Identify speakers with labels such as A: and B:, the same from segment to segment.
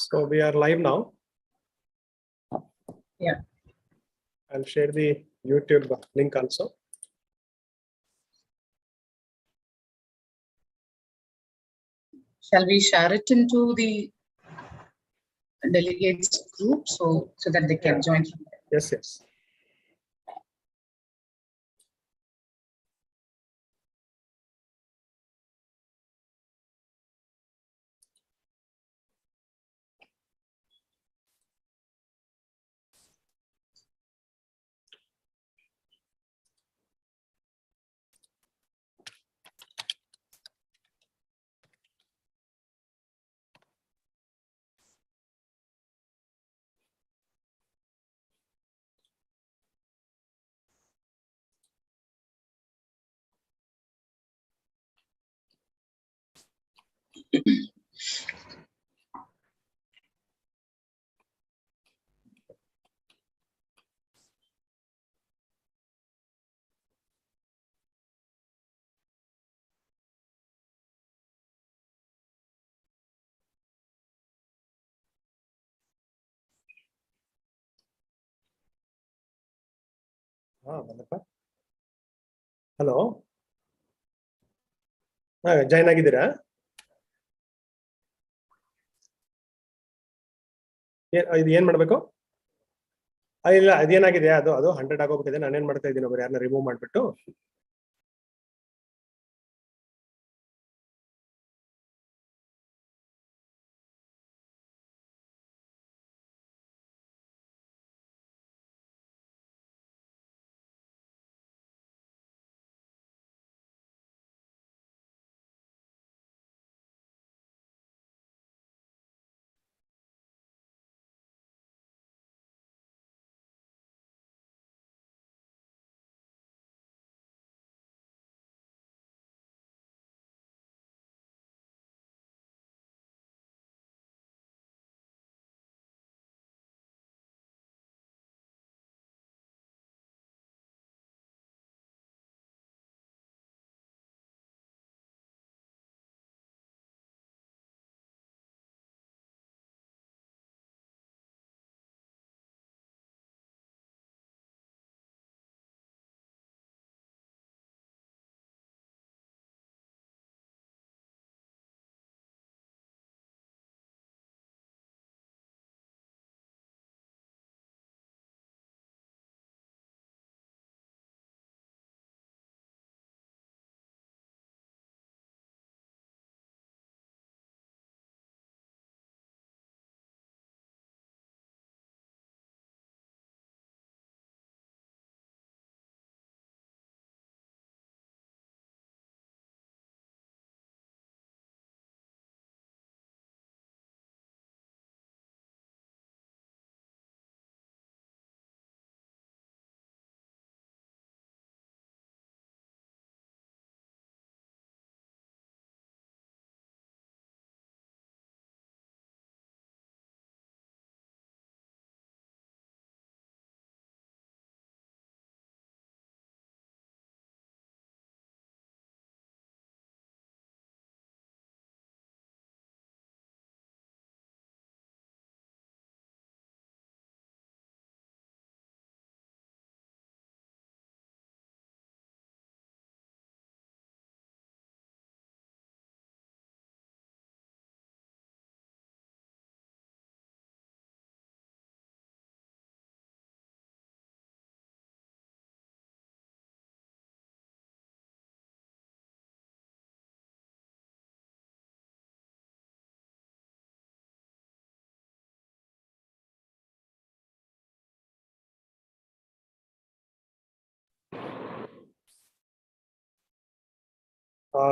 A: So we are live now.
B: Yeah.
A: I'll share the YouTube link also.
B: Shall we share it into the delegates group so that they can join?
A: Yes, yes. Hello. Join ಆಗಿದ್ದೀರಾ? ಇದು ಏನ್ ಮಾಡಬೇಕು? ಇಲ್ಲ ಅದೇನಾಗಿದೆ ಅದು 100 ಆಗೋಗ್ಬಿಟ್ಟಿದೆ. ನಾನು ಏನ್ ಮಾಡ್ತಾ ಇದ್ದೀನಿ, ಒಬ್ಬರು ಯಾರನ್ನ ರಿಮೂವ್ ಮಾಡ್ಬಿಟ್ಟು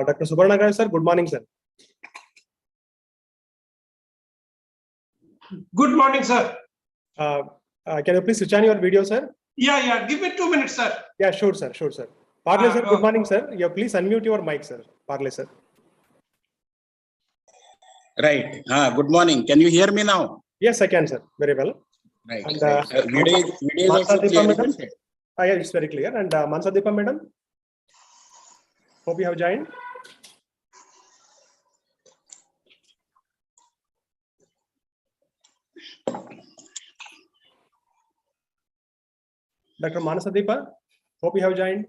A: Dr. Subarnagar sir, good morning sir.
C: Good morning, sir.
A: Can you please switch on your video, sir?
C: Yeah. Give me 2 minutes, sir.
A: Yeah, sure, sir. Parle, sir, good morning, sir. Yeah, please unmute your mic, sir. Parle, sir.
D: Right. Good morning. Can you hear me now?
A: Yes, I can, sir. Very well.
D: Right.
A: And
D: Video is also
A: Mansa
D: clear,
A: madam?
D: isn't it?
A: Yeah, it's very clear. And Mansa Deepa madam, hope you have joined. Dr. Manasadeepa, hope you have joined.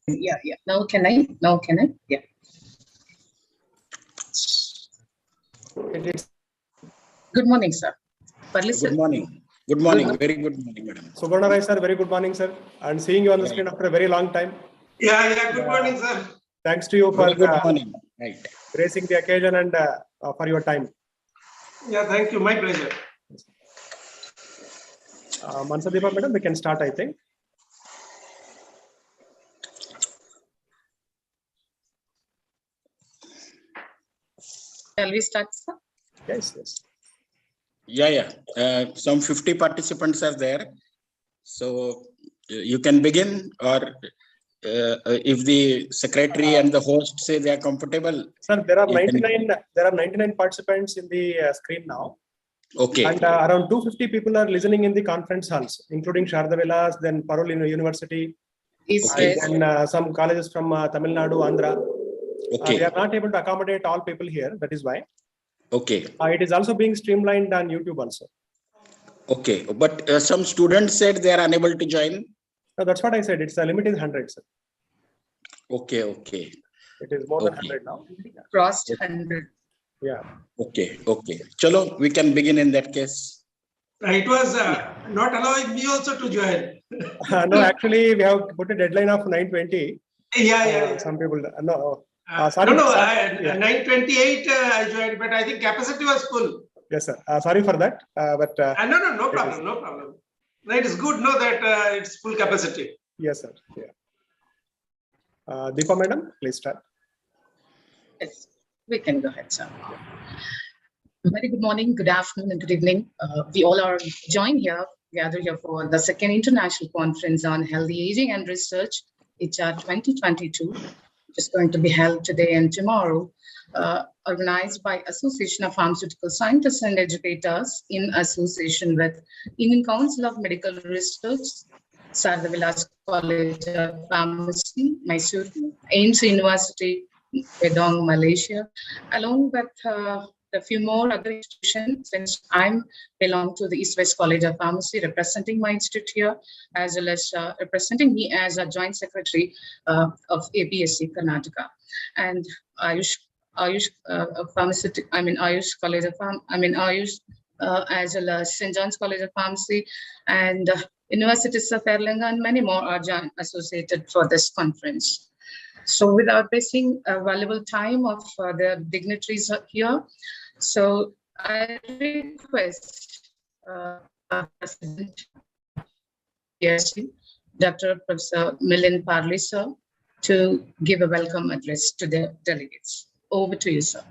B: Yeah. Now can I? Yeah. Good morning, sir. Parli sir.
D: Good morning. Good morning. Very good morning, madam.
A: Subarna Rai sir, very good morning, sir. And seeing you on the screen after a very long time.
C: Yeah, good morning, sir.
A: Thanks to you for
D: Very good morning. Right.
A: gracing the occasion and for your time.
C: Yeah, thank you. My pleasure.
A: Manasadeepa, madam, we can start, I think.
B: Shall we start, sir?
A: Yes.
D: Yeah. Some 50 participants are there. So you can begin, or if the secretary and the host say they are comfortable.
A: Sir, there are
D: you can-
A: 99. There are 99 participants in the screen now.
D: Okay.
A: And around 250 people are listening in the conference halls, including Sharda Vilas, then Parul University,
B: East
D: Okay.
B: West.
A: and some colleges from Tamil Nadu, Andhra.
D: Okay.
A: We are not able to accommodate all people here. That is why.
D: Okay.
A: It is also being streamlined on YouTube also.
D: Okay. But some students said they are unable to join.
A: No, that's what I said. It's the limit is 100, sir.
D: Okay.
A: It is more than
D: Okay.
A: 100 now.
B: Crossed 100.
A: Yeah.
D: Okay. Chalo, we can begin in that case.
C: It was not allowing me also to join.
A: No, actually, we have put a deadline of 9:20.
C: Yeah.
A: Some people, no.
C: No,
A: Sorry.
C: 9:28 I joined, but I think capacity was full.
A: Yes, sir. Sorry for that. But
C: No problem. No, it is good, no, that it's full capacity.
A: yes, sir. Yeah. Deepa, madam, please start.
B: Yes, we can go ahead, sir. Very good morning, good afternoon, and good evening. We all are gathered here for the second international conference on healthy aging and research, Ichar 2022, which is going to be held today and tomorrow, organized by Association of Pharmaceutical Scientists and Educators in association with Indian Council of Medical Research, Sardar Vilas College of Pharmacy, Mysuru, AIMS University, Pedong, Malaysia, along with a few more other institutions, since I'm belong to the East West College of Pharmacy, representing my institute here, as well as representing me as a joint secretary of APSC Karnataka, and Ayush pharmaceutical. Ayush College of Ayush, as well as St. John's College of Pharmacy, and Universities of Erlangen, and many more are associated for this conference. So without wasting a valuable time of the dignitaries here, so I request President PSC, Dr. Professor Milind Parley, sir, to give a welcome address to the delegates. Over to you, sir.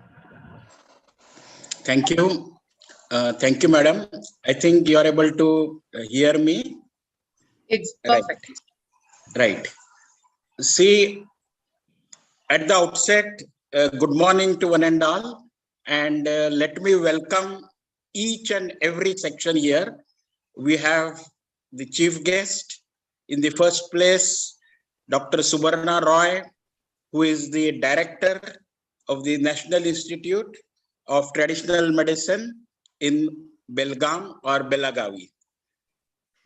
D: Thank you. Thank you, madam. I think you are able to hear me.
B: It's perfect.
D: Right. See, at the outset, good morning to one and all, and let me welcome each and every section here. We have the chief guest in the first place, Dr. Subarna Roy, who is the director of the National Institute of Traditional Medicine in Belgaum or Belagavi.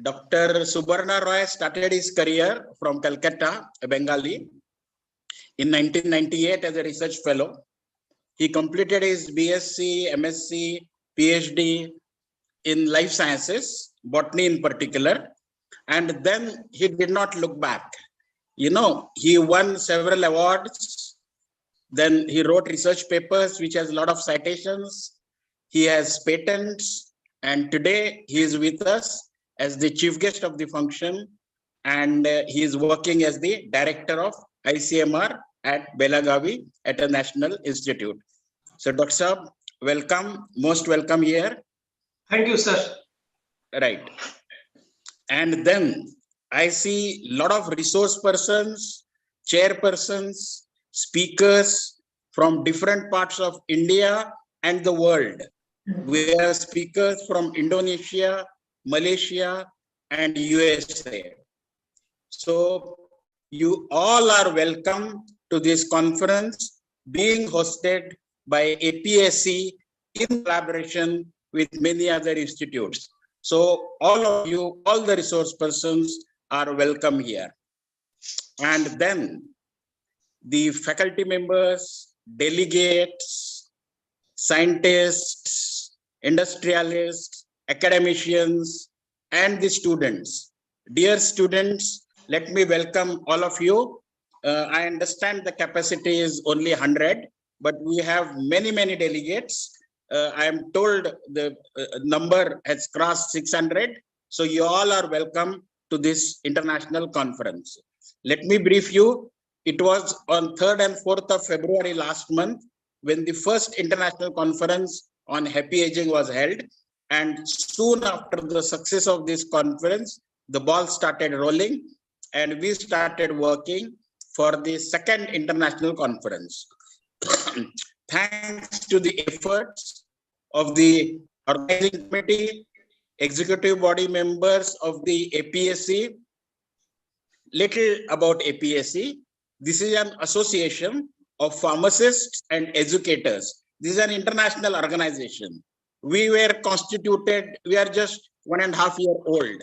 D: Dr. Subarna Roy started his career from Calcutta, Bengali, in 1998 as a research fellow. He completed his BSc, MSc, PhD in life sciences, botany in particular, and then he did not look back. You know, he won several awards. Then he wrote research papers, which has a lot of citations. He has patents, and today he is with us as the chief guest of the function, and he is working as the director of ICMR at Belagavi at a national institute. So Dr. Saab, welcome, most welcome here.
C: Thank you, sir.
D: Right. And then I see a lot of resource persons, chairpersons, speakers from different parts of India and the world. We have speakers from Indonesia, Malaysia, and USA. So you all are welcome to this conference being hosted by APSC in collaboration with many other institutes. So all of you, all the resource persons are welcome here. And then the faculty members, delegates, scientists, industrialists, academicians, and the students. Dear students, let me welcome all of you. I understand the capacity is only 100, but we have many, many delegates. I am told the number has crossed 600. So you all are welcome to this international conference. Let me brief you. It was on 3rd and 4th of February last month when the first international conference on happy aging was held. And soon after the success of this conference, the ball started rolling and we started working for the second international conference. Thanks to the efforts of the organizing committee, executive body members of the APSC. Little about APSC. This is an association of pharmacists and educators. This is an international organization. We were constituted, we are just 1.5 years old.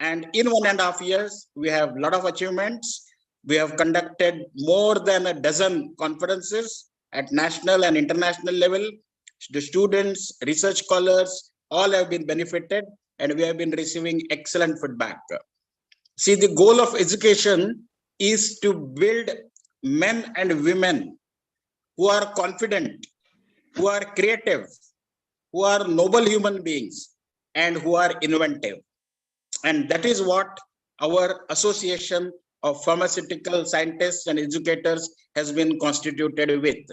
D: And in 1.5 years, we have a lot of achievements. We have conducted more than a dozen conferences at national and international level. The students, research scholars, all have been benefited and we have been receiving excellent feedback. See, the goal of education is to build men and women who are confident, who are creative, who are noble human beings, and who are inventive. And that is what our association of pharmaceutical scientists and educators has been constituted with.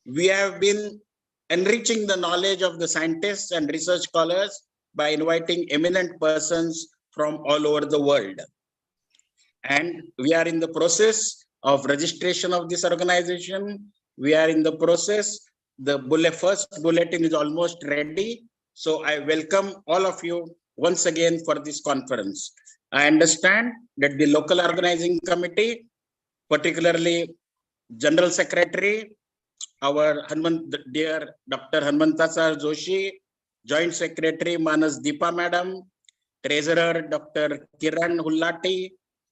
D: We have been enriching the knowledge of the scientists and research scholars by inviting eminent persons from all over the world. And we are in the process of registration of this organization. We are in the process. The first bulletin is almost ready. So I welcome all of you once again for this conference. I understand that the local organizing committee, particularly General Secretary, our dear Dr. Hanmantasar Joshi, Joint Secretary Manas Deepa Madam, Treasurer Dr. Kiran Hullati,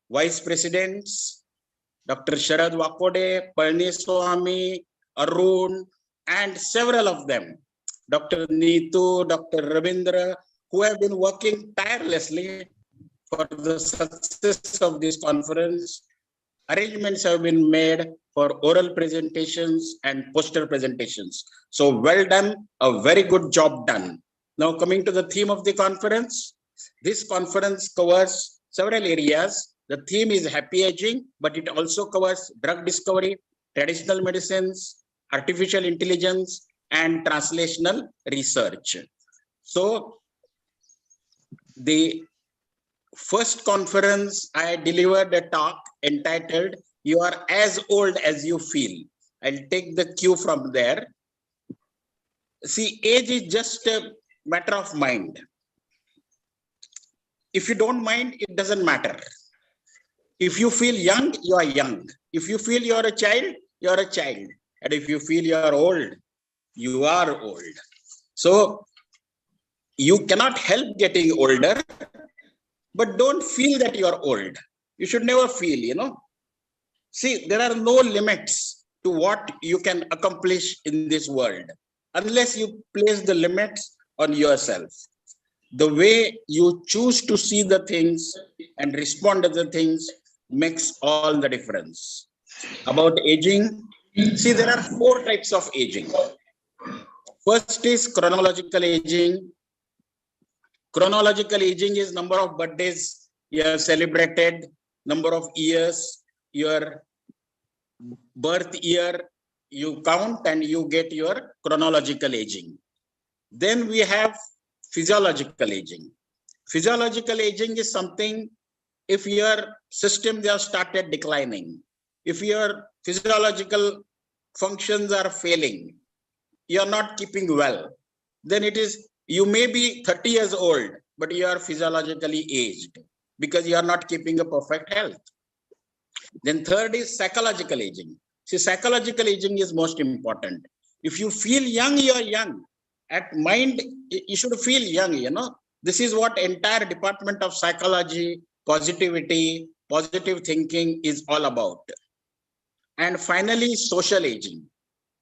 D: Vice Presidents Dr. Sharad Wakode, Palniswamy, Arun, and several of them, Dr. Neetu, Dr. Ravindra, who have been working tirelessly for the success of this conference. Arrangements have been made for oral presentations and poster presentations. So well done, a very good job done. Now coming to the theme of the conference, this conference covers several areas. The theme is happy aging, but it also covers drug discovery, traditional medicines, artificial intelligence, and translational research. So the first conference, I delivered a talk entitled, "You are as old as you feel." I'll take the cue from there. See, age is just a matter of mind. If you don't mind, it doesn't matter. If you feel young, you are young. If you feel you're a child, you're a child. And if you feel you are old, you are old. So you cannot help getting older, but don't feel that you are old. You should never feel, See, there are no limits to what you can accomplish in this world, unless you place the limits on yourself. The way you choose to see the things and respond to the things makes all the difference. About aging, see, there are 4 types of aging. First is chronological aging. Chronological aging is number of birthdays you have celebrated, number of years, your birth year, you count and you get your chronological aging. Then we have physiological aging. Physiological aging is something if your systems have started declining, if your physiological functions are failing, you are not keeping well, then it is, you may be 30 years old, but you are physiologically aged because you are not keeping a perfect health. Then third is psychological aging. See, psychological aging is most important. If you feel young, you are young. At mind, you should feel young, This is what entire department of psychology, positivity, positive thinking is all about. And finally, social aging.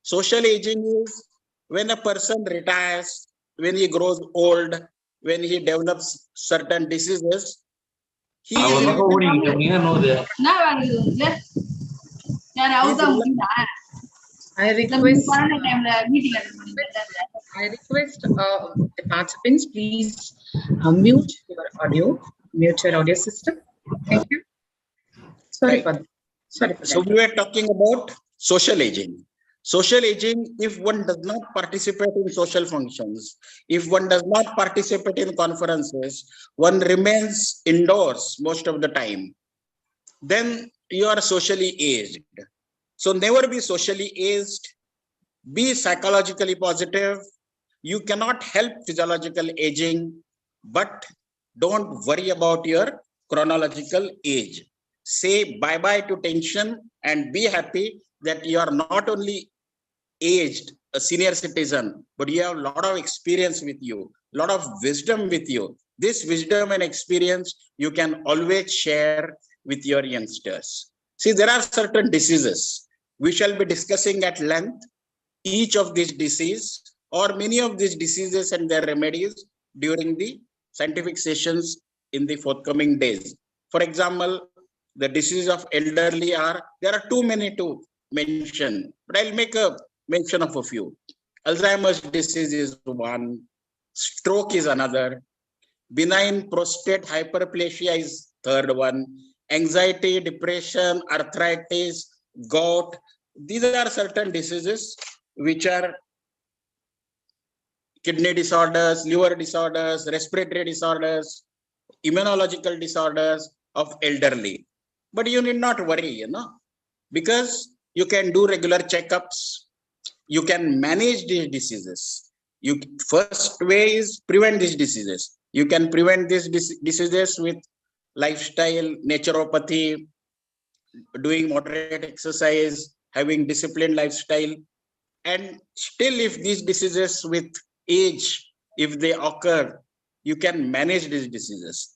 D: Social aging is when a person retires, when he grows old, when he develops certain diseases, he is
B: I request the participants, please mute your audio system. Thank you. Sorry for that.
D: So we were talking about social aging. Social aging, if one does not participate in social functions, if one does not participate in conferences, one remains indoors most of the time, then you are socially aged. So never be socially aged, be psychologically positive. You cannot help physiological aging, but don't worry about your chronological age. Say bye-bye to tension and be happy that you are not only aged, a senior citizen, but you have a lot of experience with you, a lot of wisdom with you. This wisdom and experience you can always share with your youngsters. See, there are certain diseases. We shall be discussing at length each of these diseases or many of these diseases and their remedies during the scientific sessions in the forthcoming days. For example, the diseases of elderly there are too many to mention, but I'll make a mention of a few. Alzheimer's disease is one, stroke is another, benign prostate hyperplasia is third one, anxiety, depression, arthritis, gout. These are certain diseases which are kidney disorders, liver disorders, respiratory disorders, immunological disorders of elderly. But you need not worry, because you can do regular checkups. You can manage these diseases. First way is prevent these diseases. You can prevent these diseases with lifestyle, naturopathy, doing moderate exercise, having disciplined lifestyle. And still, if these diseases with age, if they occur, you can manage these diseases.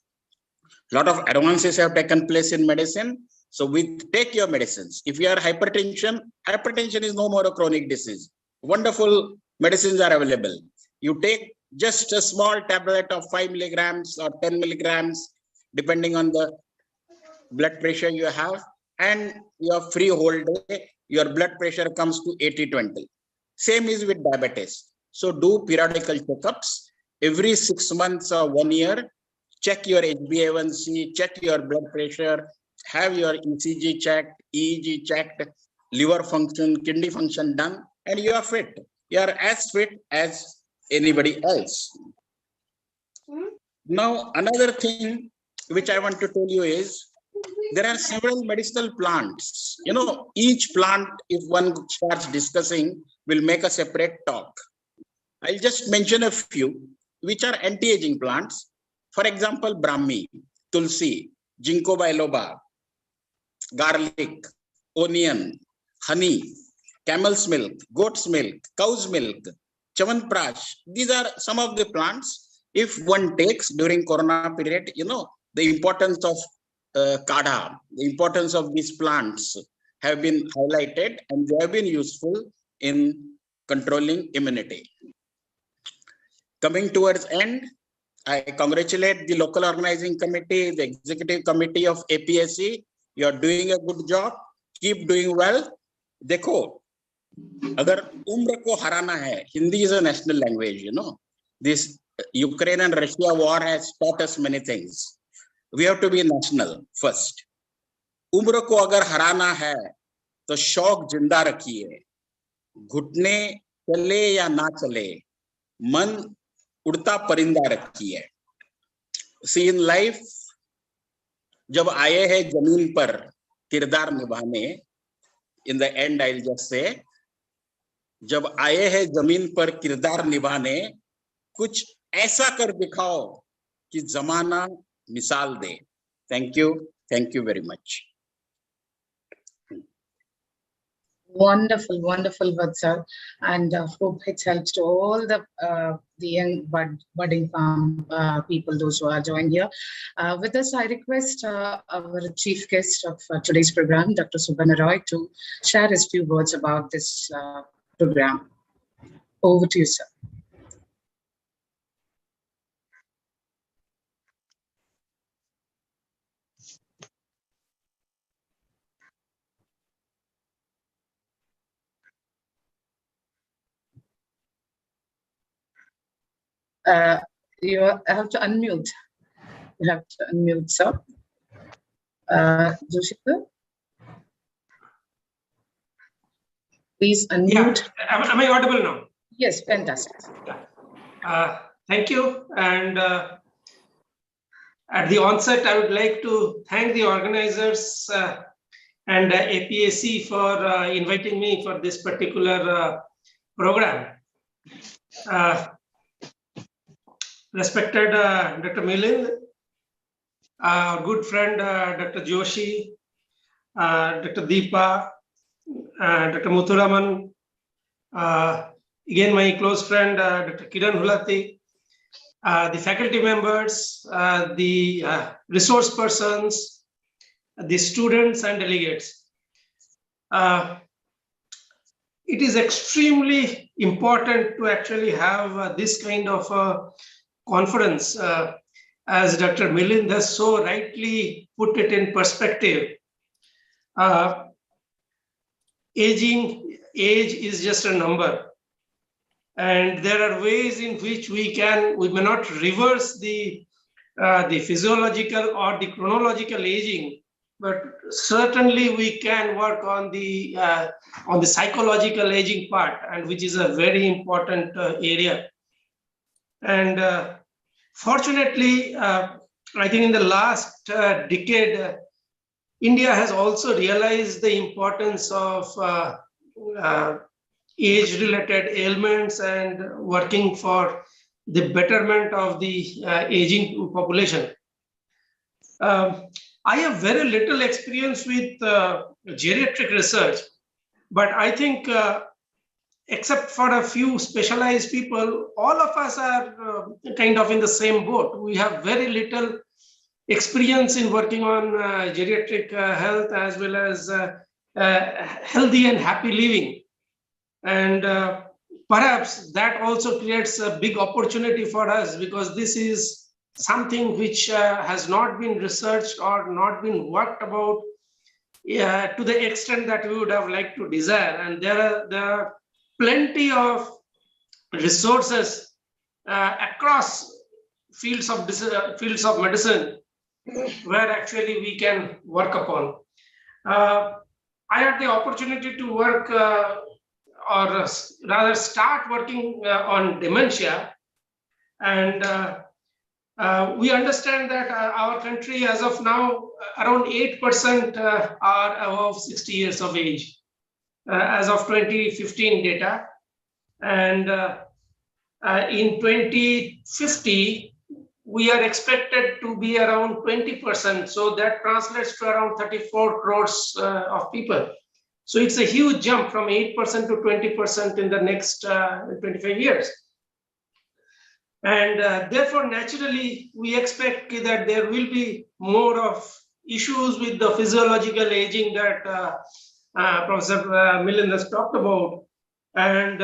D: A lot of advances have taken place in medicine. So we take your medicines. If you are hypertension is no more a chronic disease. Wonderful medicines are available. You take just a small tablet of 5 milligrams or 10 milligrams, depending on the blood pressure you have, and you are free whole day, your blood pressure comes to 80-20. Same is with diabetes. So do periodical checkups every 6 months or 1 year. Check your HbA1c, check your blood pressure, have your ECG checked, EEG checked, liver function, kidney function done, and you are fit. You are as fit as anybody else. Now, another thing which I want to tell you is, there are several medicinal plants. You know, each plant, if one starts discussing, will make a separate talk. I'll just mention a few, which are anti-aging plants. For example, Brahmi, Tulsi, Ginkgo biloba, garlic, onion, honey, camel's milk, goat's milk, cow's milk, chavanprash. These are some of the plants. If one takes during Corona period, you know, the importance of kadha, the importance of these plants have been highlighted, and they have been useful in controlling immunity. Coming towards end, I congratulate the local organizing committee, the executive committee of APSC. You are doing a good job. Keep doing well. देखो, अगर उम्र को हराना है, Hindi is a national language, you know. This Ukraine and Russia war has taught us many things. We have to be national first. उम्र को अगर हराना है, तो शौक जिंदा रखिए. घुटने चले या ना चले, मन उड़ता परिंदा रखिए. See, in life, जब आए हैं जमीन पर किरदार निभाने, in the end I'll just say, जब आए हैं जमीन पर किरदार निभाने, कुछ ऐसा कर दिखाओ कि जमाना मिसाल दे. Thank you very much.
B: Wonderful, wonderful, Vatsal, and hope it helps to all the young budding farm people, those who are joined here. With this, I request our chief guest of today's program, Dr. Subbanna Roy, to share his few words about this program. Over to you, sir. You have to unmute. You have to unmute, sir. Joshika, please unmute.
C: Yeah. Am I audible now?
B: Yes, fantastic.
C: Thank you. And at the onset, I would like to thank the organizers and APAC for inviting me for this particular program. Respected Dr. Milind, our good friend Dr. Joshi, Dr. Deepa, Dr. Muthuraman, again my close friend Dr. Kiran Hulati, the faculty members, the resource persons, the students and delegates. It is extremely important to actually have this kind of conference, as Dr. Milind has so rightly put it in perspective. Age is just a number, and there are ways in which we may not reverse the physiological or the chronological aging, but certainly we can work on the psychological aging part, and which is a very important area. And fortunately, I think in the last decade, India has also realized the importance of age-related ailments and working for the betterment of the aging population. I have very little experience with geriatric research, but I think except for a few specialized people, all of us are kind of in the same boat. We have very little experience in working on geriatric health as well as healthy and happy living. And perhaps that also creates a big opportunity for us, because this is something which has not been researched or not been worked about to the extent that we would have liked to desire. And there are plenty of resources across fields of medicine where actually we can work upon. I had the opportunity to work or rather start working on dementia, and we understand that our country as of now, around 8% are above 60 years of age as of 2015 data. And in 2050, we are expected to be around 20%. So that translates to around 34 crores of people. So it's a huge jump from 8% to 20% in the next 25 years. And therefore, naturally, we expect that there will be more of issues with the physiological aging that Professor Millen has talked about. And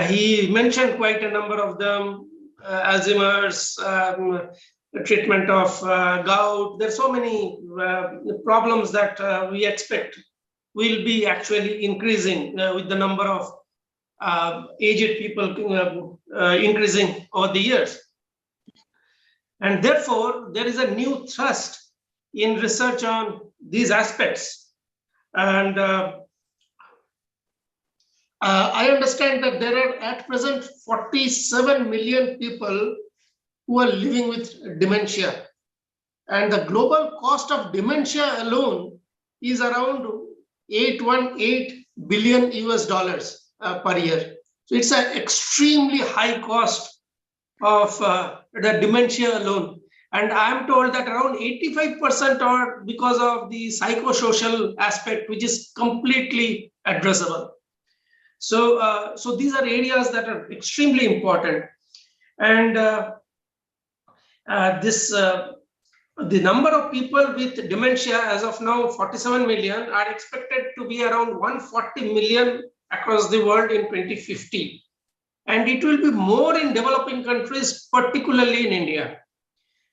C: he mentioned quite a number of them, Alzheimer's, treatment of gout. There are so many problems that we expect will be actually increasing with the number of aged people increasing over the years. And therefore, there is a new thrust in research on these aspects. And I understand that there are at present 47 million people who are living with dementia. And the global cost of dementia alone is around 818 billion US dollars per year. So it's an extremely high cost of the dementia alone. And I'm told that around 85% are because of the psychosocial aspect, which is completely addressable. So, so these are areas that are extremely important. And the number of people with dementia as of now, 47 million, are expected to be around 140 million across the world in 2050. And it will be more in developing countries, particularly in India.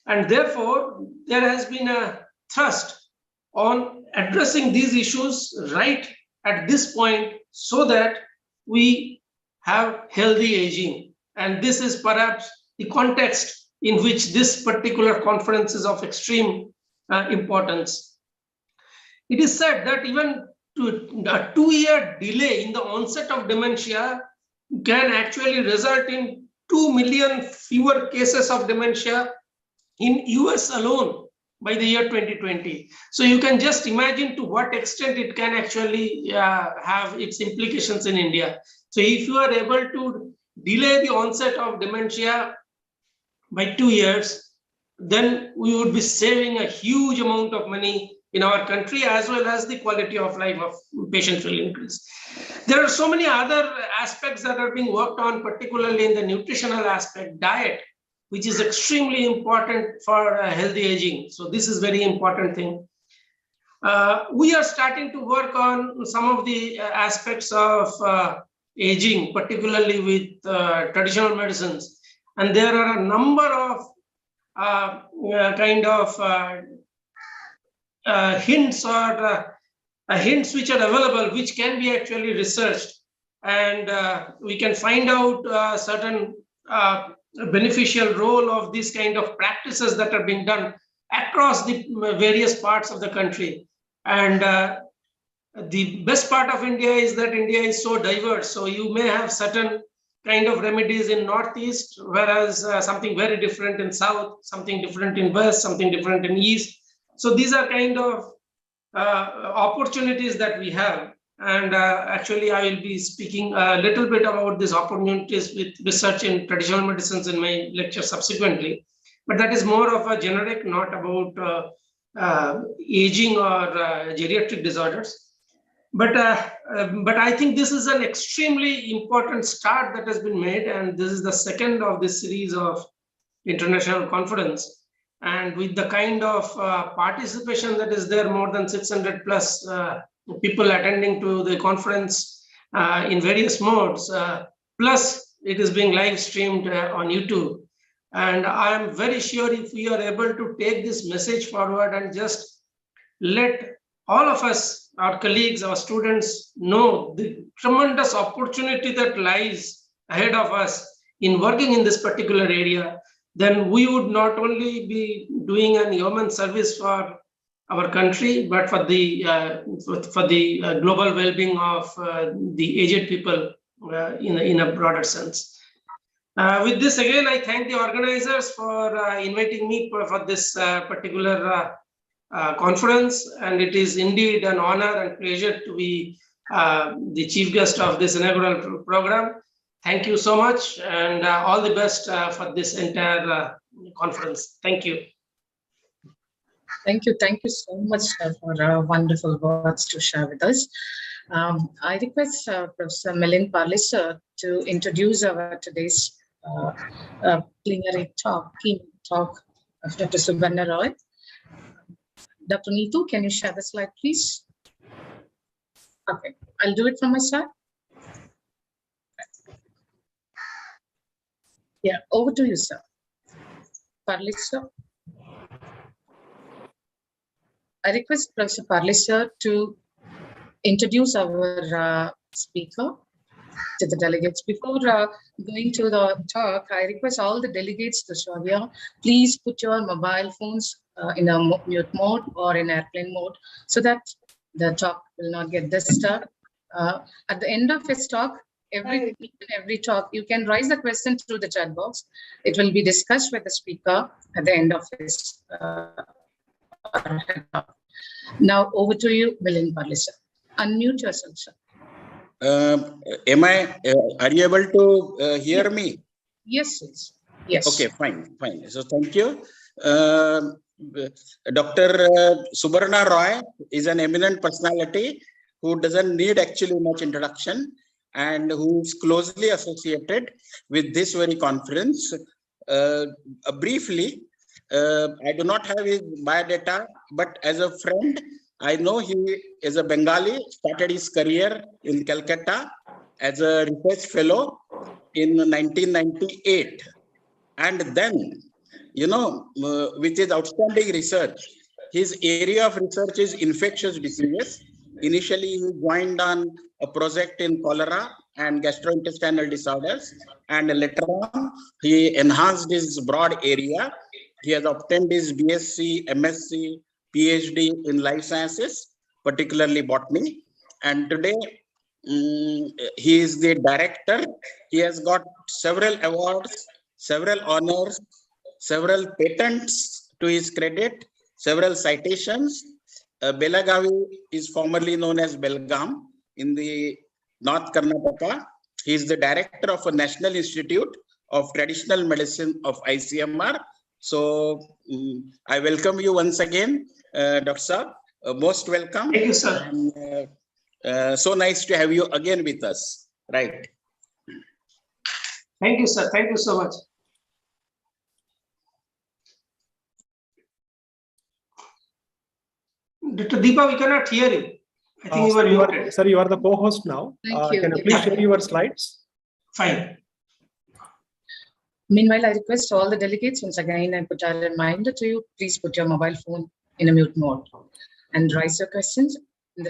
C: And therefore, there has been a thrust on addressing these issues right at this point so that we have healthy aging. And this is perhaps the context in which this particular conference is of extreme importance. It is said that even a 2-year delay in the onset of dementia can actually result in 2 million fewer cases of dementia in US alone by the year 2020. So you can just imagine to what extent it can actually have its implications in India. So if you are able to delay the onset of dementia by 2 years, then we would be saving a huge amount of money in our country, as well as the quality of life of patients will increase. There are so many other aspects that are being worked on, particularly in the nutritional aspect, diet, which is extremely important for healthy aging. So this is very important thing. We are starting to work on some of the aspects of aging, particularly with traditional medicines. And there are a number of hints or hints which are available, which can be actually researched. And we can find out certain beneficial role of these kind of practices that are being done across the various parts of the country. And the best part of India is that India is so diverse. So you may have certain kind of remedies in Northeast, whereas something very different in South, something different in West, something different in East. So these are kind of opportunities that we have. And actually, I will be speaking a little bit about these opportunities with research in traditional medicines in my lecture subsequently. But that is more of a generic, not about aging or geriatric disorders. But I think this is an extremely important start that has been made, and this is the second of this series of international conference. And with the kind of participation that is there, more than 600 plus people attending to the conference in various modes, plus it is being live streamed on YouTube. And I am very sure if we are able to take this message forward and just let all of us, our colleagues, our students, know the tremendous opportunity that lies ahead of us in working in this particular area, then we would not only be doing an human service for our country, but for the global well-being of the aged people in a broader sense. With this, again, I thank the organizers for inviting me for this particular conference, and it is indeed an honor and pleasure to be the chief guest of this inaugural program. Thank you so much, and all the best for this entire conference. Thank you.
B: Thank you so much for wonderful words to share with us. I request Professor Milind Parle sir to introduce our today's plenary talk, keynote talk of Dr. Subarna Roy. Dr. Neetu, can you share the slide, please? Okay, I'll do it from my side. Yeah, over to you, sir. Parle sir. I request Professor Parle sir to introduce our speaker to the delegates. Before going to the talk, I request all the delegates to show here, please put your mobile phones in a mute mode or in airplane mode so that the talk will not get disturbed. At the end of his talk, every talk, you can raise the question through the chat box. It will be discussed with the speaker at the end of his talk. Now over to you, Milind Parle sir. Unmute yourself, sir.
D: Are you able to hear me?
B: Yes, yes. Yes.
D: Okay, fine. So thank you. Dr. Subarna Roy is an eminent personality who doesn't need actually much introduction and who is closely associated with this very conference. Briefly, I do not have his biodata, but as a friend, I know he is a Bengali, started his career in Calcutta as a research fellow in 1998. And then, with his outstanding research, his area of research is infectious diseases. Initially, he joined on a project in cholera and gastrointestinal disorders. And later on, he enhanced his broad area. He has obtained his BSc, MSc, PhD in life sciences, particularly botany. And today, he is the director. He has got several awards, several honors, several patents to his credit, several citations. Belagavi is formerly known as Belgaum in the North Karnataka. He is the director of a National Institute of Traditional Medicine of ICMR. So I welcome you once again, Dr. Saab. Most welcome.
C: Thank you, sir.
D: And, so nice to have you again with us. Right.
C: Thank you, sir. Thank you so much. Dr. Deepa, we cannot hear you. I think you are muted.
A: Sir, you are the co-host now.
B: Thank you.
A: Can you please share your slides?
C: Fine.
B: Meanwhile, I request all the delegates, once again, I put a reminder to you, please put your mobile phone in a mute mode and raise your questions in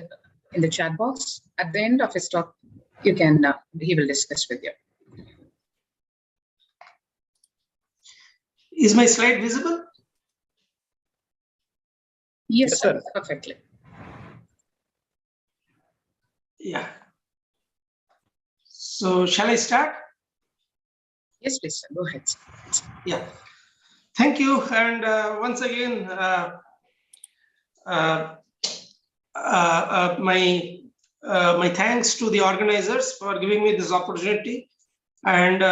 B: the chat box. At the end of his talk, you can, he will discuss with you.
C: Is my slide visible?
B: Yes,
A: Yes, sir.
B: Perfectly.
C: Yeah. So shall I start?
B: Yes, please, sir. Go ahead.
C: Yeah. Thank you. And once again, my thanks to the organizers for giving me this opportunity. And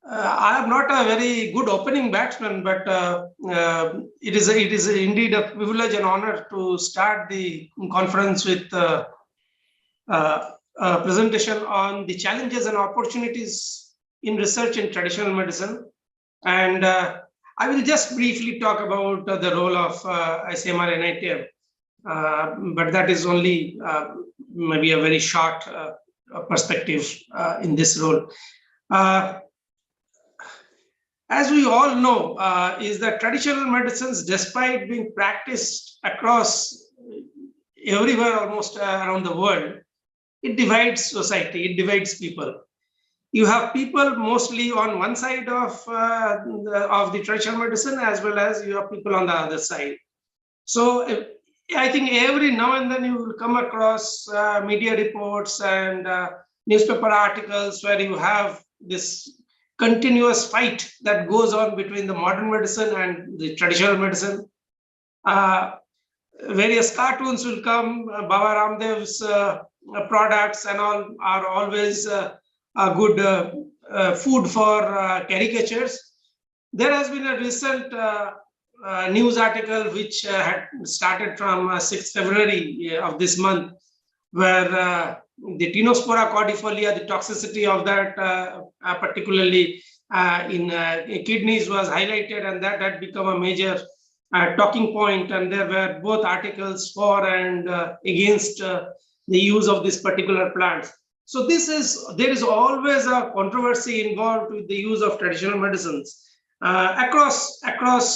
C: I am not a very good opening batsman, but it is indeed a privilege and honor to start the conference with presentation on the challenges and opportunities in research in traditional medicine. And I will just briefly talk about the role of ICMR NITM, but that is only maybe a very short perspective in this role. As we all know, is that traditional medicines, despite being practiced across everywhere almost around the world, it divides society, it divides people. You have people mostly on one side of the traditional medicine, as well as you have people on the other side. So I think every now and then you will come across media reports and newspaper articles where you have this continuous fight that goes on between the modern medicine and the traditional medicine. Various cartoons will come, Baba Ramdev's products and all are always a good food for caricatures. There has been a recent news article which had started from 6th February of this month, where the Tinospora cordifolia, the toxicity of that particularly in kidneys was highlighted, and that had become a major talking point, and there were both articles for and against the use of this particular plant. So there is always a controversy involved with the use of traditional medicines across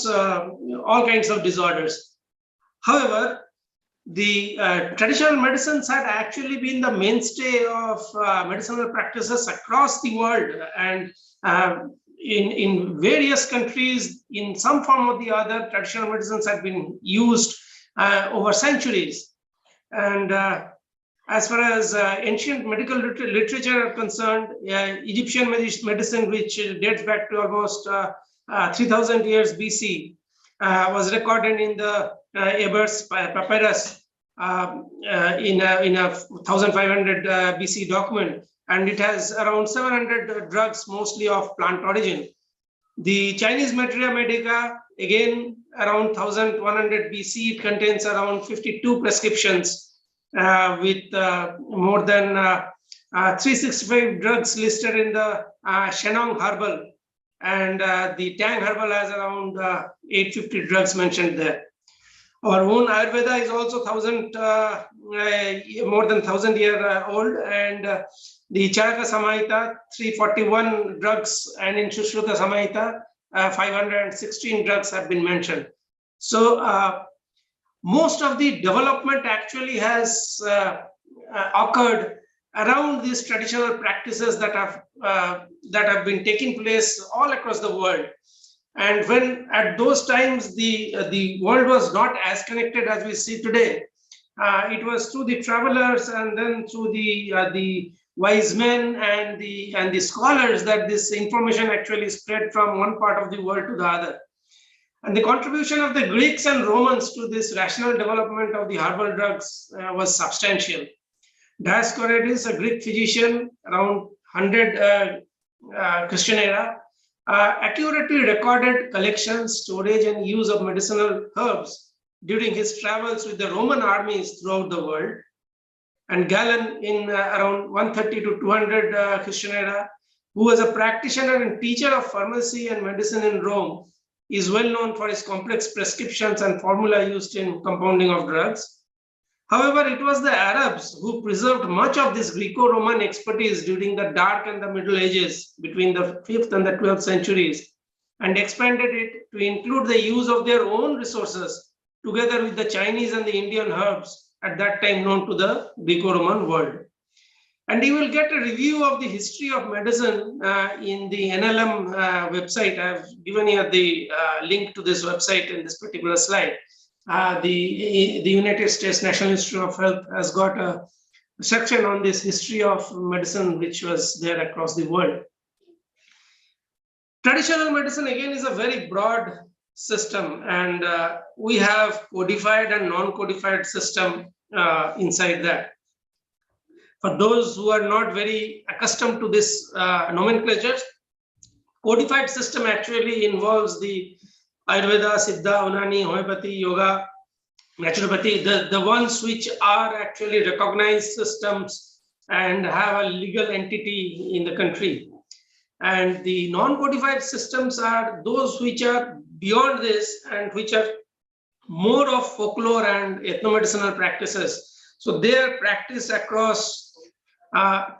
C: all kinds of disorders. However, the traditional medicines had actually been the mainstay of medicinal practices across the world, and in various countries, in some form or the other, traditional medicines have been used over centuries. And as far as ancient medical literature are concerned, Egyptian medicine, which dates back to almost 3000 years BC, was recorded in the Ebers papyrus in a 1500 BC document, and it has around 700 drugs, mostly of plant origin. The Chinese Materia Medica, again around 1100 BC, it contains around 52 prescriptions with more than 365 drugs listed in the Shenong herbal, and the Tang herbal has around 850 drugs mentioned there. Our own Ayurveda is also more than 1000 year old, and the Charaka Samhita, 341 drugs, and in Sushruta Samhita, 516 drugs have been mentioned. So most of the development actually has occurred around these traditional practices that have been taking place all across the world. And when at those times the world was not as connected as we see today, it was through the travelers and then through the wise men and the scholars that this information actually spread from one part of the world to the other. And the contribution of the Greeks and Romans to this rational development of the herbal drugs was substantial. Dioscorides, a Greek physician around 100 Christian era, accurately recorded collection, storage, and use of medicinal herbs during his travels with the Roman armies throughout the world. And Galen, in around 130 to 200 Christian era, who was a practitioner and teacher of pharmacy and medicine in Rome, is well known for his complex prescriptions and formula used in compounding of drugs. However, it was the Arabs who preserved much of this Greco-Roman expertise during the Dark and the Middle Ages between the 5th and the 12th centuries, and expanded it to include the use of their own resources together with the Chinese and the Indian herbs at that time known to the Greco-Roman world. And you will get a review of the history of medicine in the NLM website. I've given you the link to this website in this particular slide. The United States National Institute of Health has got a section on this history of medicine, which was there across the world. Traditional medicine, again, is a very broad system, and we have codified and non-codified system inside that. For those who are not very accustomed to this nomenclature, codified system actually involves the Ayurveda, Siddha, Unani, Homeopathy, Yoga, naturopathy, the ones which are actually recognized systems and have a legal entity in the country. And the non-codified systems are those which are beyond this and which are more of folklore and ethnomedicinal practices. So they are practiced across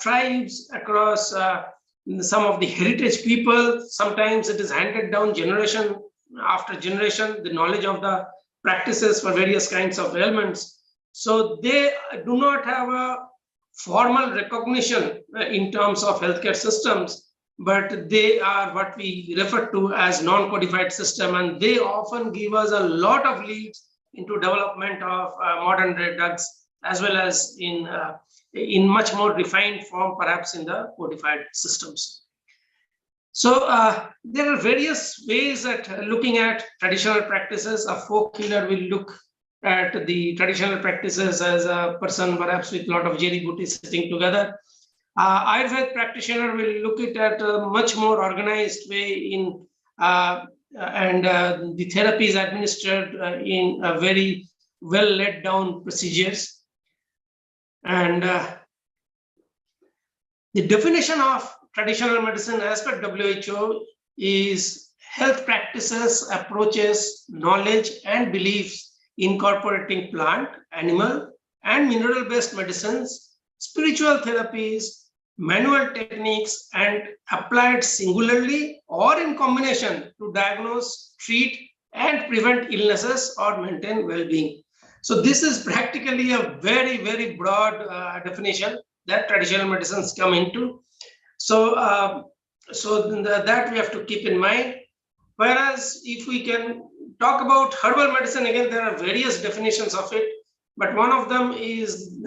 C: tribes, across some of the heritage people. Sometimes it is handed down generation after generation, the knowledge of the practices for various kinds of ailments. So they do not have a formal recognition in terms of healthcare systems, but they are what we refer to as non-codified system, and they often give us a lot of leads into development of modern drugs, as well as in much more refined form, perhaps in the codified systems. So there are various ways at looking at traditional practices. A folk healer will look at the traditional practices as a person perhaps with a lot of jari booties sitting together. Ayurveda practitioner will look at a much more organized way in the therapy is administered in a very well laid down procedures. And the definition of traditional medicine as per WHO is health practices, approaches, knowledge, and beliefs incorporating plant, animal, and mineral-based medicines, spiritual therapies, manual techniques, and applied singularly or in combination to diagnose, treat, and prevent illnesses or maintain well-being. So this is practically a very, very broad definition that traditional medicines come into. So, that we have to keep in mind. Whereas if we can talk about herbal medicine, again, there are various definitions of it, but one of them is,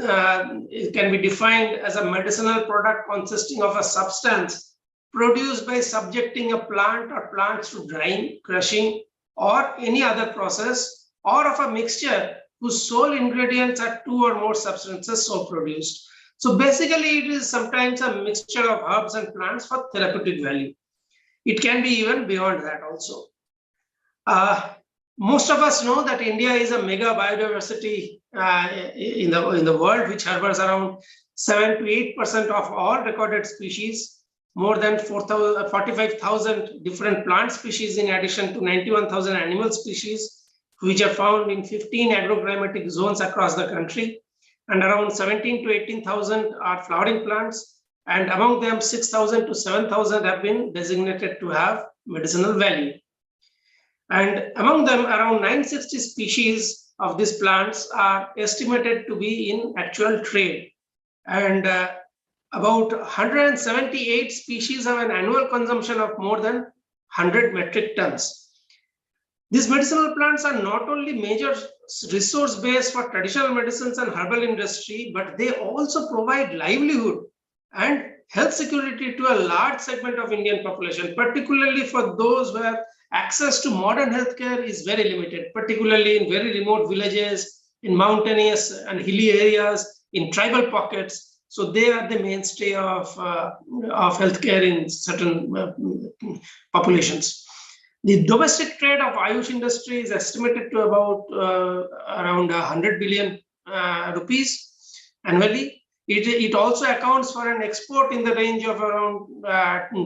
C: it can be defined as a medicinal product consisting of a substance produced by subjecting a plant or plants to drying, crushing, or any other process, or of a mixture whose sole ingredients are two or more substances so produced. So basically, it is sometimes a mixture of herbs and plants for therapeutic value. It can be even beyond that also. Most of us know that India is a mega biodiversity in the world, which harbors around 7 to 8% of all recorded species, more than 45,000 different plant species, in addition to 91,000 animal species, which are found in 15 agroclimatic zones across the country. And around 17 to 18,000 are flowering plants, and among them 6,000 to 7,000 have been designated to have medicinal value. And among them, around 960 species of these plants are estimated to be in actual trade. And about 178 species have an annual consumption of more than 100 metric tons. These medicinal plants are not only major resource base for traditional medicines and herbal industry, but they also provide livelihood and health security to a large segment of Indian population, particularly for those where access to modern healthcare is very limited, particularly in very remote villages, in mountainous and hilly areas, in tribal pockets. So they are the mainstay of healthcare in certain populations. The domestic trade of Ayush industry is estimated to about around 100 billion rupees annually. It also accounts for an export in the range of around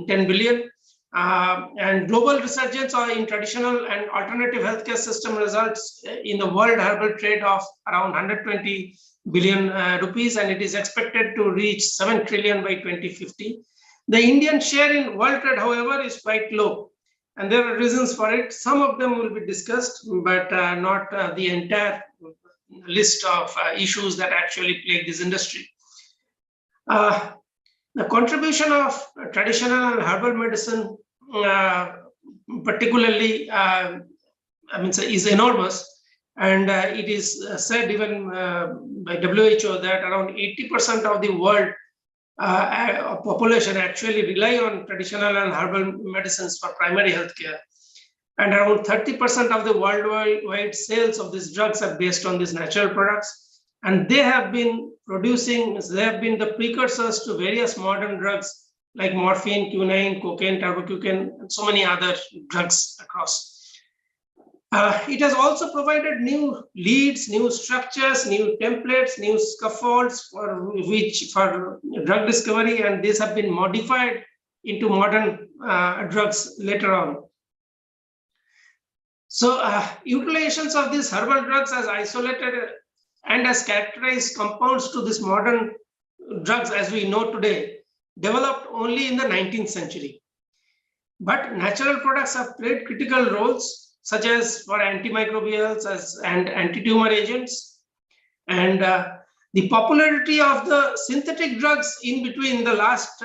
C: 10 billion. And global resurgence in traditional and alternative healthcare system results in the world herbal trade of around 120 billion rupees, and it is expected to reach 7 trillion by 2050. The Indian share in world trade, however, is quite low. And there are reasons for it. Some of them will be discussed, but not the entire list of issues that actually plague this industry. The contribution of traditional and herbal medicine, particularly, is enormous. And it is said even by WHO that around 80% of the world population actually rely on traditional and herbal medicines for primary healthcare. And around 30% of the worldwide sales of these drugs are based on these natural products. And they have been the precursors to various modern drugs like morphine, quinine, cocaine, turbococaine, and so many other drugs across. It has also provided new leads, new structures, new templates, new scaffolds for drug discovery, and these have been modified into modern drugs later on. So utilizations of these herbal drugs as isolated and as characterized compounds to these modern drugs as we know today developed only in the 19th century. But natural products have played critical roles, such as for antimicrobials and anti-tumor agents. And the popularity of the synthetic drugs in between the last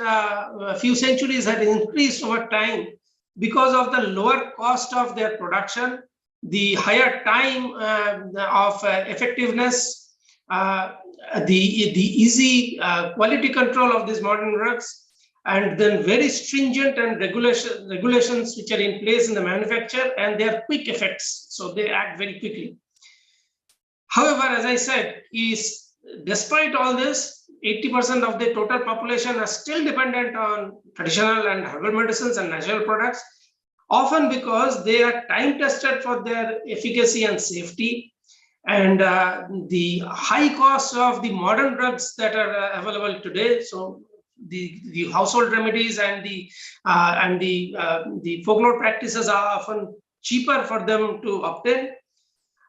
C: few centuries had increased over time because of the lower cost of their production, the higher time of effectiveness, the easy quality control of these modern drugs, and then very stringent and regulations which are in place in the manufacture, and their quick effects, so they act very quickly. However, as I said, despite all this, 80% of the total population are still dependent on traditional and herbal medicines and natural products, often because they are time tested for their efficacy and safety, and the high cost of the modern drugs that are available today. So the household remedies and the folklore practices are often cheaper for them to obtain.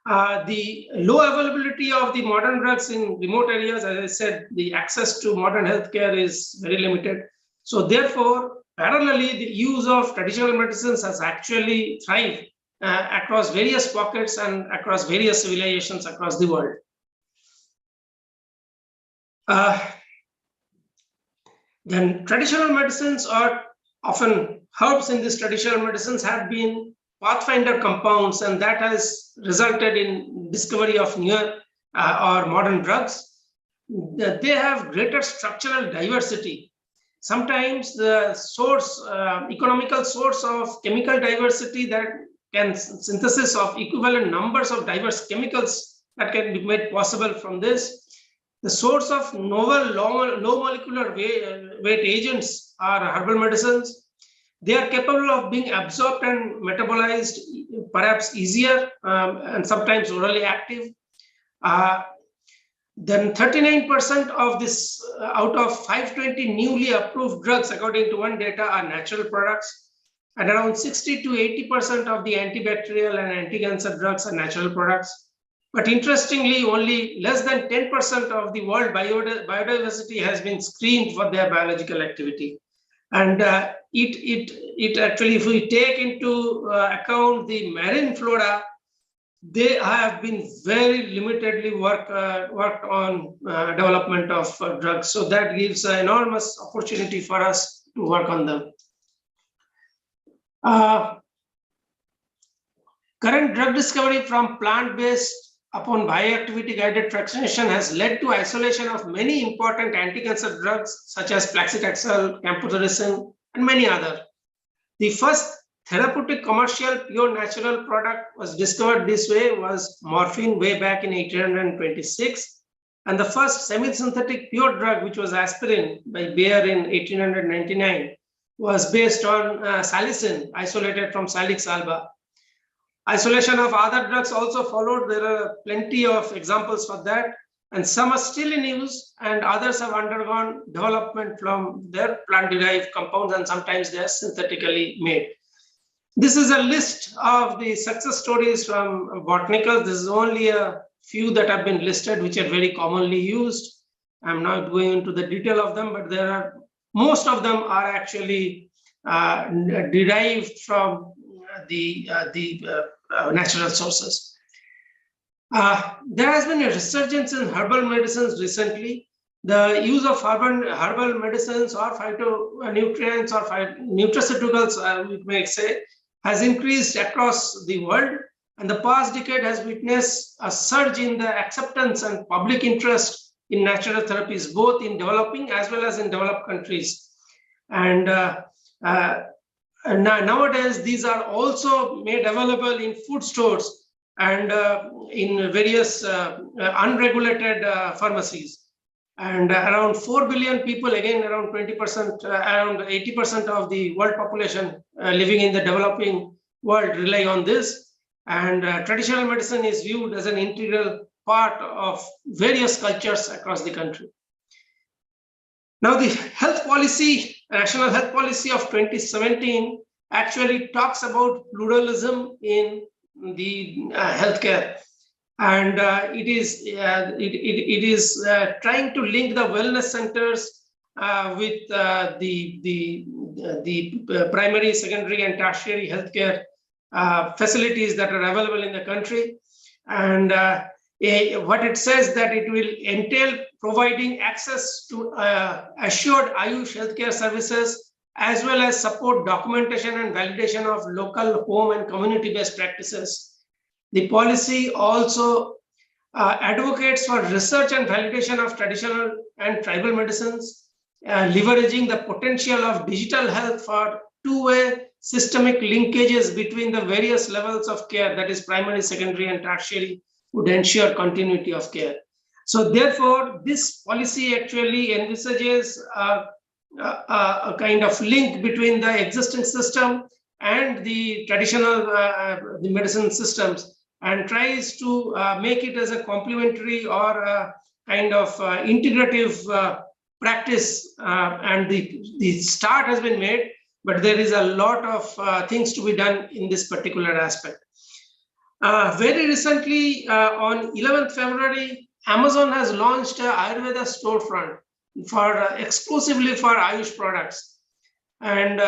C: The low availability of the modern drugs in remote areas, as I said, the access to modern healthcare is very limited. So therefore, parallelly, the use of traditional medicines has actually thrived across various pockets and across various civilizations across the world. Then traditional medicines, or often herbs in these traditional medicines, have been pathfinder compounds, and that has resulted in discovery of newer or modern drugs. They have greater structural diversity. Sometimes the source, economical source of chemical diversity that can synthesis of equivalent numbers of diverse chemicals that can be made possible from this. The source of novel low molecular weight agents are herbal medicines. They are capable of being absorbed and metabolized perhaps easier and sometimes orally active. Then 39% of this out of 520 newly approved drugs, according to one data, are natural products. And around 60 to 80% of the antibacterial and anti-cancer drugs are natural products. But interestingly, only less than 10% of the world biodiversity has been screened for their biological activity. And it actually, if we take into account the marine flora, they have been very limitedly worked on development of drugs. So that gives an enormous opportunity for us to work on them. Current drug discovery from plant-based upon bioactivity guided fractionation has led to isolation of many important anti-cancer drugs such as paclitaxel, camptothecin, and many others. The first therapeutic commercial pure natural product was discovered this way was morphine way back in 1826. And the first semi-synthetic pure drug, which was aspirin by Bayer in 1899, was based on salicin isolated from Salix alba. Isolation of other drugs also followed. There are plenty of examples for that, and some are still in use, and others have undergone development from their plant-derived compounds, and sometimes they are synthetically made. This is a list of the success stories from botanicals. This is only a few that have been listed, which are very commonly used. I'm not going into the detail of them, but there are most of them are actually derived from the natural sources. There has been a resurgence in herbal medicines recently. The use of herbal medicines or phytonutrients or nutraceuticals, we may say, has increased across the world, and the past decade has witnessed a surge in the acceptance and public interest in natural therapies, both in developing as well as in developed countries. And nowadays, these are also made available in food stores and in various unregulated pharmacies. And around 4 billion people, again around 20%, around 80% of the world population living in the developing world rely on this. And traditional medicine is viewed as an integral part of various cultures across the country. Now, the health policy, National Health Policy of 2017 actually talks about pluralism in the healthcare. And it is trying to link the wellness centers with the primary, secondary, and tertiary healthcare facilities that are available in the country. And what it says that it will entail providing access to assured Ayush healthcare services, as well as support documentation and validation of local home and community-based practices. The policy also advocates for research and validation of traditional and tribal medicines, leveraging the potential of digital health for two-way systemic linkages between the various levels of care, that is primary, secondary, and tertiary, would ensure continuity of care. So therefore, this policy actually envisages a kind of link between the existing system and the traditional the medicine systems, and tries to make it as a complementary or a kind of integrative practice. And the start has been made, but there is a lot of things to be done in this particular aspect. Very recently, on 11th February, Amazon has launched an Ayurveda storefront for exclusively for Ayush products. And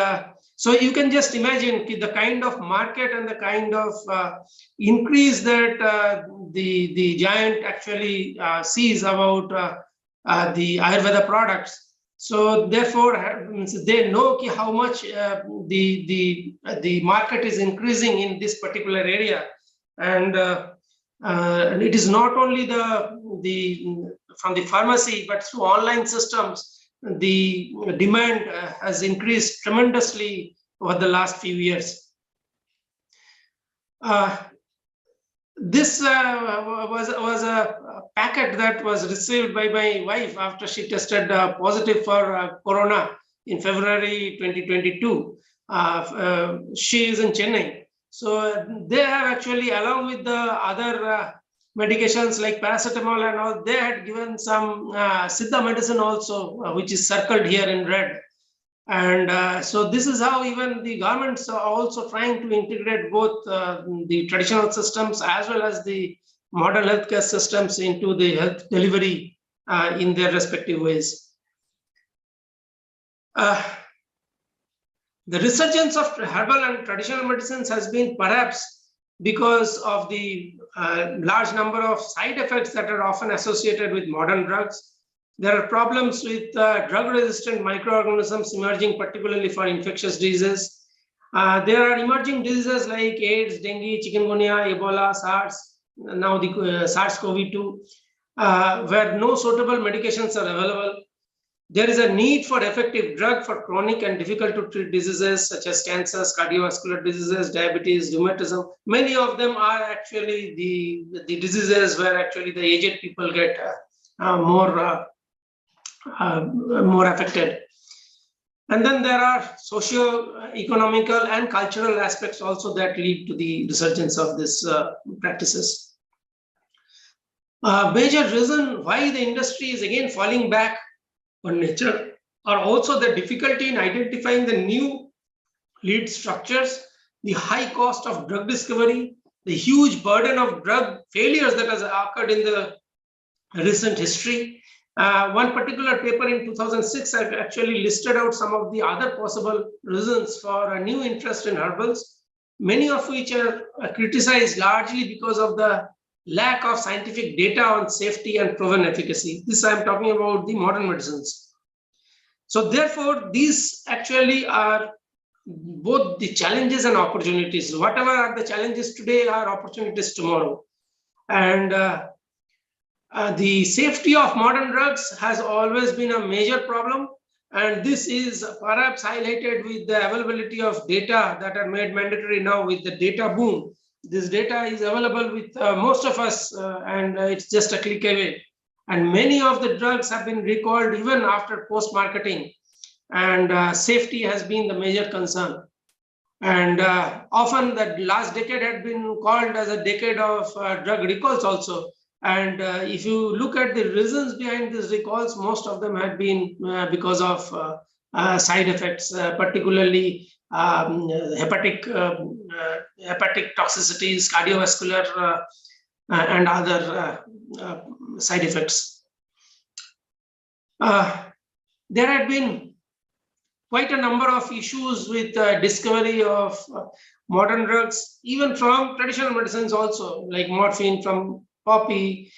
C: so you can just imagine the kind of market and the kind of increase that the giant actually sees about the Ayurveda products. So therefore, they know how much the market is increasing in this particular area. And it is not only from the pharmacy, but through online systems, the demand has increased tremendously over the last few years. This was a packet that was received by my wife after she tested positive for corona in February 2022. She is in Chennai. So they have actually, along with the other medications like paracetamol and all, they had given some Siddha medicine also, which is circled here in red. And so this is how even the governments are also trying to integrate both the traditional systems as well as the modern healthcare systems into the health delivery in their respective ways. The resurgence of herbal and traditional medicines has been perhaps because of the large number of side effects that are often associated with modern drugs. There are problems with drug-resistant microorganisms emerging, particularly for infectious diseases. There are emerging diseases like AIDS, dengue, chikungunya, Ebola, SARS, now the SARS-CoV-2, where no suitable medications are available. There is a need for effective drug for chronic and difficult to treat diseases such as cancers, cardiovascular diseases, diabetes, rheumatism. Many of them are actually the diseases where actually the aged people get more affected. And then there are socio-economical and cultural aspects also that lead to the resurgence of these practices. Major reason why the industry is again falling back on nature are also the difficulty in identifying the new lead structures, the high cost of drug discovery, the huge burden of drug failures that has occurred in the recent history. One particular paper in 2006 actually listed out some of the other possible reasons for a new interest in herbals, many of which are criticized largely because of the lack of scientific data on safety and proven efficacy. This I'm talking about the modern medicines. So therefore, these actually are both the challenges and opportunities. Whatever are the challenges today are opportunities tomorrow. And the safety of modern drugs has always been a major problem. And this is perhaps highlighted with the availability of data that are made mandatory now with the data boom. This data is available with most of us, and it's just a click away. And many of the drugs have been recalled even after post-marketing, and safety has been the major concern. And often that last decade had been called as a decade of drug recalls also. And if you look at the reasons behind these recalls, most of them had been because of side effects, particularly hepatic toxicities, cardiovascular and other side effects. There had been quite a number of issues with discovery of modern drugs, even from traditional medicines also, like morphine from poppy,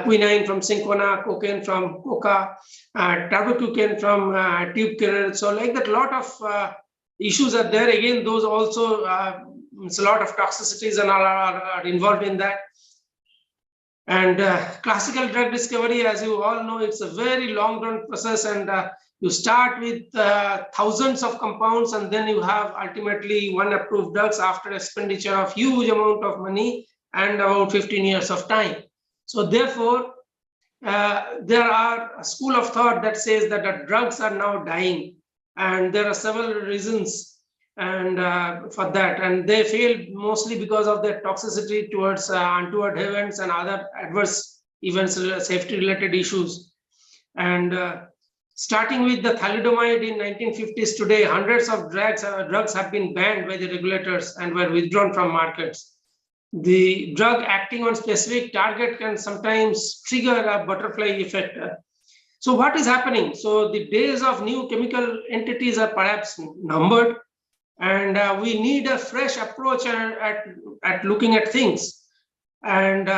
C: quinine from cinchona, cocaine from coca, tarbucocaine from tube. So like that, lot of issues are there. Again, those also, it's a lot of toxicities and all are involved in that. And classical drug discovery, as you all know, it's a very long-run process, and you start with thousands of compounds, and then you have ultimately one approved drugs after expenditure of huge amount of money and about 15 years of time. So therefore, there are a school of thought that says that the drugs are now dying, and there are several reasons and for that, and they failed mostly because of their toxicity towards untoward events and other adverse events, safety related issues. And starting with the thalidomide in 1950s, today hundreds of drugs have been banned by the regulators and were withdrawn from markets. The drug acting on specific target can sometimes trigger a butterfly effect. So what is happening? So the days of new chemical entities are perhaps numbered, and we need a fresh approach at looking at things. And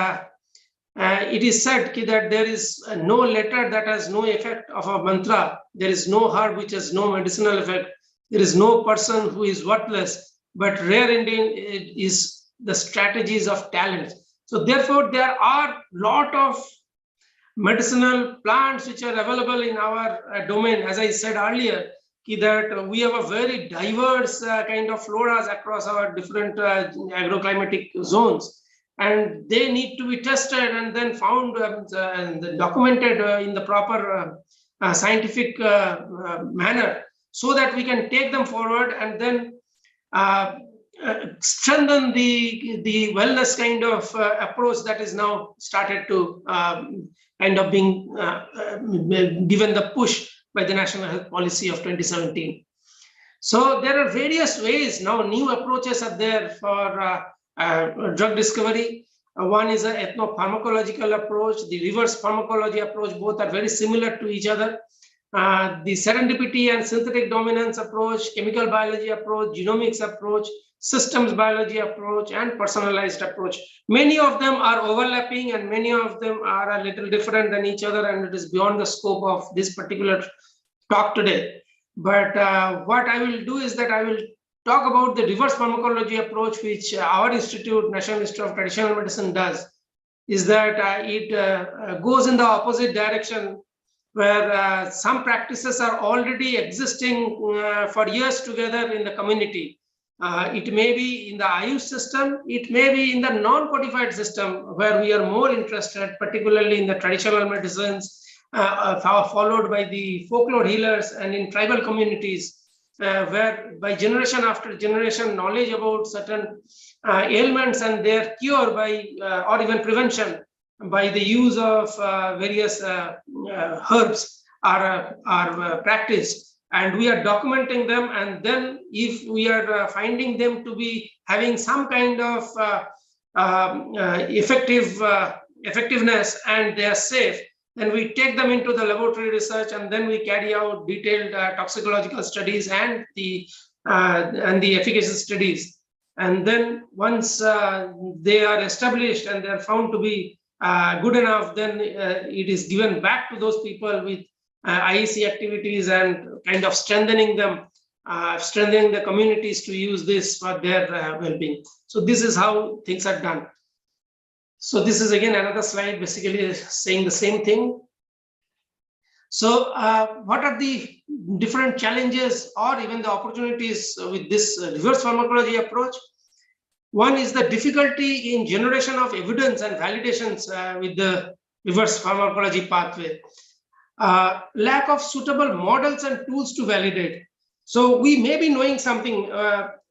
C: it is said that there is no letter that has no effect of a mantra. There is no herb which has no medicinal effect. There is no person who is worthless, but rare indeed is the strategies of talent. So therefore, there are a lot of medicinal plants which are available in our domain. As I said earlier, that we have a very diverse kind of floras across our different agroclimatic zones, and they need to be tested and then found and documented in the proper scientific manner, so that we can take them forward and then strengthen the wellness kind of approach that is now started to kind of being given the push by the National Health Policy of 2017. So there are various ways now, new approaches are there for drug discovery. One is an ethnopharmacological approach, the reverse pharmacology approach, both are very similar to each other. The serendipity and synthetic dominance approach, chemical biology approach, genomics approach, systems biology approach, and personalized approach. Many of them are overlapping and many of them are a little different than each other, and it is beyond the scope of this particular talk today. But what I will do is that I will talk about the reverse pharmacology approach, which our institute, National Institute of Traditional Medicine, does. Is that it goes in the opposite direction, where some practices are already existing for years together in the community. It may be in the Ayush system, it may be in the non-codified system, where we are more interested, particularly in the traditional medicines, followed by the folklore healers, and in tribal communities, where by generation after generation, knowledge about certain ailments and their cure by or even prevention by the use of various herbs are practiced. And we are documenting them, and then if we are finding them to be having some kind of effectiveness and they are safe, then we take them into the laboratory research, and then we carry out detailed toxicological studies and the efficacy studies. And then once they are established and they are found to be good enough, then it is given back to those people with IEC activities and kind of strengthening them, strengthening the communities to use this for their well-being. So this is how things are done. So this is again another slide, basically saying the same thing. So what are the different challenges or even the opportunities with this reverse pharmacology approach? One is the difficulty in generation of evidence and validations with the reverse pharmacology pathway. Lack of suitable models and tools to validate. So we may be knowing something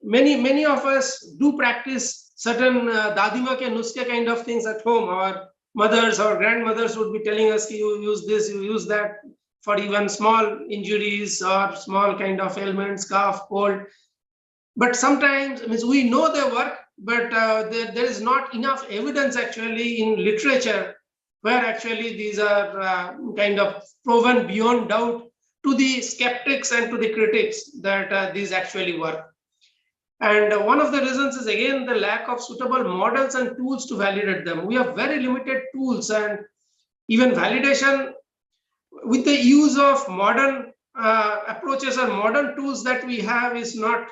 C: many of us do practice certain dadima ke nuske kind of things at home. Our mothers or grandmothers would be telling us, you use this, you use that, for even small injuries or small kind of ailments, cough, cold. But sometimes, means we know they work, but there is not enough evidence actually in literature where actually these are kind of proven beyond doubt to the skeptics and to the critics that these actually work. And one of the reasons is again the lack of suitable models and tools to validate them. We have very limited tools, and even validation with the use of modern approaches or modern tools that we have is not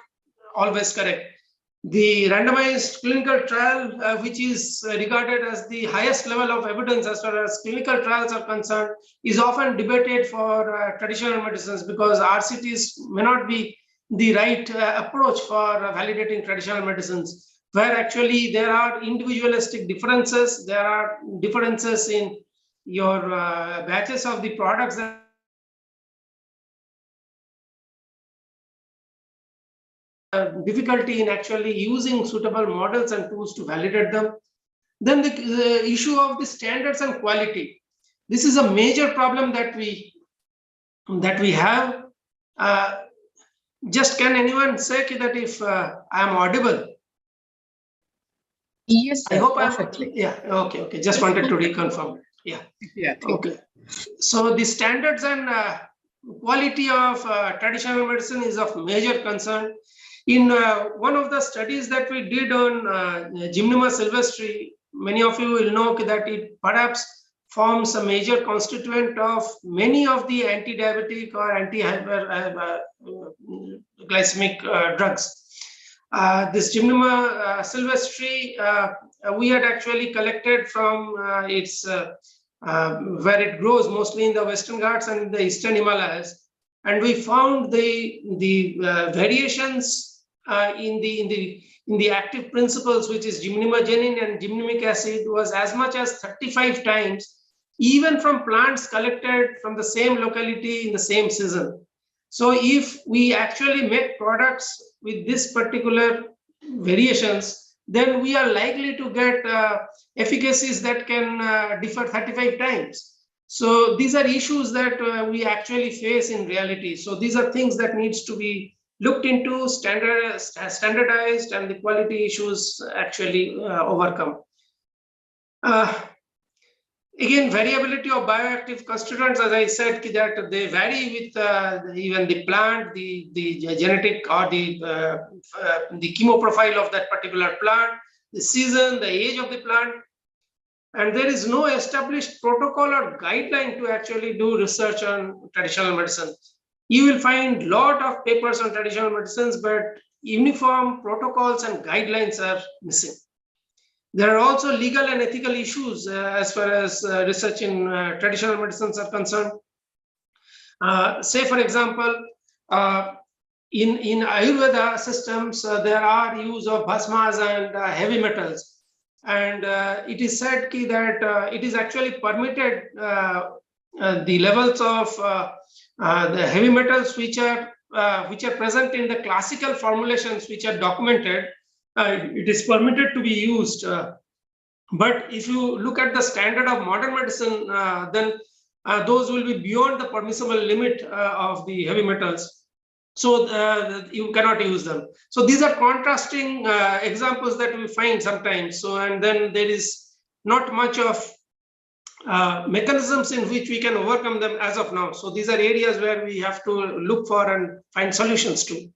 C: always correct. The randomized clinical trial, which is regarded as the highest level of evidence as far as clinical trials are concerned, is often debated for traditional medicines, because RCTs may not be the right approach for validating traditional medicines, where actually there are individualistic differences, there are differences in your batches of the products that difficulty in actually using suitable models and tools to validate them. Then the issue of the standards and quality. This is a major problem that we have. Just can anyone say that if I am audible?
B: Yes, sir,
C: I hope
B: perfectly.
C: Yeah. Okay. Just wanted to reconfirm. Yeah.
B: Yeah.
C: Okay. So the standards and quality of traditional medicine is of major concern. In one of the studies that we did on Gymnema sylvestri, many of you will know that it perhaps forms a major constituent of many of the anti-diabetic or anti-hyperglycemic drugs. This Gymnema sylvestri, we had actually collected from its where it grows mostly in the Western Ghats and the Eastern Himalayas, and we found the variations in the active principles, which is gymnemagenin and gymnemic acid, was as much as 35 times, even from plants collected from the same locality in the same season. So if we actually make products with this particular variations, then we are likely to get efficacies that can differ 35 times. So these are issues that we actually face in reality. So these are things that needs to be looked into, standardized, and the quality issues actually overcome. Again, variability of bioactive constituents, as I said, that they vary with even the plant, the genetic or the chemo profile of that particular plant, the season, the age of the plant. And there is no established protocol or guideline to actually do research on traditional medicine. You will find a lot of papers on traditional medicines, but uniform protocols and guidelines are missing. There are also legal and ethical issues as far as research in traditional medicines are concerned. Say, for example, in Ayurveda systems, there are use of bhasmas and heavy metals. And it is said that it is actually permitted the levels of the heavy metals which are present in the classical formulations which are documented. It is permitted to be used. But if you look at the standard of modern medicine, then those will be beyond the permissible limit of the heavy metals. So you cannot use them. So these are contrasting examples that we find sometimes. So, and then there is not much of mechanisms in which we can overcome them as of now. So these are areas where we have to look for and find solutions to.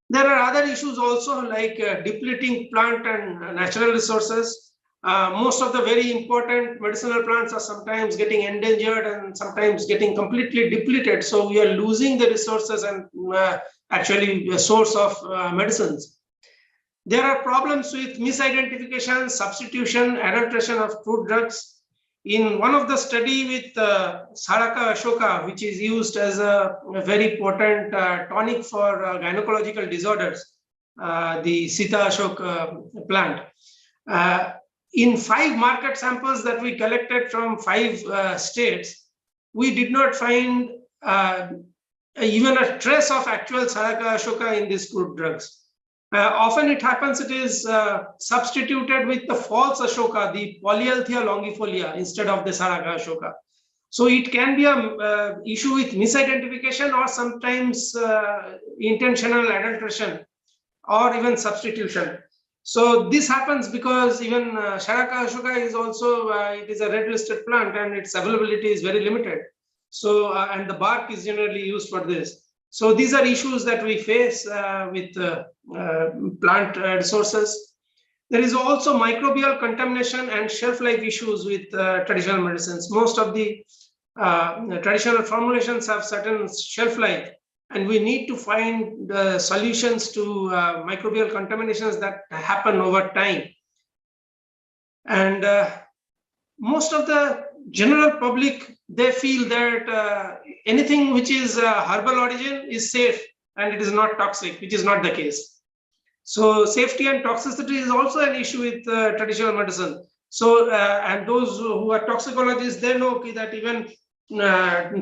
C: There are other issues also, like depleting plant and natural resources. Most of the very important medicinal plants are sometimes getting endangered and sometimes getting completely depleted. So we are losing the resources and actually a source of medicines. There are problems with misidentification, substitution, adulteration of food drugs. In one of the study with Saraka Ashoka, which is used as a very potent tonic for gynecological disorders, the Sita Ashoka plant. In 5 market samples that we collected from 5 states, we did not find even a trace of actual Saraka Ashoka in these food drugs. Often it happens it is substituted with the false Ashoka, the Polyalthia longifolia, instead of the Saraka Ashoka. So it can be a issue with misidentification or sometimes intentional adulteration or even substitution. So this happens because even Saraka Ashoka is also, it is a red listed plant and its availability is very limited. So, and the bark is generally used for this. So these are issues that we face with plant resources. There is also microbial contamination and shelf life issues with traditional medicines. Most of the traditional formulations have certain shelf life, and we need to find solutions to microbial contaminations that happen over time. And most of the general public, they feel that anything which is herbal origin is safe and it is not toxic, which is not the case. So safety and toxicity is also an issue with traditional medicine. So and those who are toxicologists, they know that even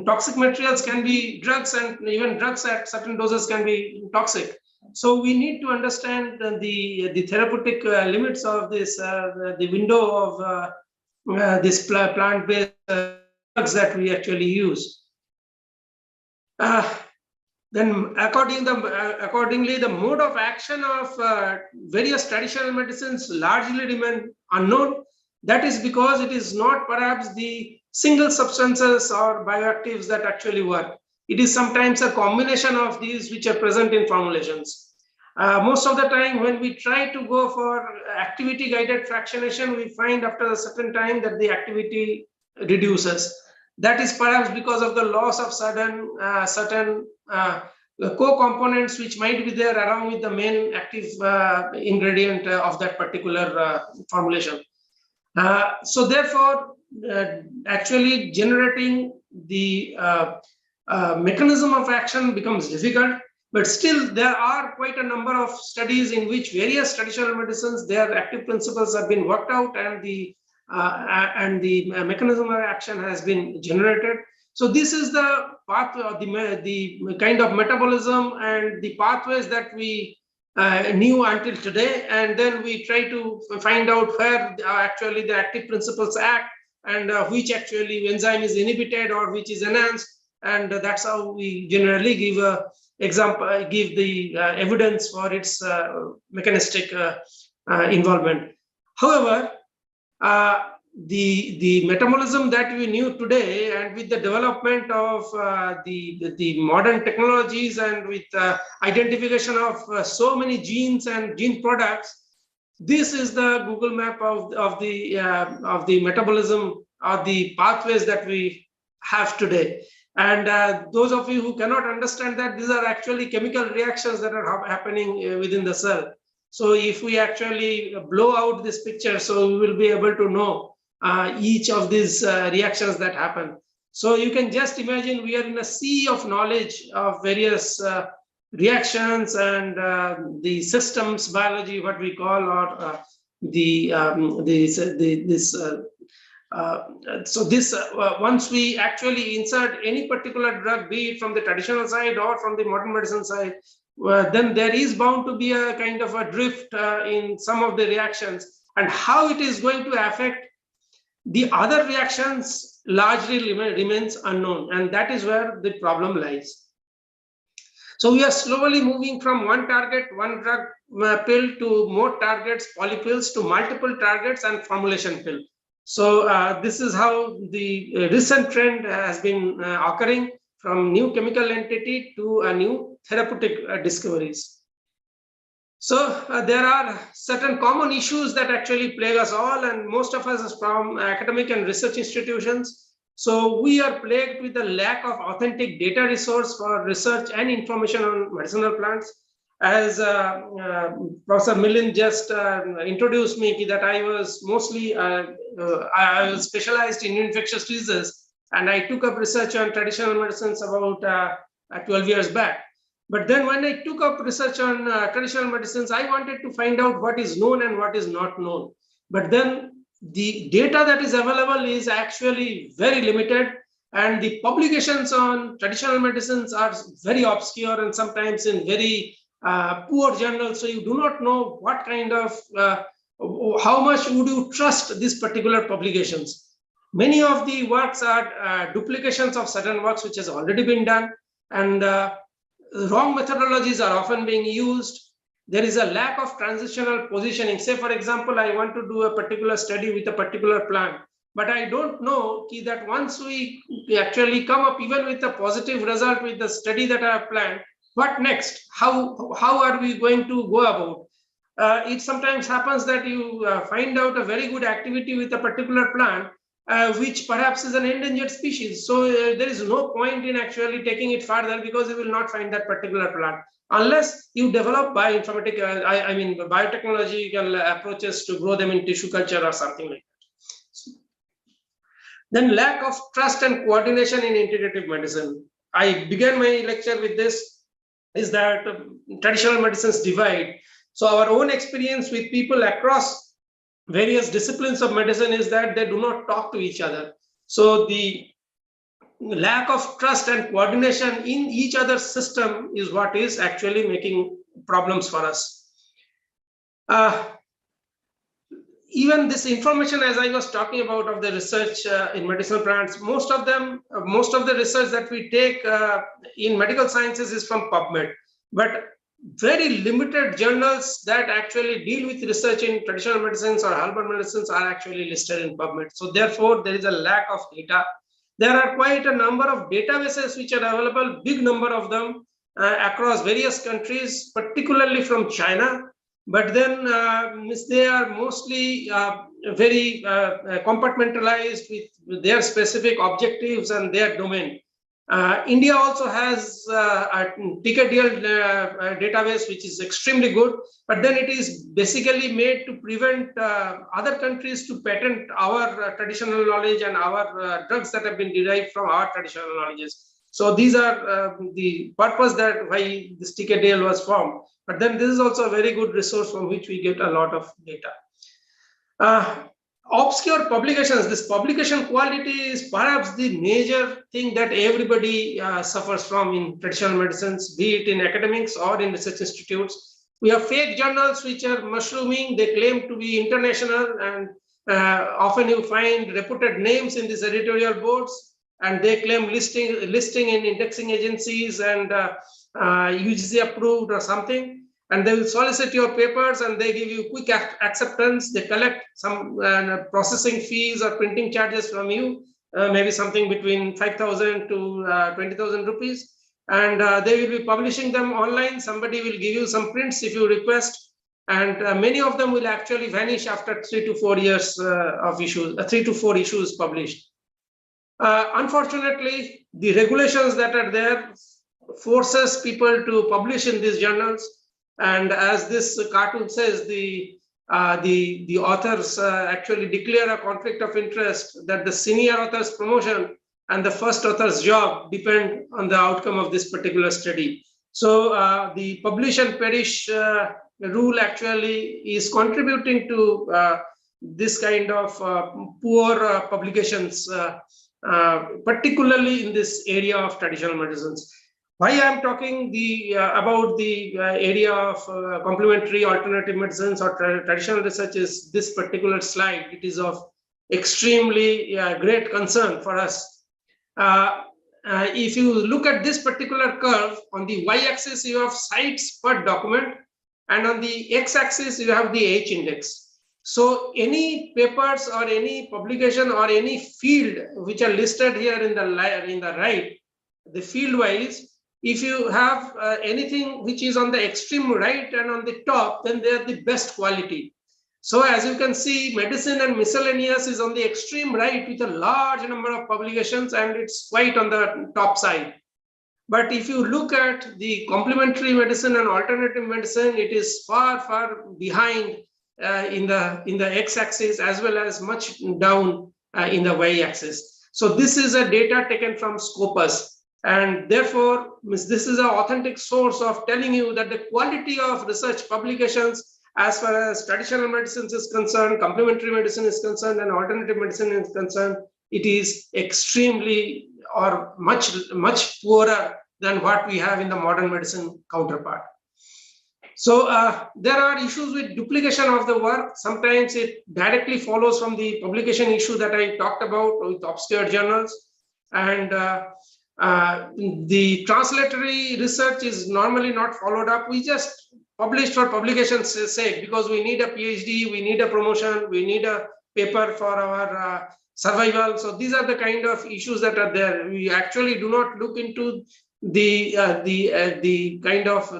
C: toxic materials can be drugs, and even drugs at certain doses can be toxic. So we need to understand the therapeutic limits of this, the window of this plant-based drugs that we actually use. Then accordingly, the mode of action of various traditional medicines largely remain unknown. That is because it is not perhaps the single substances or bioactives that actually work. It is sometimes a combination of these which are present in formulations. Most of the time when we try to go for activity guided fractionation, we find after a certain time that the activity reduces. That is perhaps because of the loss of certain co-components which might be there along with the main active ingredient of that particular formulation. So therefore, actually generating the mechanism of action becomes difficult. But still, there are quite a number of studies in which various traditional medicines, their active principles have been worked out, and the mechanism of action has been generated. So this is the path, the kind of metabolism and the pathways that we knew until today, and then we try to find out where actually the active principles act, and which actually enzyme is inhibited or which is enhanced, and that's how we generally give a example, give the evidence for its mechanistic involvement. However, the metabolism that we knew today, and with the development of the modern technologies, and with identification of so many genes and gene products, this is the Google map of the metabolism or the pathways that we have today. And those of you who cannot understand that, these are actually chemical reactions that are happening within the cell. So if we actually blow out this picture, so we will be able to know each of these reactions that happen. So you can just imagine we are in a sea of knowledge of various reactions and the systems biology, what we call, or once we actually insert any particular drug, be it from the traditional side or from the modern medicine side, then there is bound to be a kind of a drift in some of the reactions, and how it is going to affect the other reactions largely remains unknown, and that is where the problem lies. So we are slowly moving from one target, one drug pill, to more targets, polypills, to multiple targets and formulation pill. So this is how the recent trend has been occurring, from new chemical entity to a new therapeutic discoveries. So there are certain common issues that actually plague us all, and most of us is from academic and research institutions. So we are plagued with the lack of authentic data resource for research and information on medicinal plants. As Professor Milind just introduced me, that I was mostly I was specialized in infectious diseases, and I took up research on traditional medicines about 12 years back. But then when I took up research on traditional medicines, I wanted to find out what is known and what is not known. But then the data that is available is actually very limited, and the publications on traditional medicines are very obscure and sometimes in very poor journals, so you do not know what kind of, how much would you trust these particular publications. Many of the works are duplications of certain works which has already been done, and wrong methodologies are often being used. There is a lack of transitional positioning. Say, for example, I want to do a particular study with a particular plant, but I don't know that once we actually come up even with a positive result with the study that I have planned, what next? How are we going to go about? It sometimes happens that you find out a very good activity with a particular plant, which perhaps is an endangered species. So there is no point in actually taking it further, because you will not find that particular plant unless you develop biotechnological approaches to grow them in tissue culture or something like that. Then lack of trust and coordination in integrative medicine. I began my lecture with this, is that traditional medicines divide. So our own experience with people across various disciplines of medicine is that they do not talk to each other. So the lack of trust and coordination in each other's system is what is actually making problems for us. Even this information, as I was talking about, of the research in medicinal plants, most of the research that we take in medical sciences is from PubMed, but very limited journals that actually deal with research in traditional medicines or herbal medicines are actually listed in PubMed. So therefore, there is a lack of data. There are quite a number of databases which are available, big number of them across various countries, particularly from China. But then they are mostly very compartmentalized with their specific objectives and their domain. India also has a TKDL database, which is extremely good, but then it is basically made to prevent other countries to patent our traditional knowledge and our drugs that have been derived from our traditional knowledges. So these are the purpose that why this TKDL was formed. But then this is also a very good resource from which we get a lot of data. Obscure publications. This publication quality is perhaps the major thing that everybody suffers from in traditional medicines, be it in academics or in research institutes. We have fake journals which are mushrooming. They claim to be international, and often you find reputed names in these editorial boards, and they claim listing in indexing agencies and UGC approved or something. And they will solicit your papers and they give you quick acceptance. They collect some processing fees or printing charges from you, maybe something between 5,000 to 20,000 rupees. And they will be publishing them online. Somebody will give you some prints if you request. And many of them will actually vanish after 3 to 4 years of issues, 3 to 4 issues published. Unfortunately, the regulations that are there forces people to publish in these journals. And as this cartoon says, the authors actually declare a conflict of interest that the senior author's promotion and the first author's job depend on the outcome of this particular study. So the publish and perish rule actually is contributing to this kind of poor publications, particularly in this area of traditional medicines. Why I am talking about the area of complementary alternative medicines or traditional research is this particular slide. It is of extremely great concern for us. If you look at this particular curve, on the y-axis you have sites per document, and on the x-axis you have the H index. So any papers or any publication or any field which are listed here in the right, the field wise, if you have anything which is on the extreme right and on the top, then they are the best quality. So as you can see, medicine and miscellaneous is on the extreme right with a large number of publications, and it's quite on the top side. But if you look at the complementary medicine and alternative medicine, it is far, far behind in the x-axis as well as much down in the y-axis. So this is a data taken from Scopus. And therefore, this is an authentic source of telling you that the quality of research publications as far as traditional medicines is concerned, complementary medicine is concerned, and alternative medicine is concerned, it is extremely or much poorer than what we have in the modern medicine counterpart. So there are issues with duplication of the work. Sometimes it directly follows from the publication issue that I talked about with obscure journals. And the translatory research is normally not followed up. We just publish for publication's sake because we need a PhD, we need a promotion, we need a paper for our survival. So these are the kind of issues that are there. We actually do not look into the kind of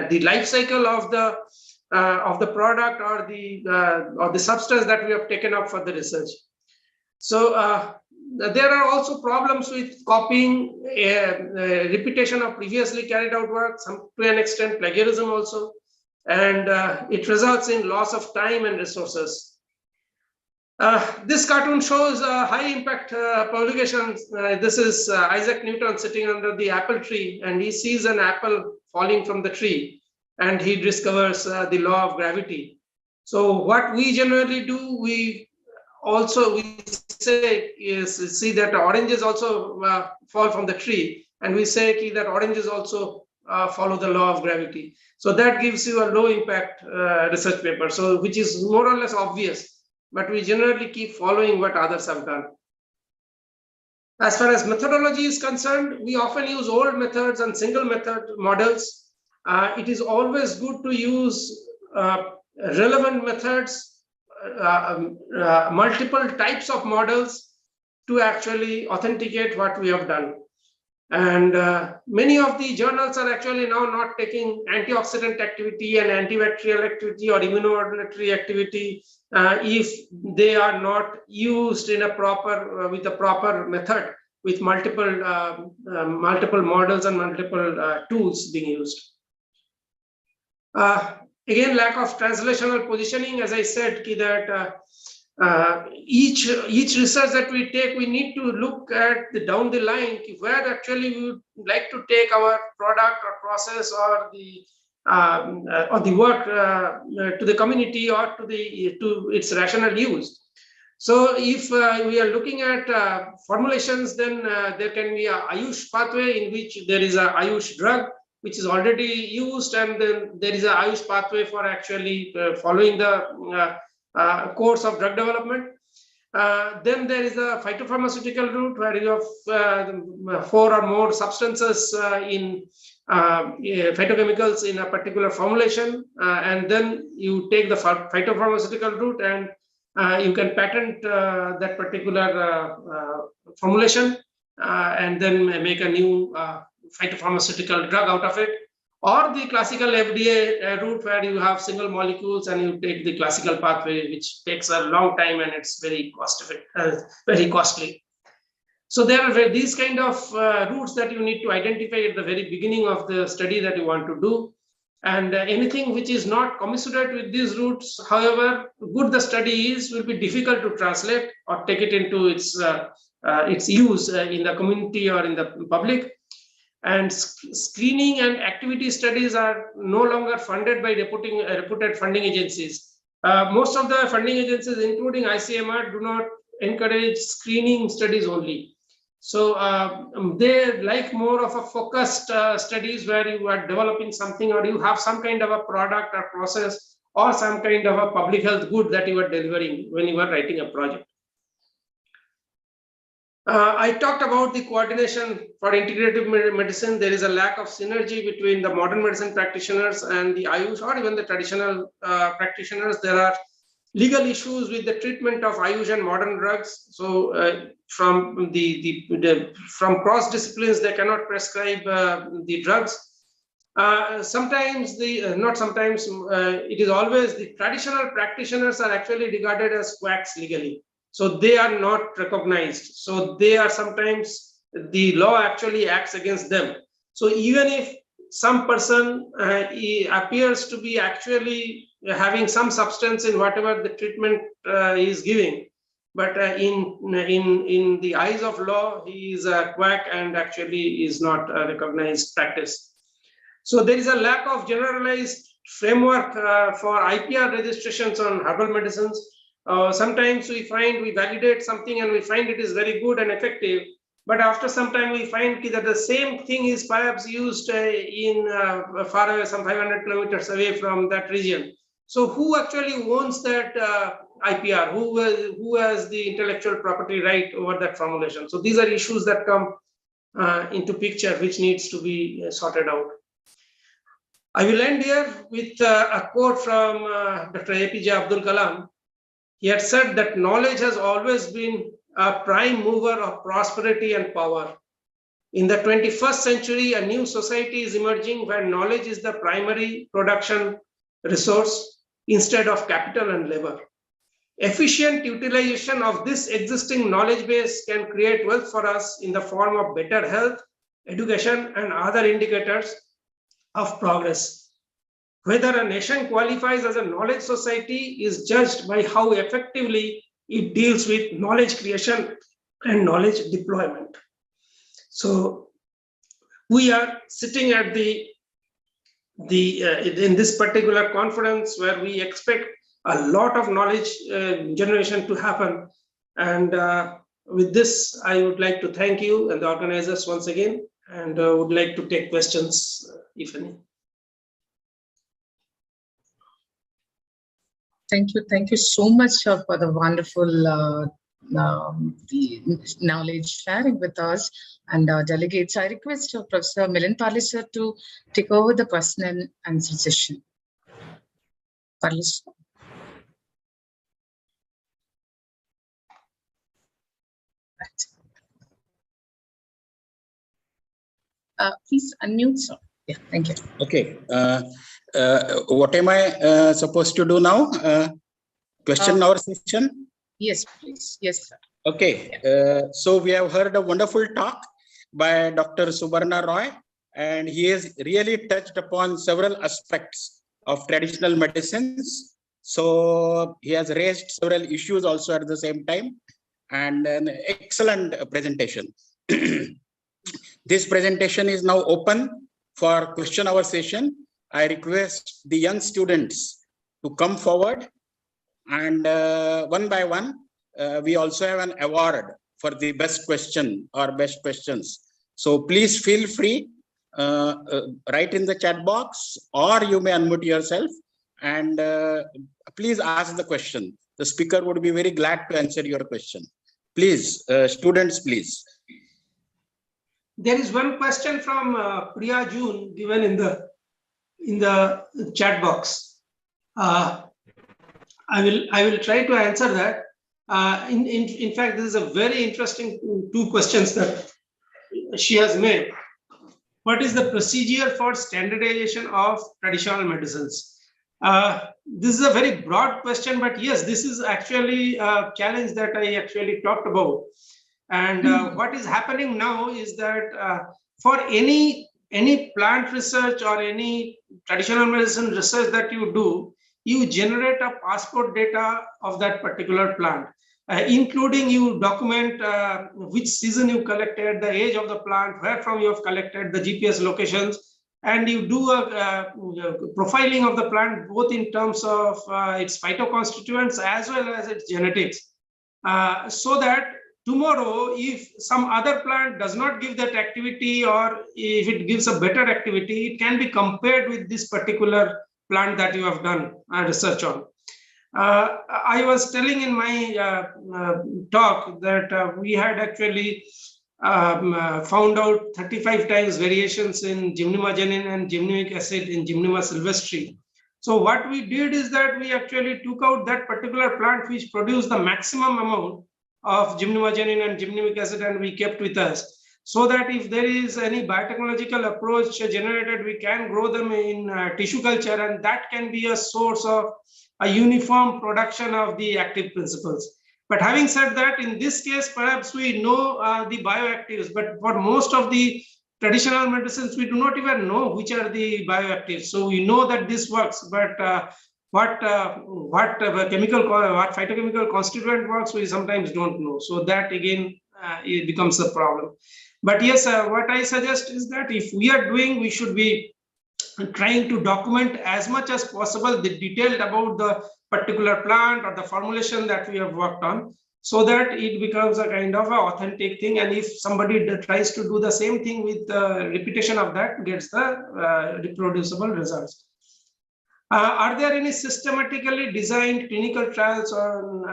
C: the life cycle of the product or the substance that we have taken up for the research. So there are also problems with copying, repetition of previously carried out work, some to an extent plagiarism also, and it results in loss of time and resources. This cartoon shows high impact publications. This is Isaac Newton sitting under the apple tree, and he sees an apple falling from the tree, and he discovers the law of gravity. So what we generally do, we say is see that oranges also fall from the tree, and we say that oranges also follow the law of gravity. So that gives you a low impact research paper, so which is more or less obvious. But we generally keep following what others have done. As far as methodology is concerned, we often use old methods and single method models. It is always good to use relevant methods, multiple types of models to actually authenticate what we have done. And many of the journals are actually now not taking antioxidant activity and antibacterial activity or immunomodulatory activity if they are not used in a proper with a proper method with multiple models and multiple tools being used. Again, lack of translational positioning. As I said, that each research that we take, we need to look at down the line where actually we would like to take our product or process or the work to the community or to its rational use. So if we are looking at formulations, then there can be a Ayush pathway in which there is a Ayush drug which is already used, and then there is a Ayush pathway for actually following the course of drug development. Then there is a phytopharmaceutical route where you have 4 or more substances in phytochemicals in a particular formulation, and then you take the phytopharmaceutical route and you can patent that particular formulation and then make a new phytopharmaceutical drug out of it. Or the classical FDA route where you have single molecules and you take the classical pathway, which takes a long time and it's very very costly. So there are these kind of routes that you need to identify at the very beginning of the study that you want to do. And anything which is not commensurate with these routes, however good the study is, will be difficult to translate or take it into its use in the community or in the public. And screening and activity studies are no longer funded by reputed funding agencies. Most of the funding agencies, including ICMR, do not encourage screening studies only. So they like more of a focused studies where you are developing something or you have some kind of a product or process or some kind of a public health good that you are delivering when you are writing a project. I talked about the coordination for integrative medicine. There is a lack of synergy between the modern medicine practitioners and the Ayush or even the traditional practitioners. There are legal issues with the treatment of Ayush and modern drugs. So from from cross disciplines, they cannot prescribe the drugs. Sometimes not sometimes, it is always the traditional practitioners are actually regarded as quacks legally. So they are not recognized. So they are sometimes, the law actually acts against them. So even if some person appears to be actually having some substance in whatever the treatment is giving, but in the eyes of law, he is a quack and actually is not a recognized practice. So there is a lack of generalized framework for IPR registrations on herbal medicines. Sometimes we validate something and we find it is very good and effective, But after some time, we find that the same thing is perhaps used in far away, some 500 kilometers away from that region. So who actually owns that IPR? Who has the intellectual property right over that formulation? So these are issues that come into picture, which needs to be sorted out. I will end here with a quote from Dr. APJ Abdul Kalam. He had said that knowledge has always been a prime mover of prosperity and power. In the 21st century, a new society is emerging where knowledge is the primary production resource instead of capital and labor. Efficient utilization of this existing knowledge base can create wealth for us in the form of better health, education, and other indicators of progress. Whether a nation qualifies as a knowledge society is judged by how effectively it deals with knowledge creation and knowledge deployment. So we are sitting at in this particular conference where we expect a lot of knowledge generation to happen. And with this, I would like to thank you and the organizers once again, and would like to take questions, if any.
B: Thank you so much for the wonderful the knowledge sharing with us. And delegates, I request Professor Milind Parle sir to take over the question and answer session. Parle sir. Please unmute, sir. Yeah, thank you.
D: Okay. What am I supposed to do now? Question hour session?
B: Yes, please. Yes, sir.
D: Okay. So we have heard a wonderful talk by Dr. Subarna Roy, and he has really touched upon several aspects of traditional medicines. So he has raised several issues also at the same time, and an excellent presentation. This presentation is now open for question hour session. I request the young students to come forward, and one by one, we also have an award for the best question or best questions. So please feel free, write in the chat box, or you may unmute yourself and please ask the question. The speaker would be very glad to answer your question. Please, students, please.
C: There is one question from Priya June given in the chat box. I will try to answer that. In fact, this is a very interesting two questions that she has made. What is the procedure for standardization of traditional medicines? This is a very broad question, but yes, this is actually a challenge that I actually talked about. And what is happening now is that for any plant research or any traditional medicine research that you do, you generate a passport data of that particular plant, including you document which season you collected, the age of the plant, where from you have collected, the GPS locations, and you do a profiling of the plant, both in terms of its phytoconstituents as well as its genetics, so that tomorrow, if some other plant does not give that activity, or if it gives a better activity, it can be compared with this particular plant that you have done research on. I was telling in my talk that we had actually found out 35 times variations in gymnemagenin and gymnemic acid in Gymnema sylvestri. So what we did is that we actually took out that particular plant which produced the maximum amount of gymnemagenin and gymnemic acid, and we kept with us, so that if there is any biotechnological approach generated, we can grow them in tissue culture, and that can be a source of a uniform production of the active principles. But having said that, in this case, perhaps we know the bioactives, but for most of the traditional medicines, we do not even know which are the bioactives. So we know that this works, but what phytochemical constituent works, we sometimes don't know. So that again, it becomes a problem. But yes, what I suggest is that if we are doing, we should be trying to document as much as possible the detail about the particular plant or the formulation that we have worked on, so that it becomes a kind of an authentic thing. And if somebody tries to do the same thing with repetition of that, gets the reproducible results. Are there any systematically designed clinical trials on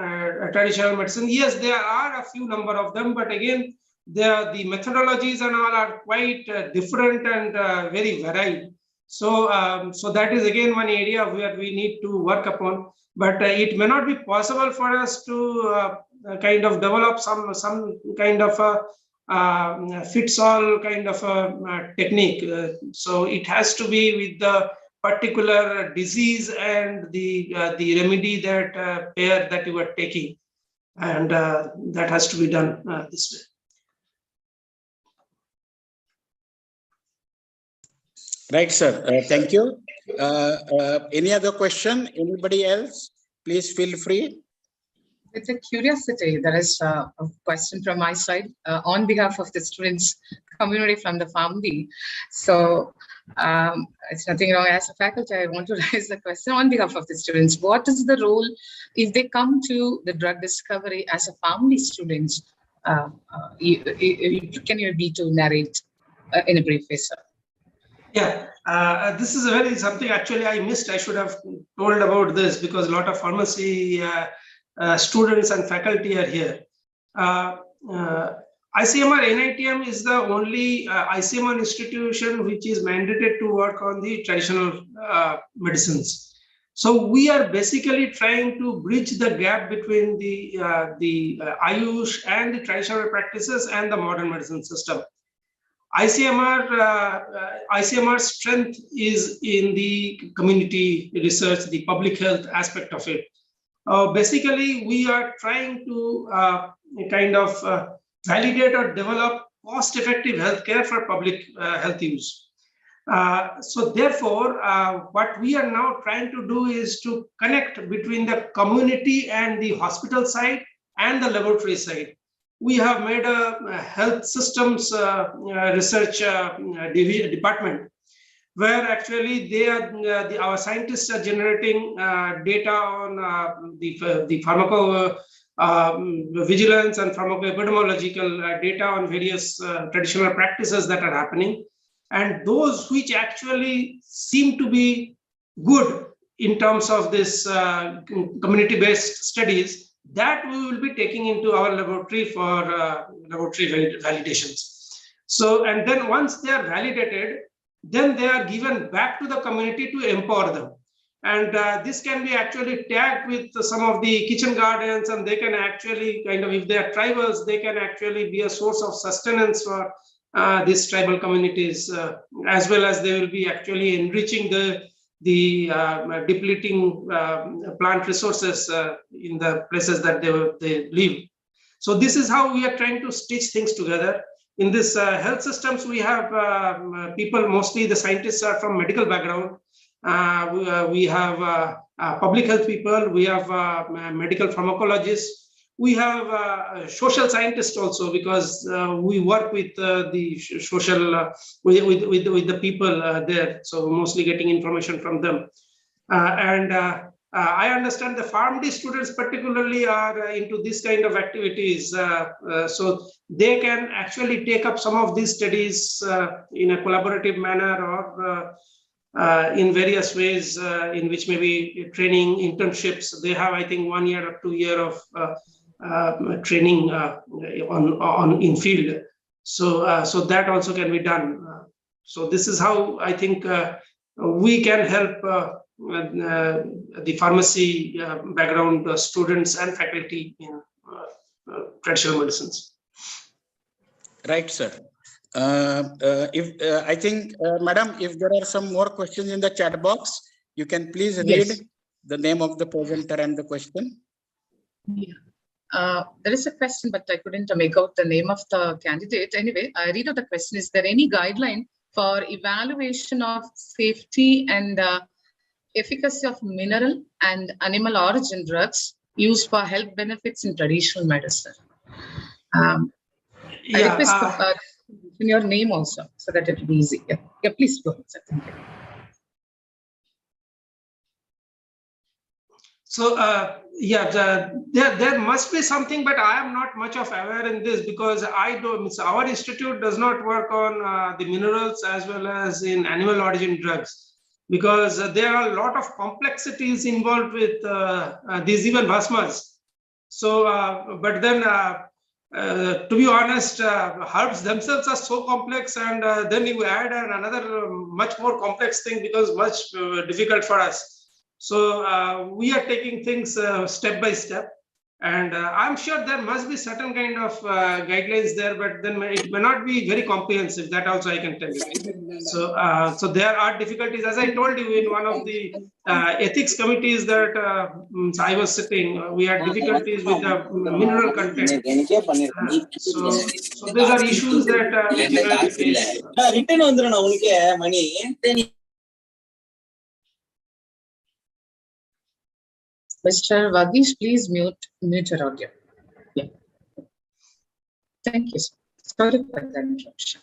C: traditional medicine? Yes, there are a few number of them, but again, the methodologies and all are quite different and very varied. So, so that is again one area where we need to work upon. But it may not be possible for us to kind of develop some kind of a fits-all kind of a technique. So it has to be with the particular disease and the remedy that pair that you are taking, and that has to be done this way.
D: Right, sir. Thank you. Any other question? Anybody else? Please feel free.
B: It's a curiosity. There is a question from my side on behalf of the students community from the family. So it's nothing wrong. As a faculty, I want to raise the question on behalf of the students. What is the role if they come to the drug discovery as a family students? Can you be to narrate in a brief way, sir?
C: Yeah, this is a very something actually I missed. I should have told about this because a lot of pharmacy students and faculty are here. ICMR NITM is the only ICMR institution which is mandated to work on the traditional medicines. So we are basically trying to bridge the gap between the Ayush and the traditional practices and the modern medicine system. ICMR's strength is in the community research, the public health aspect of it. Basically, we are trying to kind of validate or develop cost-effective healthcare for public health use. So therefore, what we are now trying to do is to connect between the community and the hospital side and the laboratory side. We have made a health systems research department where actually they are our scientists are generating data on the pharmacovigilance and pharmacoepidemiological data on various traditional practices that are happening, and those which actually seem to be good in terms of this community-based studies, that we will be taking into our laboratory for laboratory validations. So, and then once they are validated, then they are given back to the community to empower them. And this can be actually tagged with some of the kitchen gardens, and they can actually kind of, if they are tribals, they can actually be a source of sustenance for these tribal communities, as well as they will be actually enriching the depleting plant resources in the places that they live. So this is how we are trying to stitch things together. In this health systems, we have people, mostly the scientists are from medical background. We have public health people, we have medical pharmacologists, we have social scientists also, because we work with the social, with the people there. So mostly getting information from them. I understand the PharmD students particularly are into this kind of activities. So they can actually take up some of these studies in a collaborative manner, or in various ways in which maybe training, internships. They have, I think, 1 year or 2 years of training on in field. So so that also can be done. So this is how I think we can help the pharmacy background students and faculty in traditional medicines.
D: Right, sir. I think, madam, if there are some more questions in the chat box, you can please read the name of the presenter and the question.
B: Yeah. There is a question, but I couldn't make out the name of the candidate. Anyway, I read out the question. Is there any guideline for evaluation of safety and efficacy of mineral and animal origin drugs used for health benefits in traditional medicine? I request in your name also, so that it will be easy. Yeah, please go ahead, sir. Thank you.
C: So there must be something, but I am not much of aware in this because our institute does not work on the minerals as well as in animal origin drugs, because there are a lot of complexities involved with these even bhasmas. So, but then to be honest, herbs themselves are so complex, and then you add another much more complex thing becomes much difficult for us. So we are taking things step by step, and I'm sure there must be certain kind of guidelines there, but then it may not be very comprehensive. That also I can tell you. So there are difficulties, as I told you, in one of the ethics committees that I was sitting. We had difficulties with the mineral content. So these are issues that we generally face.
B: Mr. Vagish, please mute your audio. Yeah. Thank you, sir. Sorry for the interruption.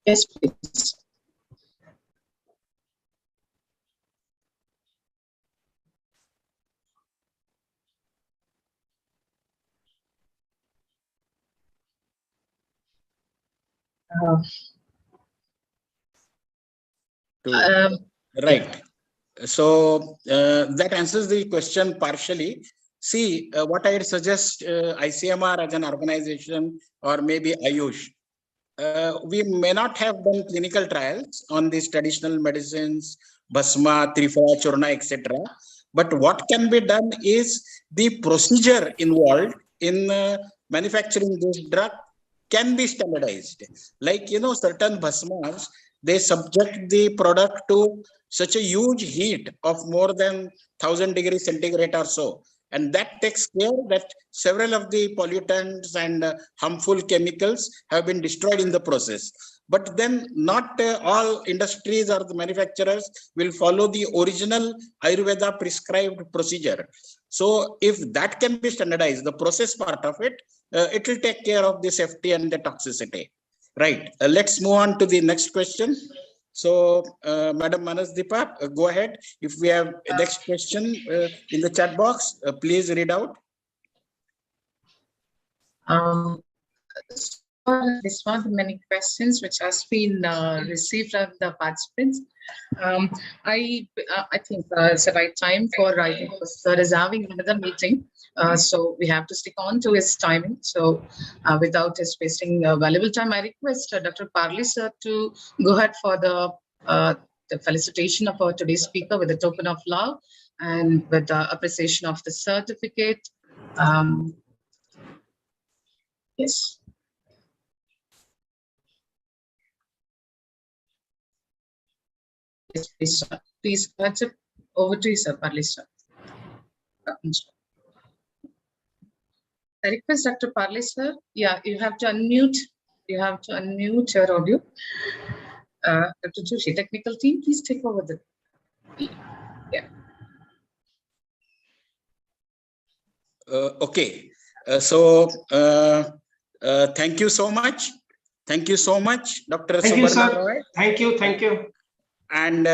B: Yes, please.
D: Right. So that answers the question partially. See, what I'd suggest ICMR as an organization, or maybe Ayush, we may not have done clinical trials on these traditional medicines, Bhasma, Trifa, Churna, etc. But what can be done is the procedure involved in manufacturing this drug can be standardized. Like, certain Bhasmas, they subject the product to such a huge heat of more than 1000 degrees centigrade or so. And that takes care that several of the pollutants and harmful chemicals have been destroyed in the process. But then not all industries or the manufacturers will follow the original Ayurveda prescribed procedure. So if that can be standardized, the process part of it, it will take care of the safety and the toxicity. Right. Let's move on to the next question. So, Madam Manasdeepa, go ahead. If we have a next question in the chat box, please read out.
B: This one of the many questions which has been received from the participants. I think it's the right time for sir is having another meeting, so we have to stick on to his timing. So without his wasting valuable time, I request Dr. Parley sir to go ahead for the felicitation of our today's speaker with a token of love and with the appreciation of the certificate. Yes. Yes, please, sir. Please, over to you, sir, Parley, sir. I request Dr. Parley, sir. Yeah, you have to unmute. You have to unmute your audio. Dr. Joshi, technical team, please take over the. Yeah.
D: Okay. Thank you so much. Thank you so much, Dr.
C: Thank you,
D: Subarna
C: sir.
D: Roy.
C: Thank you. Thank you.
D: And,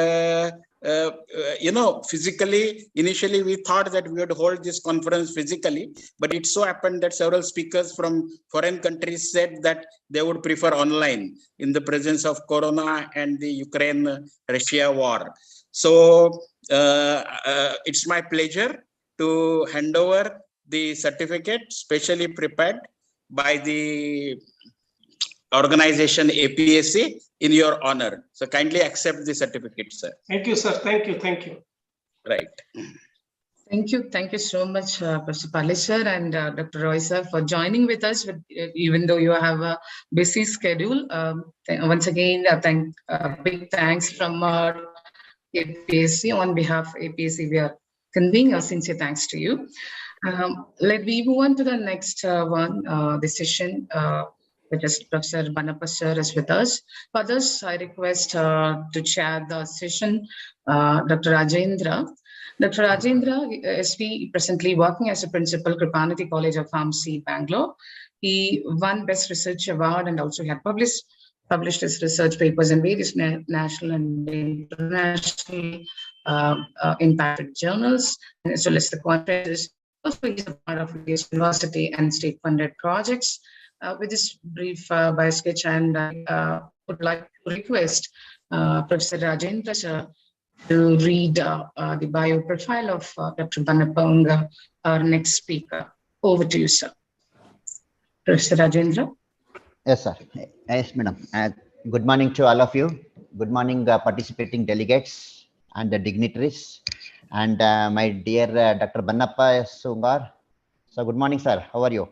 D: physically, initially we thought that we would hold this conference physically, but it so happened that several speakers from foreign countries said that they would prefer online in the presence of Corona and the Ukraine-Russia war. So it's my pleasure to hand over the certificate specially prepared by the organization APSC in your honor. So kindly accept the certificate, sir.
C: Thank you, sir. Thank you. Thank you.
D: Right.
B: Thank you. Thank you so much, Professor Parley sir and Dr. Roy sir for joining with us, even though you have a busy schedule. Once again, big thanks from our APSC. On behalf of APSC, we are conveying our sincere thanks to you. Let me move on to the next one, the session. Professor Banappa sir is with us. For this, I request to chair the session, Dr. Rajendra. Dr. Rajendra is presently working as a principal, Kripanati College of Pharmacy, Bangalore. He won Best Research Award and also had published his research papers in various national and international impacted journals, as well as the conferences. Also, he's a part of various university and state-funded projects. With this brief bio sketch, and I would like to request Professor Rajendra sir to read the bio profile of Dr. Bannappa Ungar, our next speaker. Over to you, sir. Professor Rajendra.
E: Yes, sir. Yes, madam. Good morning to all of you. Good morning, participating delegates and the dignitaries, and my dear Dr. Bannappa Ungar. So, good morning, sir. How are you?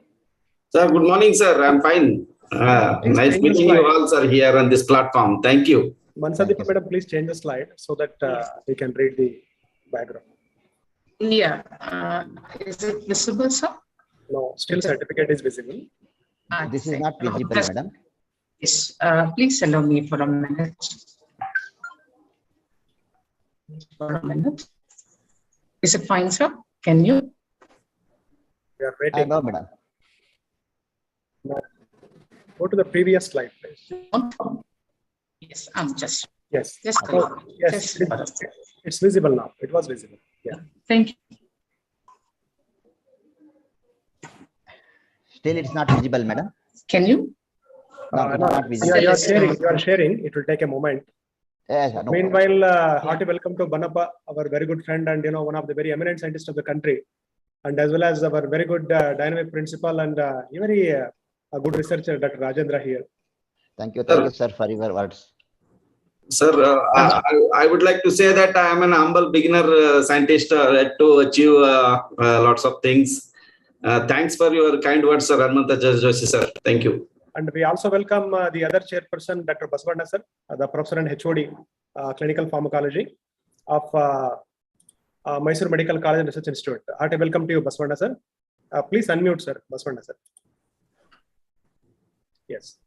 F: Sir, good morning, sir. I'm fine. Nice meeting you all, sir, here on this platform. Thank you.
A: Mansadip, madam, please change the slide so that we can read the background.
B: Yeah. Is it visible, sir?
A: No, still certificate is visible.
E: This is not visible, madam.
B: Yes. Please allow me for a minute. For a minute. Is it fine, sir? Can you?
A: We are waiting.
E: No, madam.
A: No. Go to the previous slide, please.
B: Yes, I'm just.
A: Yes.
B: Just
A: Yes. It's visible now. It was visible. Yeah.
B: Thank you.
E: Still, it's not visible, madam.
B: Can you?
E: No,
A: No,
E: not visible.
A: you are sharing. You are sharing. It will take a moment.
E: Yes, no.
A: Meanwhile, hearty welcome to Bannappa, our very good friend and one of the very eminent scientists of the country, and as well as our very good dynamic principal and very a good researcher, Dr. Rajendra here.
E: Thank you, sir, for your words.
F: Sir, I would like to say that I am an humble beginner scientist yet to achieve lots of things. Thanks for your kind words, Sir Harmanta Joshi, sir. Thank you.
A: And we also welcome the other chairperson, Dr. Basavana sir, the professor and HOD, clinical pharmacology of Mysore Medical College and Research Institute. Hearty welcome to you, Basavana sir. Please unmute, sir, Basavana sir. Yes.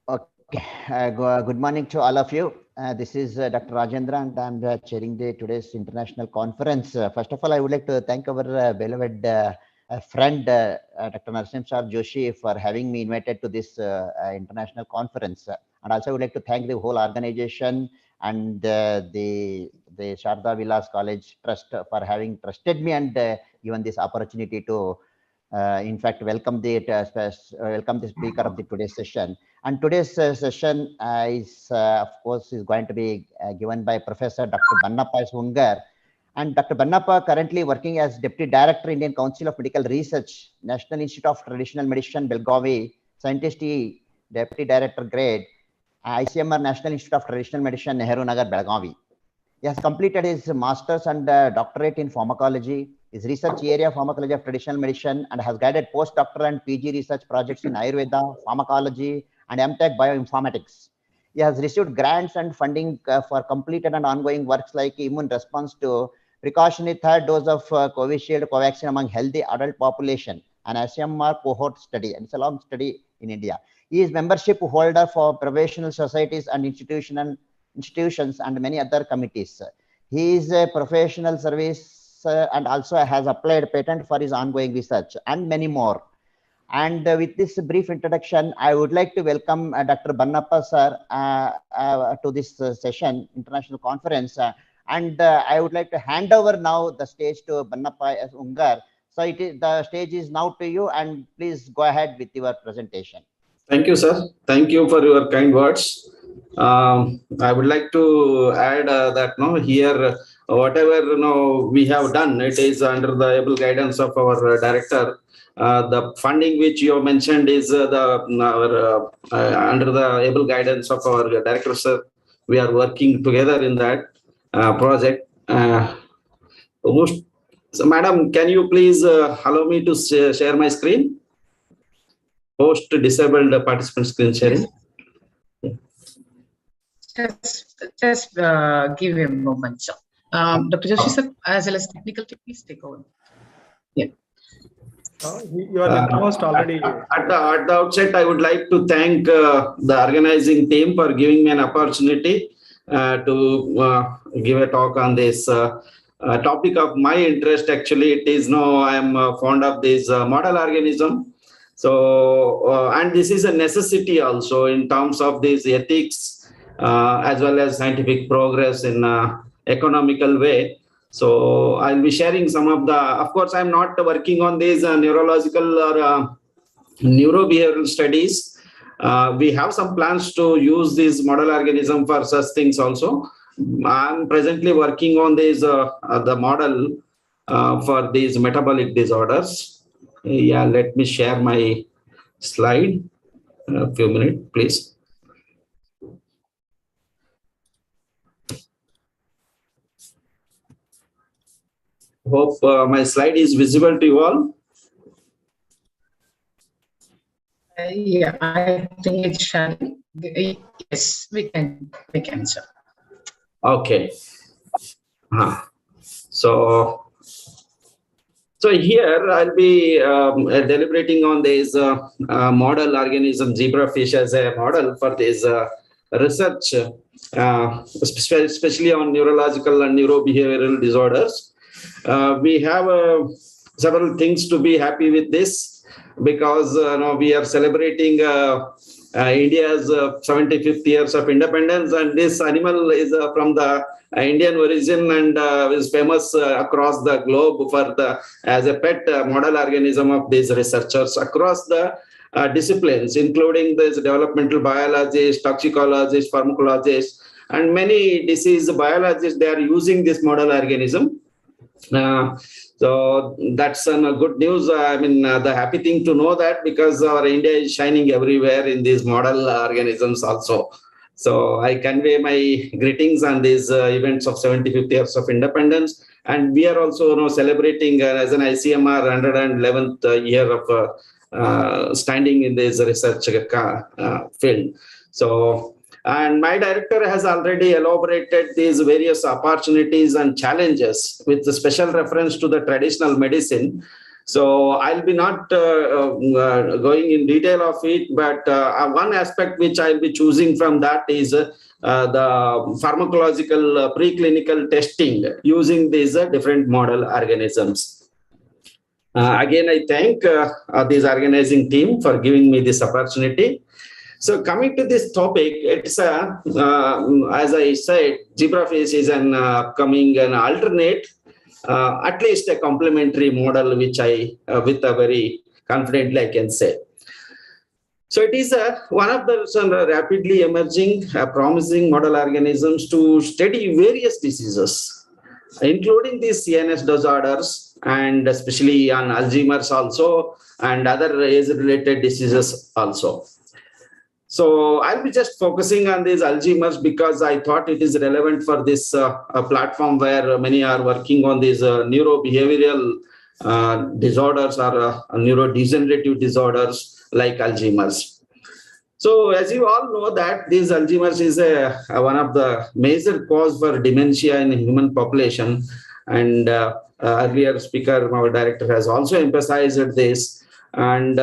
E: Okay. Good morning to all of you. This is Dr. Rajendra, and I'm chairing today's international conference. First of all, I would like to thank our beloved friend, Dr. Narsim Sar Joshi, for having me invited to this international conference. And also, I would like to thank the whole organization and the Sharda Vilas College Trust for having trusted me and given this opportunity to, in fact, welcome the speaker of the today's session. And today's session is, of course, is going to be given by Professor Dr. Bannappa Ungar. And Dr. Bannappa currently working as Deputy Director, Indian Council of Medical Research, National Institute of Traditional Medicine, Belgavi, Scientist E, Deputy Director grade, ICMR, National Institute of Traditional Medicine, Nehru Nagar, Belgavi. He has completed his master's and doctorate in pharmacology, his research area pharmacology of traditional medicine, and has guided postdoctoral and PG research projects in Ayurveda, pharmacology, and MTech bioinformatics. He has received grants and funding for completed and ongoing works like immune response to precautionary third dose of Covishield, Covaxin among healthy adult population, an SMR cohort study, and it's a long study in India. He is membership holder for professional societies and institutions and many other committees. He is a professional service and also has applied patent for his ongoing research and many more. And with this brief introduction, I would like to welcome Dr. Bannappa sir to this session, international conference. And I would like to hand over now the stage to Bannappa Ungar. So the stage is now to you, and please go ahead with your presentation.
F: Thank you, sir. Thank you for your kind words. I would like to add that here, whatever we have done, it is under the able guidance of our director. The funding which you mentioned is under the able guidance of our director, sir. We are working together in that project. So, madam, can you please allow me to share my screen? Host disabled participant screen sharing.
B: Just give him a moment, sir. Dr. Joshi, sir, as well as technical team, please take over. Yeah.
A: You are the host already.
F: At the outset, I would like to thank the organizing team for giving me an opportunity to give a talk on this topic of my interest. Actually, it is I am fond of this model organism. So, and this is a necessity also in terms of these ethics as well as scientific progress in economical way. So I'll be sharing some of the, of course, I'm not working on these neurological or neurobehavioral studies. We have some plans to use this model organism for such things also. I'm presently working on this, the model for these metabolic disorders. Yeah, let me share my slide. A few minutes, please. Hope my slide is visible to you all.
B: Yeah, I think it's shining. Yes, we can, sir.
F: Okay. So here I'll be deliberating on this model organism zebrafish as a model for this research, especially on neurological and neurobehavioral disorders. We have several things to be happy with this, because we are celebrating India's 75th years of independence, and this animal is from the Indian origin and is famous across the globe for as a pet model organism of these researchers across the disciplines, including this developmental biologists, toxicologists, pharmacologists, and many disease biologists. They are using this model organism. So that's good news. I mean, the happy thing to know that, because our India is shining everywhere in these model organisms also. So I convey my greetings on these events of 75th years of independence. And we are also celebrating as an ICMR 111th year of standing in this research field. So, and my director has already elaborated these various opportunities and challenges with the special reference to the traditional medicine. So I'll be not going in detail of it, but one aspect which I'll be choosing from that is the pharmacological preclinical testing using these different model organisms. Again, I thank this organizing team for giving me this opportunity. So coming to this topic, it's as I said, zebrafish is an upcoming an alternate, at least a complementary model, which I, with a very confidently I can say. So it is one of the rapidly emerging, promising model organisms to study various diseases, including these CNS disorders, and especially on Alzheimer's also, and other age-related diseases also. So I'll be just focusing on these Alzheimer's because I thought it is relevant for this platform where many are working on these neurobehavioral disorders or neurodegenerative disorders like Alzheimer's. So as you all know that this Alzheimer's is one of the major cause for dementia in the human population. And earlier speaker, our director, has also emphasized this. And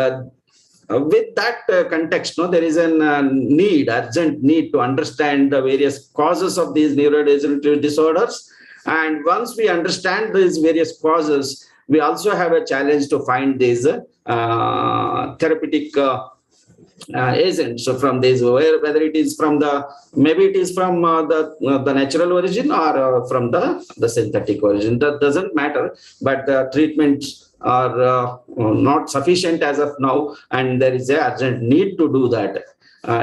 F: with that context, there is an urgent need to understand the various causes of these neurodegenerative disorders. And once we understand these various causes, we also have a challenge to find these therapeutic agents. So from these, whether it is from maybe it is from the natural origin or from the synthetic origin. That doesn't matter, but the treatments are not sufficient as of now, and there is an urgent need to do that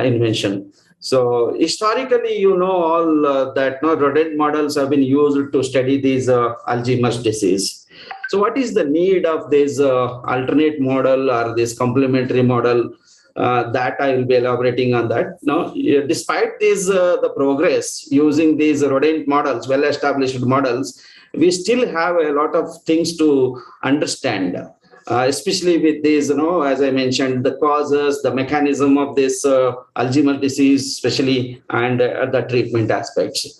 F: invention. So historically, all that rodent models have been used to study these Alzheimer's disease. So what is the need of this alternate model or this complementary model? That I will be elaborating on that. Now, despite this, the progress using these rodent models, well-established models, we still have a lot of things to understand, especially with these, as I mentioned, the causes, the mechanism of this Alzheimer's disease, especially, and the treatment aspects.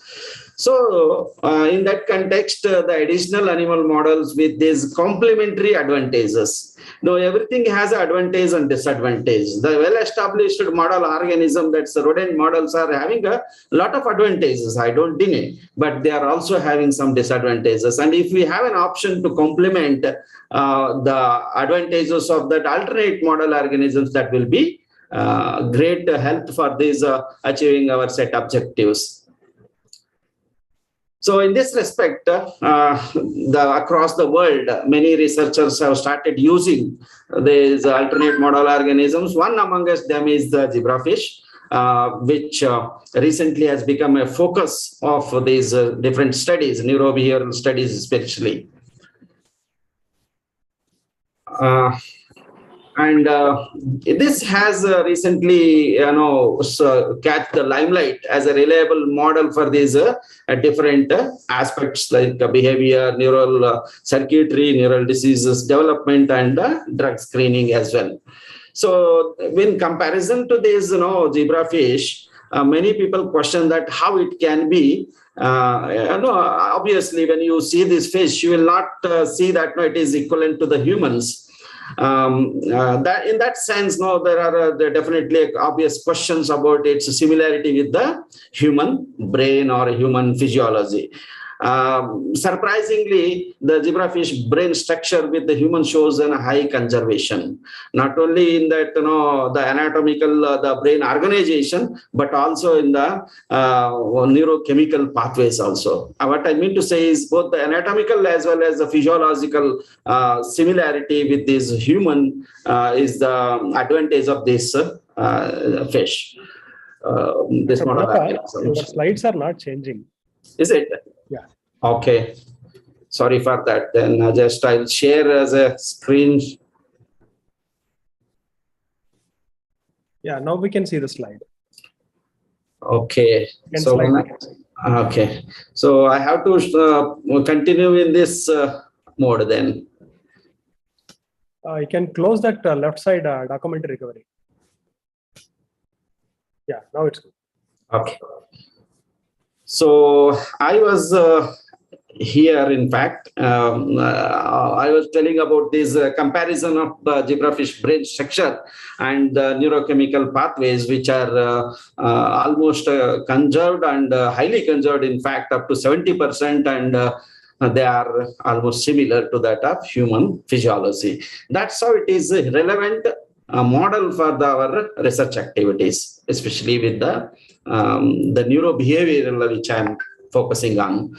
F: So in that context, the additional animal models with these complementary advantages. Now, everything has an advantage and disadvantage. The well-established model organism, that's the rodent models, are having a lot of advantages, I don't deny, but they are also having some disadvantages. And if we have an option to complement the advantages of that alternate model organisms, that will be great help for this achieving our set objectives. So in this respect, across the world, many researchers have started using these alternate model organisms. One amongst them is the zebrafish, which recently has become a focus of these different studies, neurobehavioral studies especially. This has recently, catch the limelight as a reliable model for these different aspects like behavior, neural circuitry, neural diseases development, and drug screening as well. So, in comparison to this, zebrafish, many people question that how it can be. Obviously, when you see this fish, you will not see that it is equivalent to the humans. That in that sense, there are definitely obvious questions about its similarity with the human brain or human physiology. Surprisingly, the zebrafish brain structure with the human shows a high conservation, not only in that the anatomical the brain organization, but also in the neurochemical pathways also. What I mean to say is both the anatomical as well as the physiological similarity with this human is the advantage of this fish. This model.
A: Your slides are not changing.
F: Is it?
A: Yeah.
F: Okay. Sorry for that. Then I'll share as a screen.
A: Yeah, now we can see the slide.
F: Okay.
A: So
F: okay. So I have to continue in this mode then.
A: You can close that left side document recovery. Yeah, now it's good.
F: Okay. So I was here, in fact, I was telling about this comparison of the zebrafish brain structure and the neurochemical pathways, which are almost conserved and highly conserved, in fact, up to 70%, and they are almost similar to that of human physiology. That's how it is a relevant model for our research activities, especially with the neurobehavioral which I'm focusing on.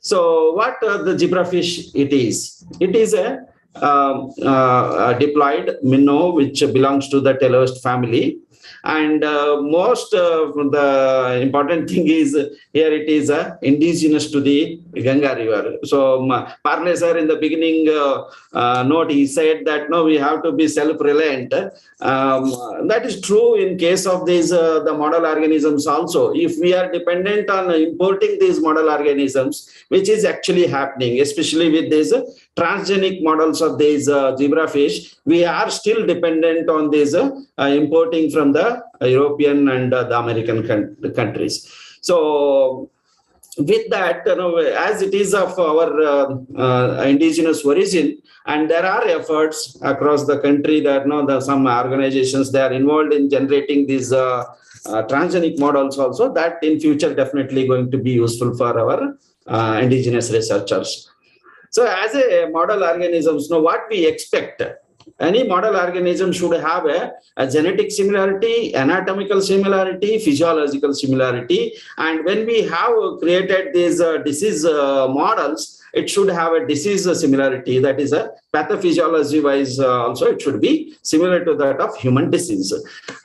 F: So what the zebrafish it is? It is a diploid minnow which belongs to the teleost family. And most the important thing is here it is indigenous to the Ganga River. So Parle sir in the beginning note, he said that no, we have to be self-reliant. That is true in case of these the model organisms also. If we are dependent on importing these model organisms, which is actually happening, especially with these transgenic models of these zebrafish, we are still dependent on these importing from the European and the American countries. So with that, as it is of our indigenous origin, and there are efforts across the country that some organizations, they are involved in generating these transgenic models also, that in future definitely going to be useful for our indigenous researchers. So as a model organisms, what we expect, any model organism should have a genetic similarity, anatomical similarity, physiological similarity. And when we have created these disease models, it should have a disease similarity, that is a pathophysiology wise also it should be similar to that of human disease.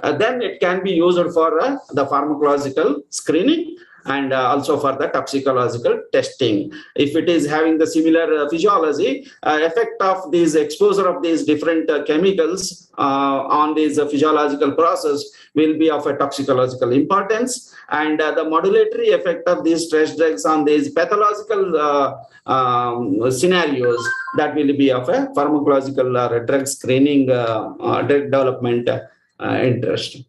F: Then it can be used for the pharmacological screening and also for the toxicological testing. If it is having the similar physiology, effect of these exposure of these different chemicals on this physiological process will be of a toxicological importance, and the modulatory effect of these stress drugs on these pathological scenarios, that will be of a pharmacological drug screening drug development interest.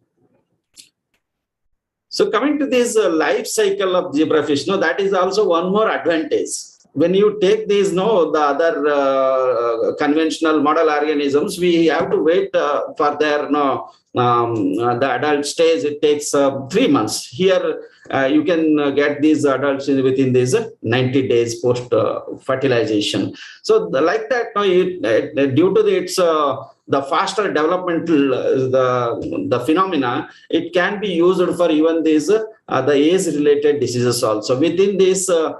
F: So coming to this life cycle of zebrafish, that is also one more advantage. When you take these, the other conventional model organisms, we have to wait for their, the adult stage. It takes 3 months. Here, you can get these adults within these 90 days post fertilization. So like that, due to its the faster developmental the phenomena, it can be used for even these the age-related diseases also. Within this 2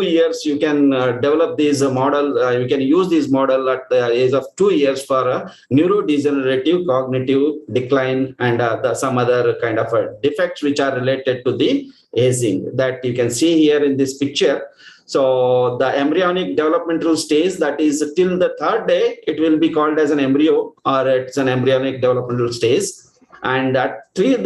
F: years, you can develop this model. You can use this model at the age of 2 years for neurodegenerative cognitive decline and some other kind of defects which are related to the aging that you can see here in this picture. So the embryonic developmental stage, that is till the 3rd day, it will be called as an embryo, or it's an embryonic developmental stage. And at 3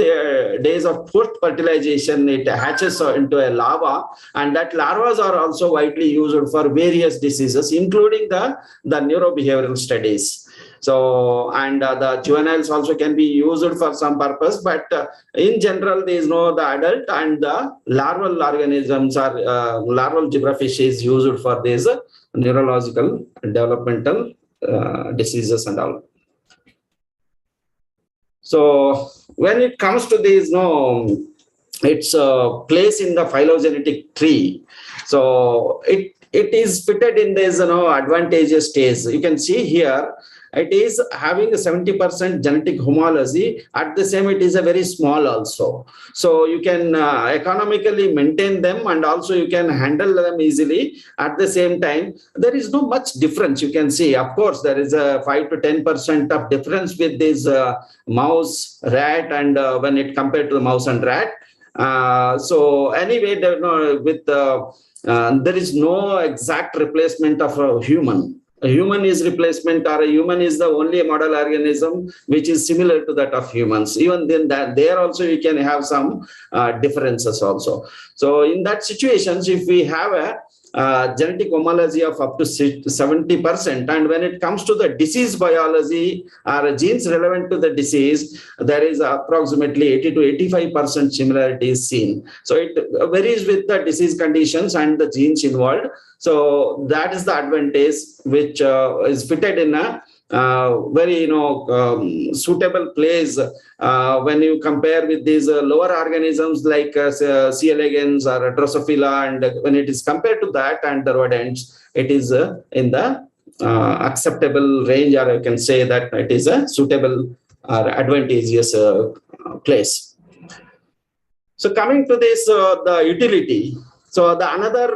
F: days of post-fertilization, it hatches into a larva, and that larvas are also widely used for various diseases, including the neurobehavioral studies. So, and the juveniles also can be used for some purpose, but in general, there is no the adult and the larval organisms are larval zebrafish is used for these neurological developmental diseases and all. So when it comes to this, its place in the phylogenetic tree, so it is fitted in this advantageous stage. You can see here, it is having a 70% genetic homology. At the same, it is a very small also. So you can economically maintain them, and also you can handle them easily. At the same time, there is no much difference. You can see, of course, there is a 5 to 10% of difference with this mouse, rat, and when it compared to the mouse and rat. So anyway, there is no exact replacement of a human. A human is replacement, or a human is the only model organism which is similar to that of humans. Even then, that there also you can have some differences also. So in that situations, if we have a genetic homology of up to 70%, and when it comes to the disease biology or genes relevant to the disease, there is approximately 80 to 85% similarity is seen. So it varies with the disease conditions and the genes involved. So that is the advantage which is fitted in a very suitable place when you compare with these lower organisms like C. elegans or Drosophila, and when it is compared to that and the rodents, it is in the acceptable range, or I can say that it is a suitable or advantageous place. So coming to this, the utility. So the another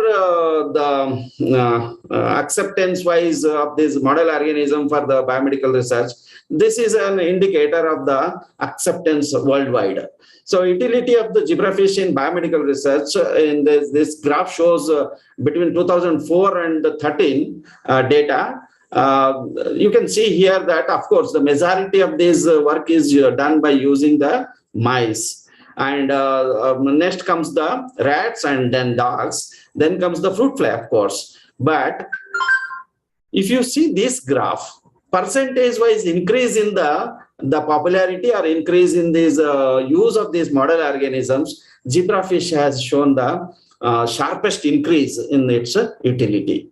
F: acceptance wise of this model organism for the biomedical research, this is an indicator of the acceptance worldwide. So utility of the zebrafish in biomedical research in this graph shows between 2004 and 13 data. You can see here that, of course, the majority of this work is done by using the mice. And next comes the rats and then dogs. Then comes the fruit fly, of course. But if you see this graph, percentage-wise increase in the popularity or increase in this use of these model organisms, zebrafish has shown the sharpest increase in its utility.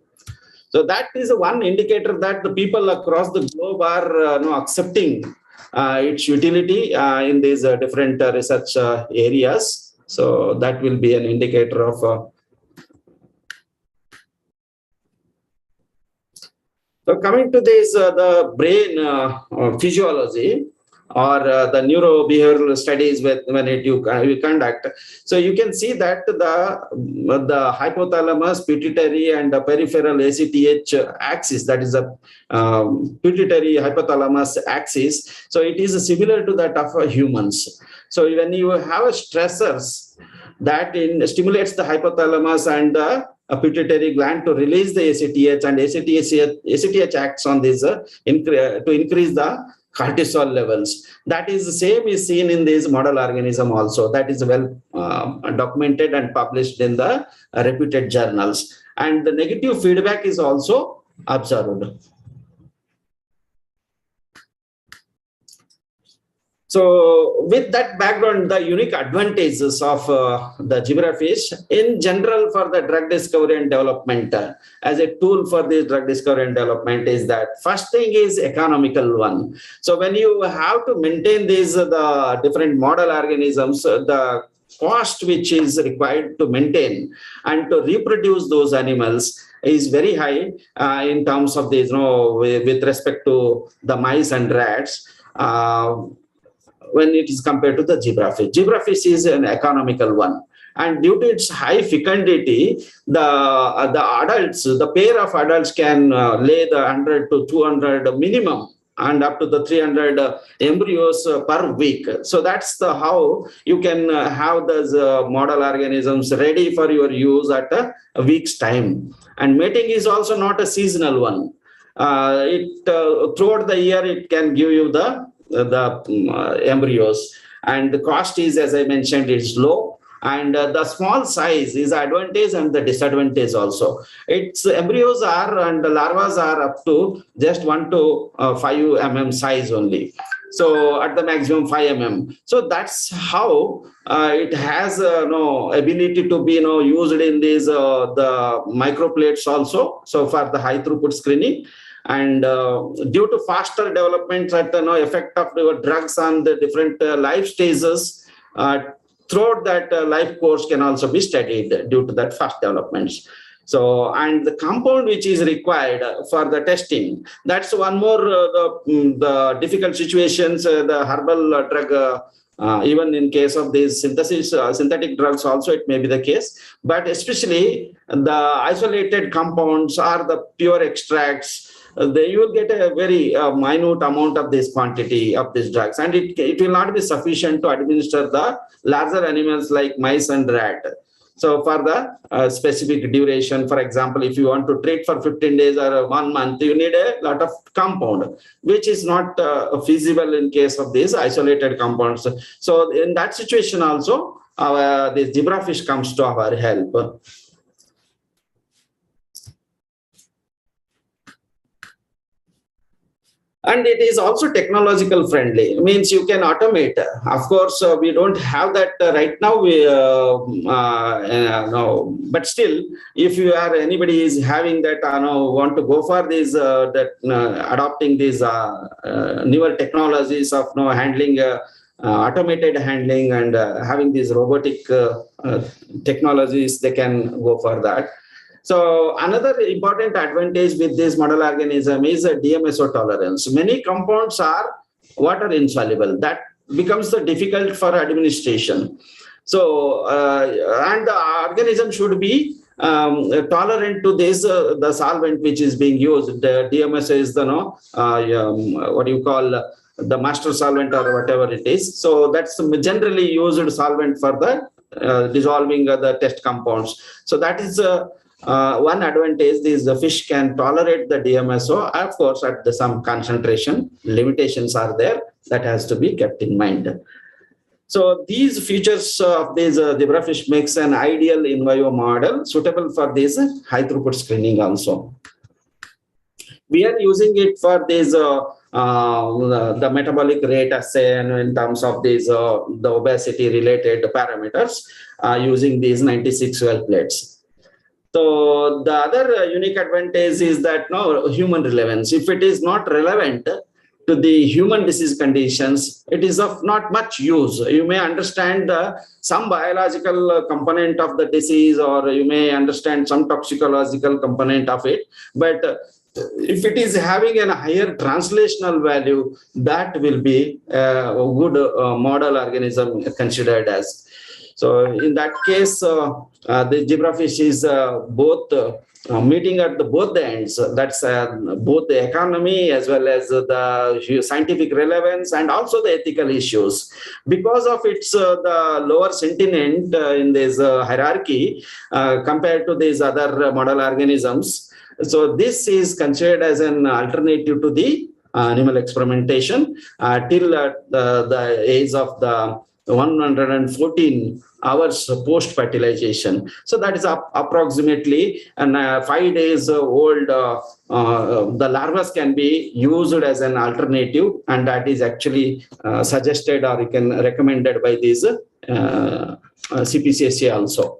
F: So that is one indicator that the people across the globe are accepting its utility in these different research areas. So that will be an indicator of so coming to this, the brain physiology or the neurobehavioral studies when you conduct. So you can see that the hypothalamus, pituitary, and the peripheral ACTH axis, that is the pituitary hypothalamus axis. So it is similar to that of humans. So when you have stressors that stimulates the hypothalamus and the pituitary gland to release the ACTH, and ACTH acts on this to increase the cortisol levels. That is the same is seen in this model organism also. That is well documented and published in the reputed journals. And the negative feedback is also observed. So with that background, the unique advantages of the zebrafish in general for the drug discovery and development as a tool for the drug discovery and development is that first thing is economical one. So when you have to maintain these the different model organisms, the cost which is required to maintain and to reproduce those animals is very high in terms of this, with respect to the mice and rats. When it is compared to the zebrafish. Zebrafish is an economical one. And due to its high fecundity, the adults, the pair of adults can lay the 100 to 200 minimum and up to the 300 embryos per week. So that's how you can have those model organisms ready for your use at a week's time. And mating is also not a seasonal one. Throughout the year, it can give you the embryos, and the cost is, as I mentioned, it's low, and the small size is advantage and the disadvantage also. Its embryos are and the larvae are up to just 1 to 5 mm size only. So at the maximum 5 mm. So that's how it has no ability to be used in these the microplates also. So for the high throughput screening. And due to faster developments at the effect of the drugs on the different life stages, throughout that life course can also be studied due to that fast developments. So, and the compound which is required for the testing, that's one more the difficult situations, the herbal drug, even in case of these synthetic drugs also it may be the case, but especially the isolated compounds or the pure extracts, you will get a very minute amount of this quantity of these drugs, and it will not be sufficient to administer the larger animals like mice and rat. So for the specific duration, for example, if you want to treat for 15 days or 1 month, you need a lot of compound, which is not feasible in case of these isolated compounds. So in that situation also, this zebrafish comes to our help. And it is also technological friendly. It means you can automate. Of course, we don't have that right now. No. But still, if you are anybody is having that, want to go for these, adopting these newer technologies of handling, automated handling, and having these robotic technologies, they can go for that. So another important advantage with this model organism is a DMSO tolerance. Many compounds are water insoluble. That becomes difficult for administration. So, and the organism should be tolerant to this, the solvent which is being used. The DMSO is the, what do you call, the master solvent or whatever it is. So that's generally used solvent for the dissolving the test compounds. So that is one advantage is the fish can tolerate the DMSO. Of course, at some concentration, limitations are there that has to be kept in mind. So these features of this zebrafish makes an ideal in vivo model suitable for this high throughput screening also. We are using it for this the metabolic rate assay and in terms of these the obesity related parameters using these 96 well plates. So the other unique advantage is that human relevance. If it is not relevant to the human disease conditions, it is of not much use. You may understand some biological component of the disease, or you may understand some toxicological component of it, but if it is having a higher translational value, that will be a good model organism considered as. So in that case, the zebrafish is both meeting at both the ends. That's both the economy as well as the scientific relevance and also the ethical issues. Because of its the lower sentient in this hierarchy compared to these other model organisms. So this is considered as an alternative to the animal experimentation till the age of the 114 hours post-fertilization. So that is approximately 5 days old. The larvae can be used as an alternative, and that is actually suggested or recommended by these CPCSA also.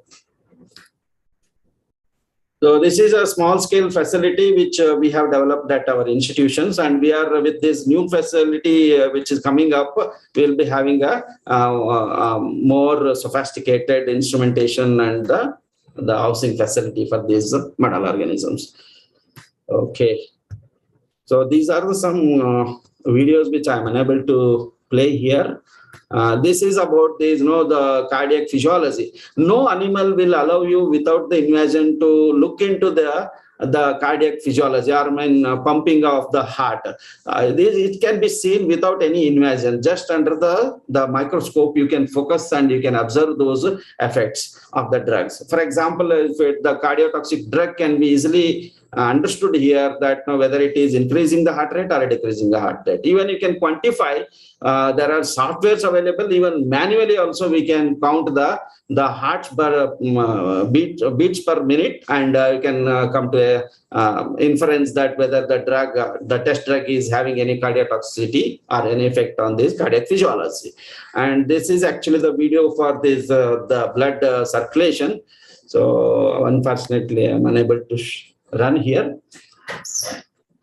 F: So this is a small scale facility which we have developed at our institutions, and we are with this new facility which is coming up. We'll be having a more sophisticated instrumentation and the housing facility for these model organisms. Okay, so these are some videos which I'm unable to play here. This is about this, the cardiac physiology. No animal will allow you without the invasion to look into the cardiac physiology, or pumping of the heart. It can be seen without any invasion. Just under the microscope, you can focus and you can observe those effects of the drugs. For example, if the cardiotoxic drug can be easily understood here, that whether it is increasing the heart rate or decreasing the heart rate. Even you can quantify. There are softwares available. Even manually also we can count the hearts per beats per minute, and you can come to a inference that whether the test drug is having any cardiotoxicity or any effect on this cardiac physiology. And this is actually the video for this the blood circulation. So unfortunately, I'm unable to run here.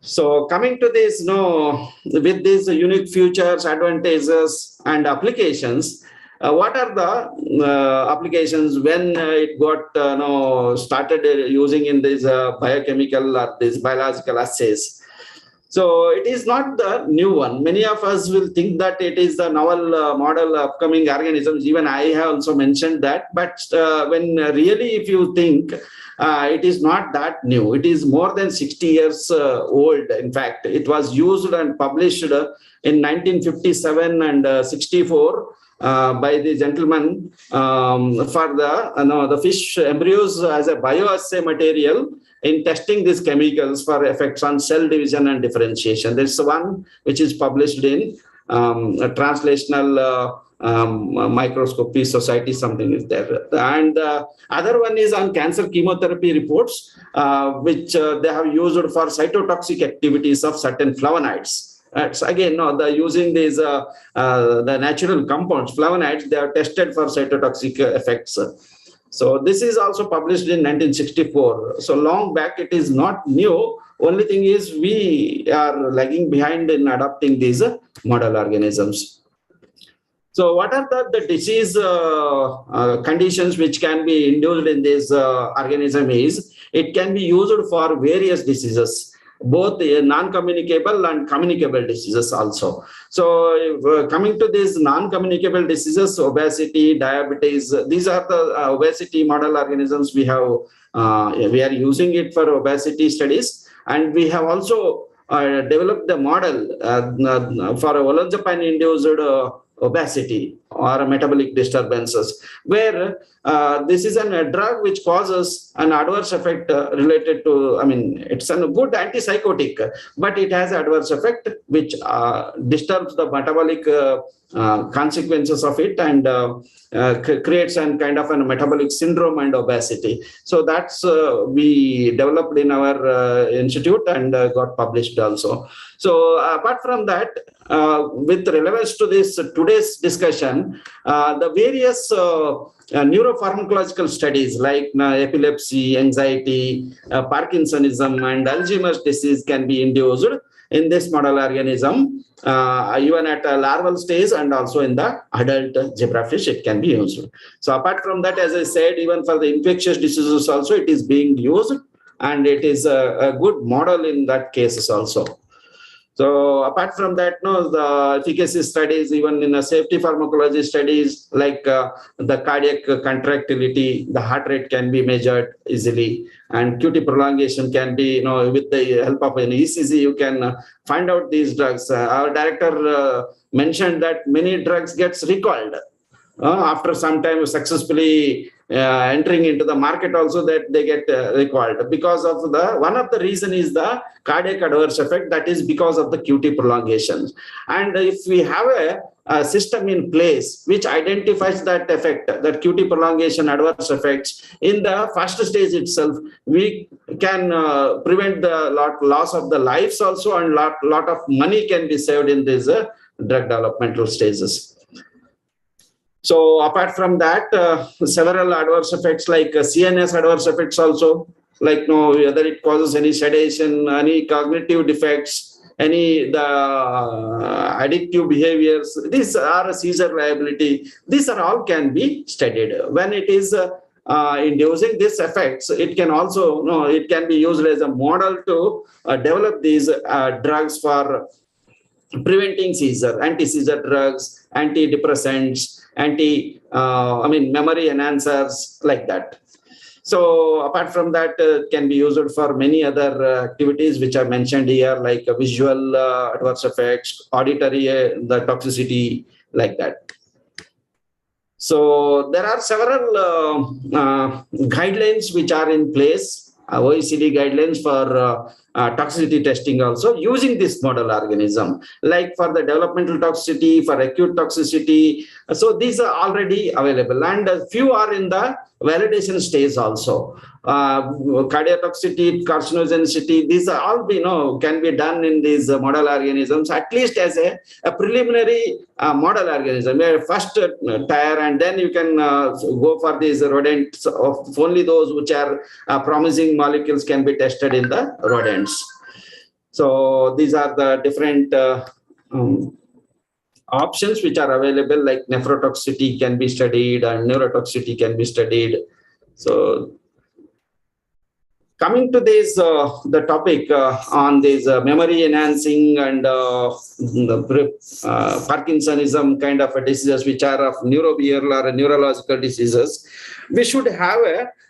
F: So coming to this, with these unique features, advantages, and applications, what are the applications when it got started using in this biochemical or this biological assays? So it is not the new one. Many of us will think that it is the novel model upcoming organisms. Even I have also mentioned that. But when really, if you think, it is not that new. It is more than 60 years old. In fact, it was used and published in 1957 and 64 by the gentleman for the fish embryos as a bioassay material in testing these chemicals for effects on cell division and differentiation. There's one which is published in a translational microscopy society, something is there. And other one is on cancer chemotherapy reports, which they have used for cytotoxic activities of certain flavonoids. So again, using these the natural compounds, flavonoids, they are tested for cytotoxic effects. So this is also published in 1964. So long back, it is not new. Only thing is we are lagging behind in adopting these model organisms. So what are the disease conditions which can be induced in this organism is, it can be used for various diseases, both non-communicable and communicable diseases also. So coming to these non-communicable diseases, obesity, diabetes, these are the obesity model organisms we have. We are using it for obesity studies, and we have also developed the model for olanzapine-induced obesity or metabolic disturbances, where this is a drug which causes an adverse effect related to, it's a good antipsychotic, but it has adverse effect which disturbs the metabolic consequences of it and creates a kind of a metabolic syndrome and obesity. So that's we developed in our institute and got published also. So apart from that, with relevance to this today's discussion, the various neuropharmacological studies like epilepsy, anxiety, Parkinsonism, and Alzheimer's disease can be induced in this model organism, even at a larval stage and also in the adult zebrafish, it can be used. So apart from that, as I said, even for the infectious diseases also, it is being used, and it is a good model in that cases also. So apart from that, the efficacy studies, even in a safety pharmacology studies, like the cardiac contractility, the heart rate can be measured easily, and QT prolongation can be, with the help of an ECG, you can find out these drugs. Our director mentioned that many drugs gets recalled after some time successfully entering into the market also, that they get recalled because of one of the reason is the cardiac adverse effect, that is because of the QT prolongation. And if we have a system in place which identifies that effect, that QT prolongation adverse effects in the first stage itself, we can prevent the loss of the lives also, and lot of money can be saved in these drug developmental stages. So apart from that, several adverse effects like CNS adverse effects also, like no, whether it causes any sedation, any cognitive defects, any the addictive behaviors. These are a seizure liability. These are all can be studied. When it is inducing these effects, it can also it can be used as a model to develop these drugs for preventing seizure, anti-seizure drugs, antidepressants, memory enhancers, like that. So apart from that, can be used for many other activities which are mentioned here, like visual adverse effects, auditory, the toxicity, like that. So there are several guidelines which are in place, OECD guidelines for toxicity testing also using this model organism, like for the developmental toxicity, for acute toxicity. So these are already available, and a few are in the validation stage also. Cardiotoxicity, carcinogenicity, these are all can be done in these model organisms, at least as a preliminary model organism, first tier, and then you can go for these rodents. Of only those which are promising molecules can be tested in the rodents. So these are the different options which are available, like nephrotoxicity can be studied and neurotoxicity can be studied. So coming to this, the topic on this memory enhancing and Parkinsonism kind of diseases, which are of neurobehavioral or neurological diseases, we should have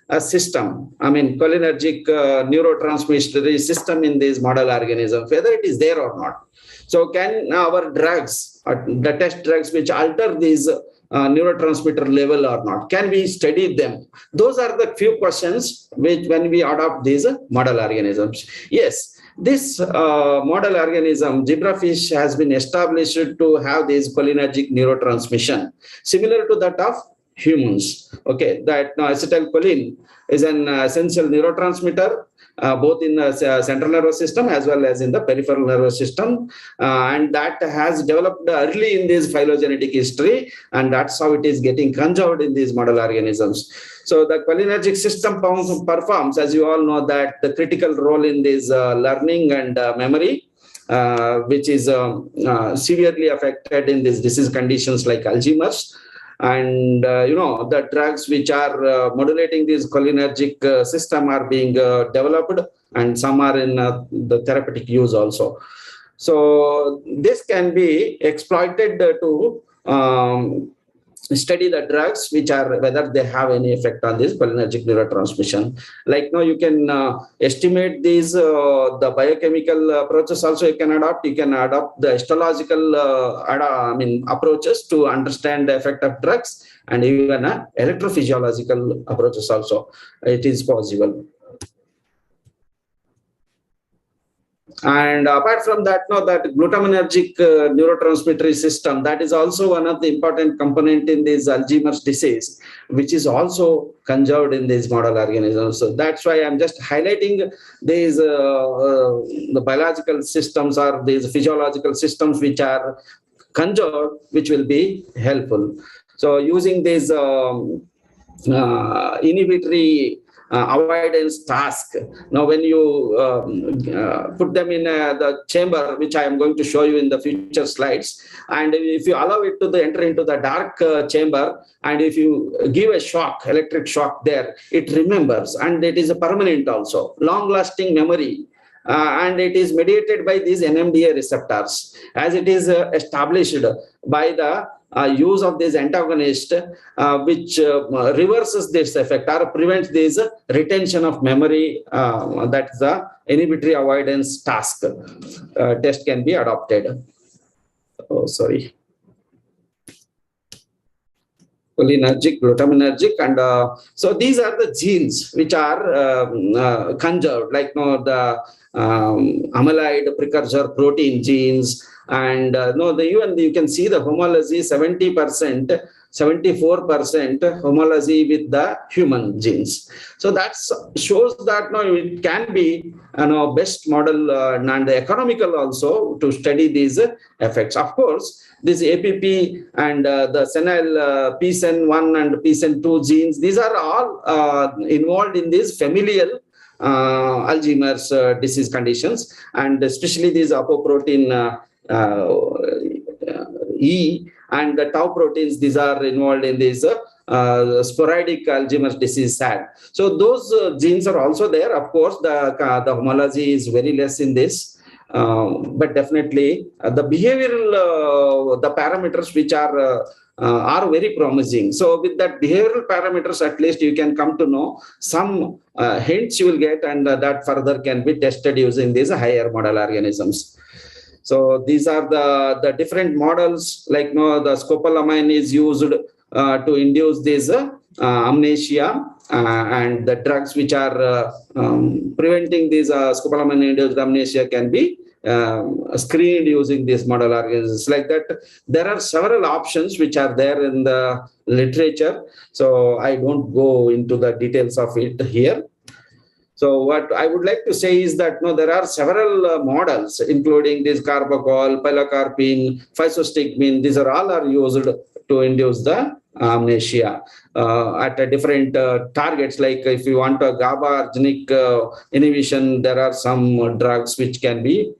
F: a system, cholinergic neurotransmitter system in these model organisms, whether it is there or not. So can our drugs, the test drugs which alter these neurotransmitter level or not, can we study them? Those are the few questions which when we adopt these model organisms. Yes, this model organism, zebrafish, has been established to have this cholinergic neurotransmission, similar to that of humans. Okay, that acetylcholine is an essential neurotransmitter, both in the central nervous system as well as in the peripheral nervous system, and that has developed early in this phylogenetic history, and that's how it is getting conserved in these model organisms. So the cholinergic system performs, as you all know, that the critical role in this learning and memory, which is severely affected in these disease conditions like Alzheimer's. And the drugs which are modulating this cholinergic system are being developed, and some are in the therapeutic use also. So this can be exploited to study the drugs which are, whether they have any effect on this cholinergic neurotransmission. Like now you can estimate these the biochemical approaches also you can adopt. You can adopt the histological approaches to understand the effect of drugs, and even electrophysiological approaches also. It is possible. And apart from that, that glutaminergic neurotransmitter system, that is also one of the important component in this Alzheimer's disease, which is also conserved in these model organisms. So that's why I'm just highlighting these the biological systems or these physiological systems which are conserved, which will be helpful. So using this inhibitory avoidance task. Now, when you put them in the chamber, which I am going to show you in the future slides, and if you allow it to enter into the dark chamber, and if you give a shock, electric shock there, it remembers, and it is a permanent also, long-lasting memory. And it is mediated by these NMDA receptors, as it is established by the use of this antagonist, which reverses this effect or prevents this retention of memory. That's the inhibitory avoidance task. Test can be adopted. Oh, sorry. Cholinergic, glutaminergic, and so these are the genes which are conserved, like the amyloid precursor protein genes, and even you can see the homology 70%, 74% homology with the human genes. So that shows that it can be best model and economical also to study these effects. Of course, this APP and the senile PSEN1 and PSEN2 genes, these are all involved in this familial Alzheimer's disease conditions, and especially these apoprotein E and the tau proteins, these are involved in this sporadic Alzheimer's disease SAD. So those genes are also there. Of course, the homology is very less in this, but definitely the behavioral, the parameters which are very promising. So with that behavioral parameters, at least you can come to know some hints you will get, and that further can be tested using these higher model organisms. So these are the different models, like the scopolamine is used to induce this amnesia, and the drugs which are preventing these scopolamine induced amnesia can be screened using these model organisms. Like that, there are several options which are there in the literature. So I don't go into the details of it here. So what I would like to say is that there are several models, including this carbachol, pilocarpine, physostigmine. These are all used to induce the amnesia at a different targets. Like if you want a GABAergic inhibition, there are some drugs which can be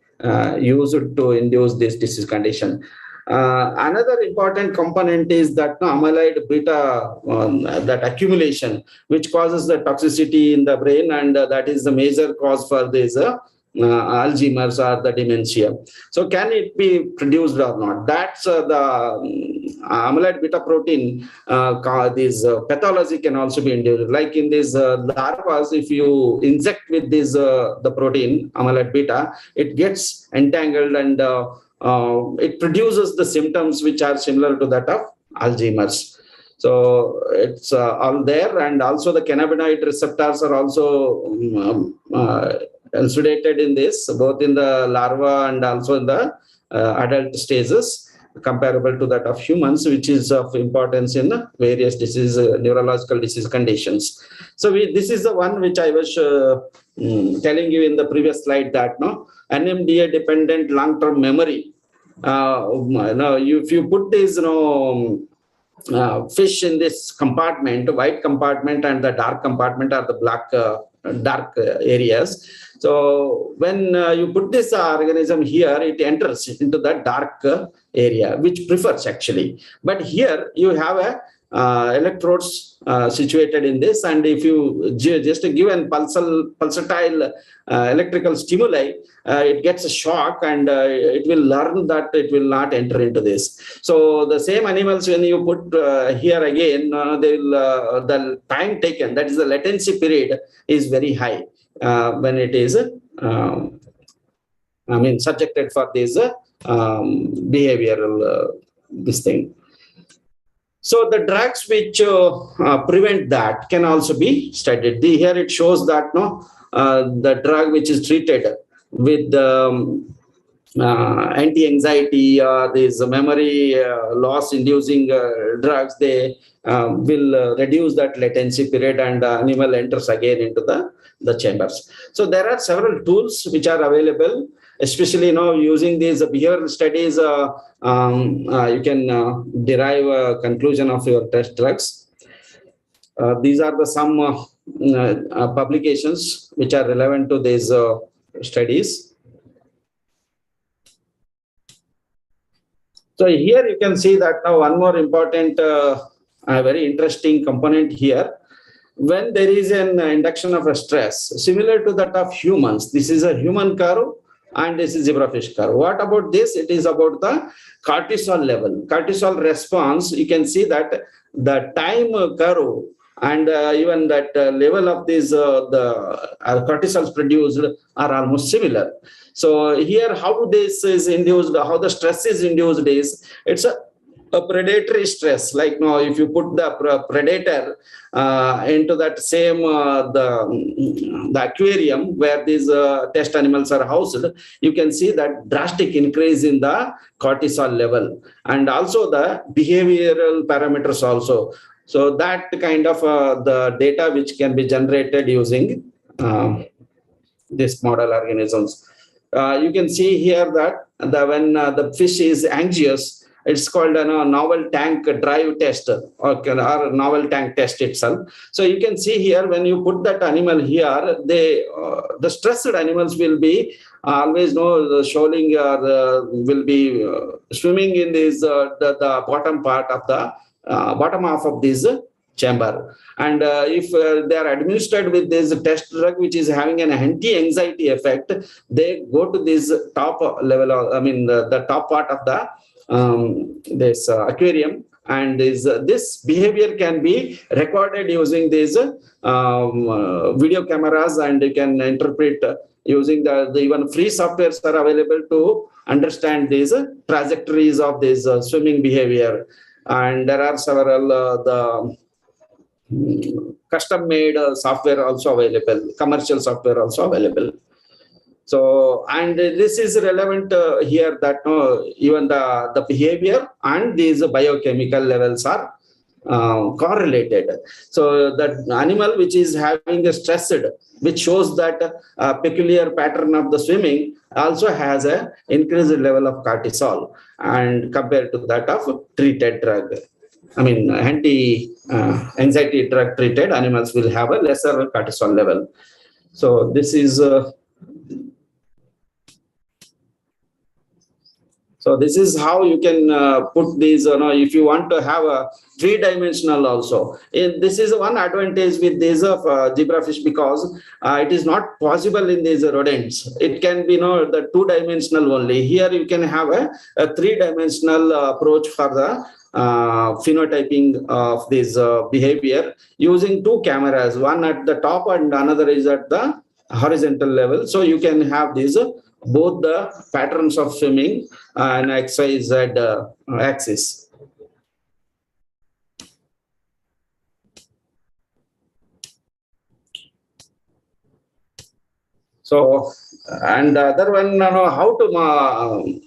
F: used to induce this disease condition. Another important component is that amyloid beta, that accumulation, which causes the toxicity in the brain, and that is the major cause for this Alzheimer's or the dementia. So can it be produced or not? That's the amyloid beta protein, this pathology can also be induced. Like in these larvas, if you inject with this the protein amyloid beta, it gets entangled, and it produces the symptoms which are similar to that of Alzheimer's. So it's all there, and also the cannabinoid receptors are also elucidated in this, both in the larva and also in the adult stages, comparable to that of humans, which is of importance in various disease, neurological disease conditions. So this is the one which I was telling you in the previous slide, that NMDA dependent long-term memory. If you put this fish in this compartment, white compartment and the dark compartment are the black dark areas. So when you put this organism here, it enters into the dark area, which prefers actually. But here you have a electrodes situated in this, and if you just give an pulsatile electrical stimuli, it gets a shock, and it will learn that it will not enter into this. So the same animals, when you put here again, they will the time taken, that is the latency period, is very high when it is subjected for this behavioral this thing. So the drugs which prevent that can also be studied. Here it shows that the drug which is treated with anti-anxiety or these memory loss inducing drugs, they will reduce that latency period, and the animal enters again into the chambers. So there are several tools which are available, especially using these behavioral studies. You can derive a conclusion of your test drugs. These are some publications which are relevant to these studies. So here you can see that now one more important, very interesting component here. When there is an induction of a stress, similar to that of humans, this is a human curve and this is zebrafish curve. What about this? It is about the cortisol level. Cortisol response, you can see that the time curve and even that level of these the cortisols produced are almost similar. So here, how this is induced, how the stress is induced is, it's a predatory stress. Like if you put the predator into that same the aquarium where these test animals are housed, you can see that drastic increase in the cortisol level, and also the behavioral parameters also. So that kind of the data which can be generated using this model organisms. You can see here that when the fish is anxious, it's called a novel tank drive test, or novel tank test itself. So you can see here, when you put that animal here, the stressed animals will be always shoaling will be swimming in this the bottom part of the bottom half of this chamber. And if they are administered with this test drug, which is having an anti-anxiety effect, they go to this top level of, the top part of the this aquarium, and this behavior can be recorded using these video cameras, and you can interpret using the even free softwares are available to understand these trajectories of this swimming behavior. And there are several the custom-made software also available, commercial software also available. So, and this is relevant here that even the behavior and these biochemical levels are correlated. So that animal which is having a stressed, which shows that peculiar pattern of the swimming, also has a increased level of cortisol, and compared to that of treated drug. Anti-anxiety drug treated animals will have a lesser cortisol level. So this is this is how you can put these, if you want to have a three-dimensional also. This is one advantage with these of zebrafish, because it is not possible in these rodents. It can be the two-dimensional only. Here you can have a three-dimensional approach for the phenotyping of this behavior using two cameras, one at the top and another is at the horizontal level. So you can have these both the patterns of swimming and XYZ axis. So, and the other one, how to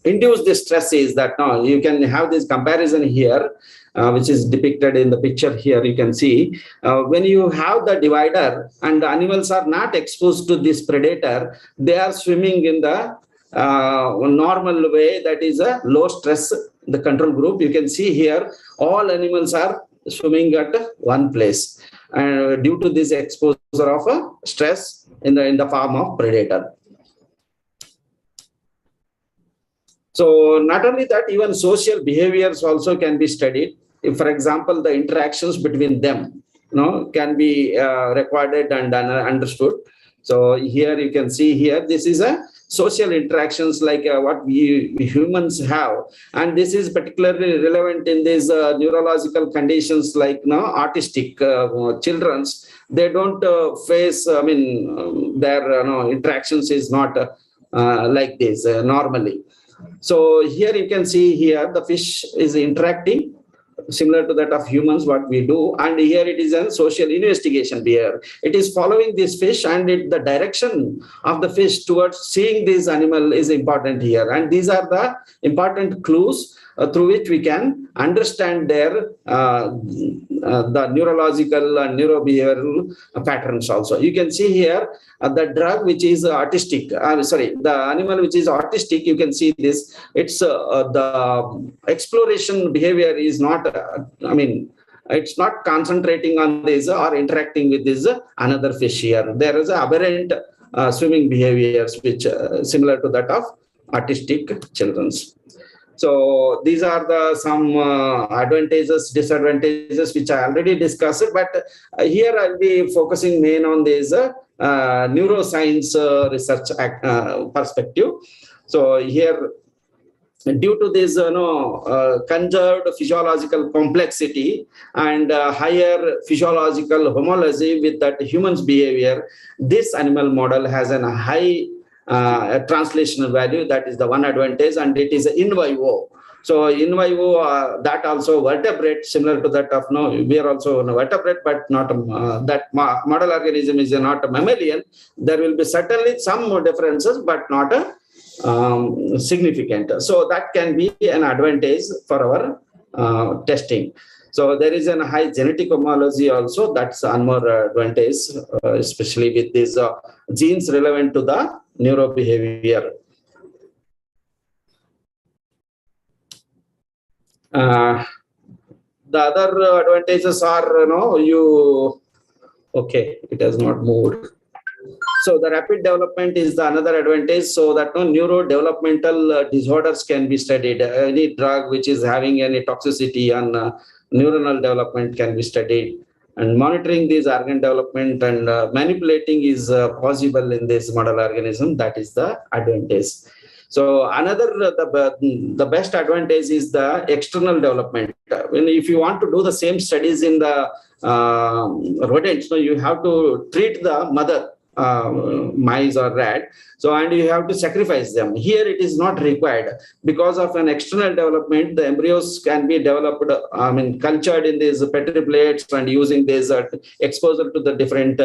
F: induce this stress is that you can have this comparison here, which is depicted in the picture here. You can see when you have the divider and the animals are not exposed to this predator, they are swimming in the normal way, that is a low stress, the control group. You can see here all animals are swimming at one place, and due to this exposure of stress in the form of predator. So not only that, even social behaviors also can be studied. If, for example, the interactions between them can be recorded and understood. So here you can see here, this is a social interactions like what we humans have, and this is particularly relevant in these neurological conditions like autistic children's. They don't face, their interactions is not like this normally. So here you can see here the fish is interacting similar to that of humans, what we do. And here it is a social investigation behavior. It is following this fish, and the direction of the fish towards seeing this animal is important here. And these are the important clues through which we can understand their the neurological and neurobehavioral patterns also. You can see here the drug which is autistic, the animal which is autistic, you can see this, it's the exploration behavior is not, it's not concentrating on this or interacting with this another fish here. There is aberrant swimming behaviors which similar to that of autistic children's. So these are the some advantages, disadvantages which I already discussed, but here I'll be focusing main on this neuroscience research perspective. So here, due to this conserved physiological complexity and higher physiological homology with that human's behavior, this animal model has a high translational value. That is the one advantage, and it is in vivo. So in vivo, that also vertebrate, similar to that of we are also a vertebrate, but not that model organism is not a mammalian. There will be certainly some differences, but not significant. So that can be an advantage for our testing. So there is a high genetic homology also. That's one more advantage, especially with these genes relevant to the neurobehavior. The other advantages are, okay, it has not moved. So the rapid development is the another advantage, so that neurodevelopmental disorders can be studied. Any drug which is having any toxicity on neuronal development can be studied. And monitoring this organ development and manipulating is possible in this model organism. That is the advantage. So another, the best advantage is the external development. If you want to do the same studies in the rodents, so you have to treat the mother, mice or rat, so and you have to sacrifice them. Here it is not required. Because of an external development, the embryos can be developed, cultured in these petri plates, and using this exposure to the different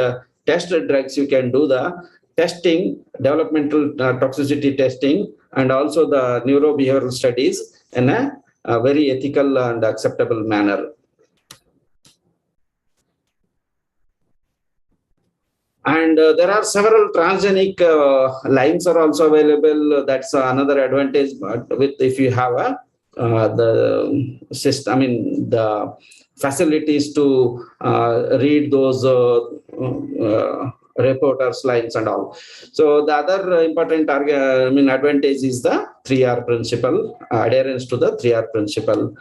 F: tested drugs, you can do the testing, developmental toxicity testing, and also the neurobehavioral studies in a very ethical and acceptable manner. And there are several transgenic lines are also available. That's another advantage. But with if you have the system, the facilities to read those reporters lines and all. So the other important advantage is the 3R principle, adherence to the 3R principle.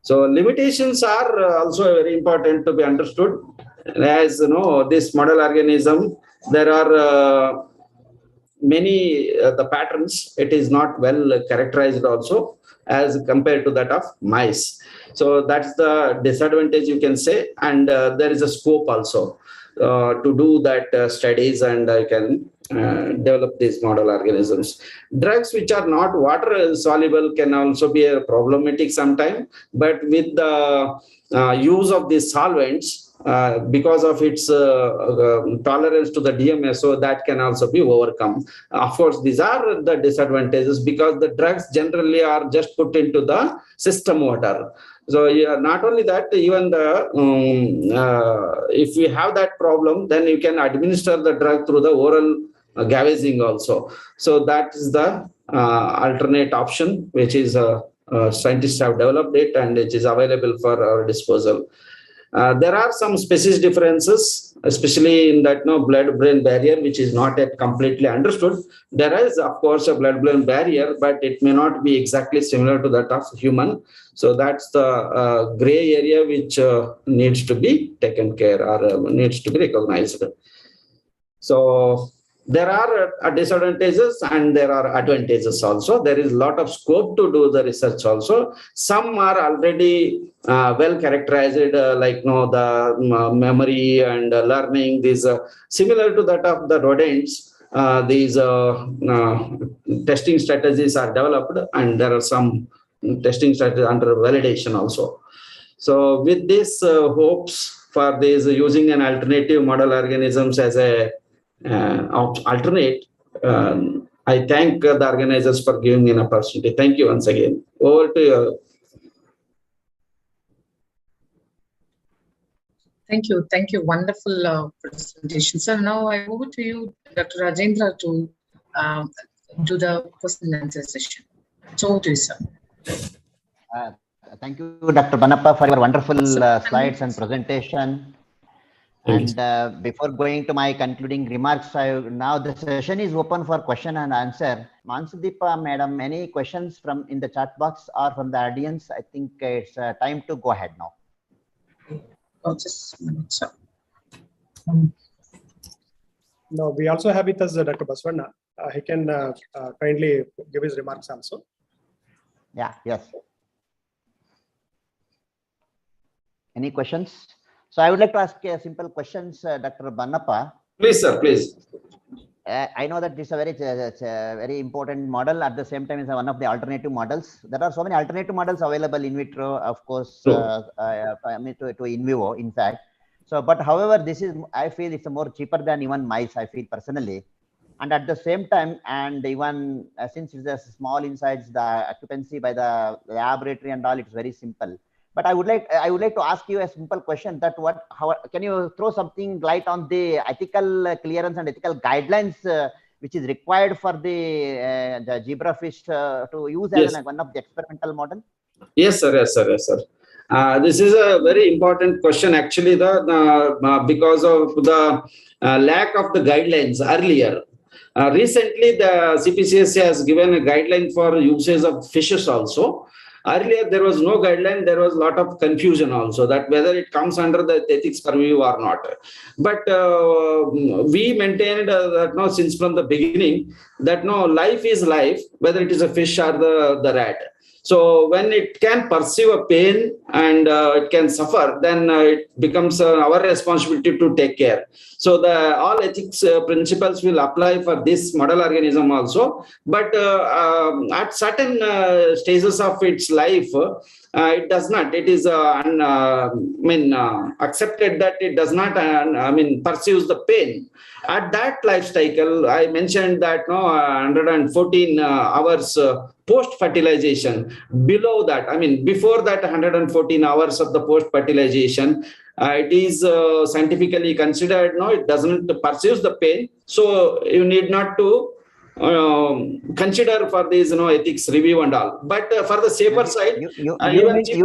F: So limitations are also very important to be understood. As this model organism, there are many the patterns. It is not well characterized also as compared to that of mice. So that's the disadvantage, you can say. And there is a scope also to do that studies, and I can develop these model organisms. Drugs which are not water soluble can also be a problematic sometime, but with the use of these solvents, because of its tolerance to the DMS, so that can also be overcome. Of course, these are the disadvantages, because the drugs generally are just put into the system water. So not only that, even the if you have that problem, then you can administer the drug through the oral gavaging also. So that is the alternate option, which is scientists have developed it, and it is available for our disposal. There are some species differences, especially in that blood-brain barrier, which is not yet completely understood. There is, of course, a blood-brain barrier, but it may not be exactly similar to that of human. So that's the gray area which needs to be taken care, or needs to be recognized. So there are disadvantages and there are advantages also. There is a lot of scope to do the research also. Some are already well characterized, like the memory and learning. These similar to that of the rodents. These testing strategies are developed, and there are some testing strategies under validation also. So with this hopes for this using an alternative model organisms as a alternate, I thank the organizers for giving me an opportunity. Thank you once again. Over to you.
B: Thank you. Wonderful presentation. So now I move to you, Dr. Rajendra, to do the question and answer session. So over to you, sir.
E: Thank you, Dr. Banappa, for your wonderful slides and presentation. And before going to my concluding remarks, now the session is open for question and answer. Mansudeepa, madam, any questions from in the chat box or from the audience? I think it's time to go ahead now.
B: Oh, just a minute, sir.
A: No, we also have with us Dr. Basavana. He can kindly give his remarks also.
E: Yeah, yes. Any questions? So I would like to ask a simple questions, Dr. Banappa.
F: Please, sir, please.
E: I know that this is a very important model. At the same time, it's one of the alternative models. There are so many alternative models available in vitro, of course, to in vivo, in fact. So, but however, this is, I feel it's more cheaper than even mice, I feel personally. And at the same time, and even since it's a small insights, the occupancy by the laboratory and all, it's very simple. But I would like to ask you a simple question: that how can you throw something light on the ethical clearance and ethical guidelines which is required for the zebrafish to use as one of the experimental model?
F: Yes, sir. Yes, sir. Yes, sir. This is a very important question. Actually, because of the lack of the guidelines earlier. Recently, the CPCSA has given a guideline for usage of fishes also. Earlier, there was no guideline. There was a lot of confusion also that whether it comes under the ethics purview or not. But we maintained that no, since from the beginning, that no, life is life, whether it is a fish or the rat. So when it can perceive a pain and it can suffer, then it becomes our responsibility to take care. So the all ethics principles will apply for this model organism also. But at certain stages of its life, it does not. It is accepted that it does not. Perceives the pain. At that life cycle, I mentioned that 114 hours post fertilization. Below that, before that 114 hours of the post fertilization, it is scientifically considered it doesn't perceive the pain. So you need not to consider for these ethics review and all. But for the safer side,
E: you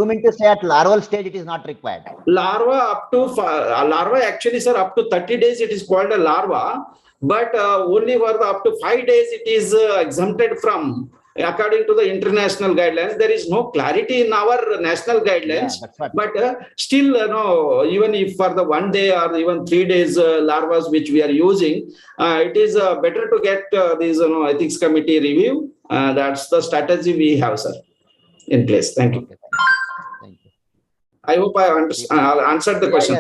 E: mean to say at larval stage it is not required?
F: Larva actually, sir, up to 30 days it is called a larva, but only for the up to 5 days it is exempted from. According to the international guidelines, there is no clarity in our national guidelines.
E: Yeah,
F: but still, even if for the 1 day or even 3 days larvas which we are using, it is better to get these ethics committee review. That's the strategy we have, sir, in place. Thank you.
E: Okay, thank you.
F: I hope I answered the question.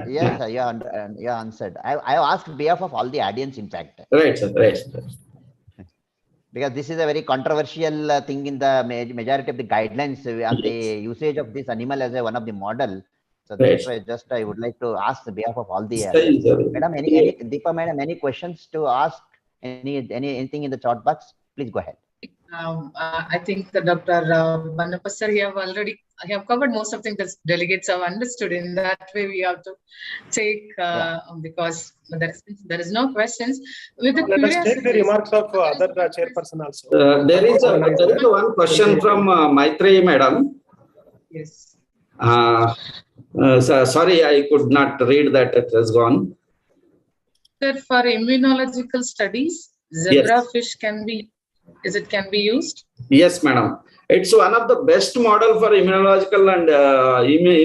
E: Yes, sir, you answered. I asked on behalf of all the audience, in fact.
F: Right, sir. Right.
E: Because this is a very controversial thing in the majority of the guidelines on the usage of this animal as one of the model. So that's why just I would like to ask on behalf of all the audience. Madam, Deepa, madam, any questions to ask? Anything in the chat box? Please go ahead.
B: I think Dr. Bannappa sir, have covered most of the things that delegates have understood. In that way, we have to take because there is no questions. With the
A: Let us take the remarks of other chairperson also.
F: There is one question from Maitreyi madam.
B: Yes.
F: Sorry, I could not read that. It has gone.
B: Sir, for immunological studies, zebrafish can be used? Yes,
F: madam. It's one of the best model for immunological and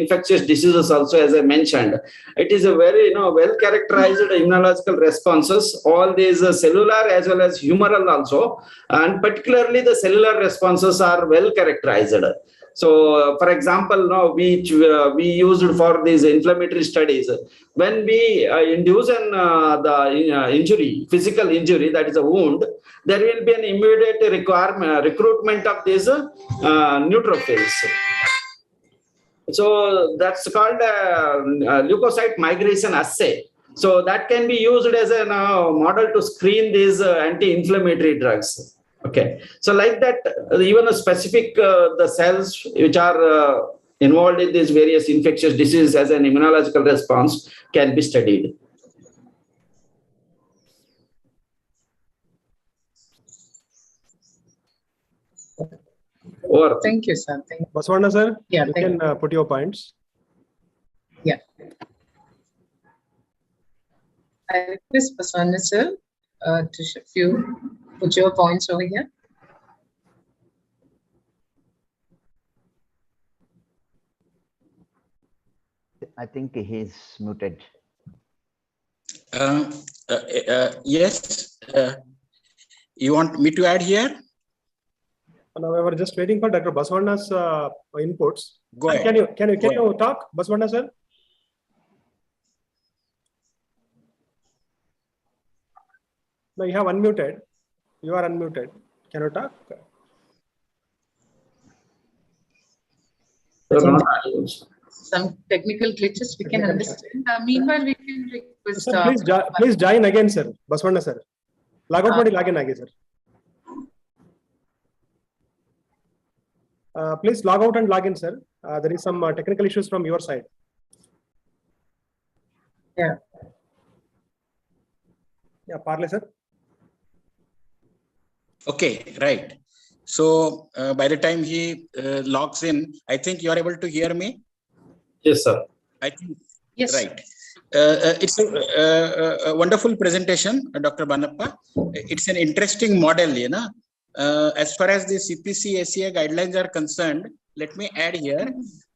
F: infectious diseases also, as I mentioned. It is a very well characterized immunological responses, all these cellular as well as humoral also, and particularly the cellular responses are well characterized. So, for example, we used for these inflammatory studies, when we induce the injury, physical injury, that is a wound, there will be an immediate recruitment of these neutrophils. So that's called leukocyte migration assay. So that can be used as a model to screen these anti-inflammatory drugs. Okay, so like that, even a specific the cells which are involved in these various infectious diseases as an immunological response can be studied.
B: Thank you, sir. Thank you.
A: Baswanda sir,
B: yeah,
A: you can put your points.
B: Yeah. I request Baswanda sir to put your points over here.
E: I think he's muted.
D: Yes. You want me to add here?
A: Now we were just waiting for Dr. Baswanda's inputs.
D: Go ahead.
A: Can you talk, Baswanda sir? No, you have unmuted. You are unmuted. Can you talk?
B: Some technical glitches we can understand. Meanwhile, we can request.
A: Sir, please join again, sir. Baswanda sir. Log out ಮಾಡಿ login ಆಗಿ, sir. Please log out and log in, sir. There is some technical issues from your side.
B: Yeah.
A: Yeah, Parle, sir.
D: Okay, right. So by the time he logs in, I think you are able to hear me.
F: Yes, sir.
D: I think
B: Yes.
D: right. It's a wonderful presentation, Dr. Banappa. It's an interesting model, you know. As far as the CPC ACA guidelines are concerned, let me add here,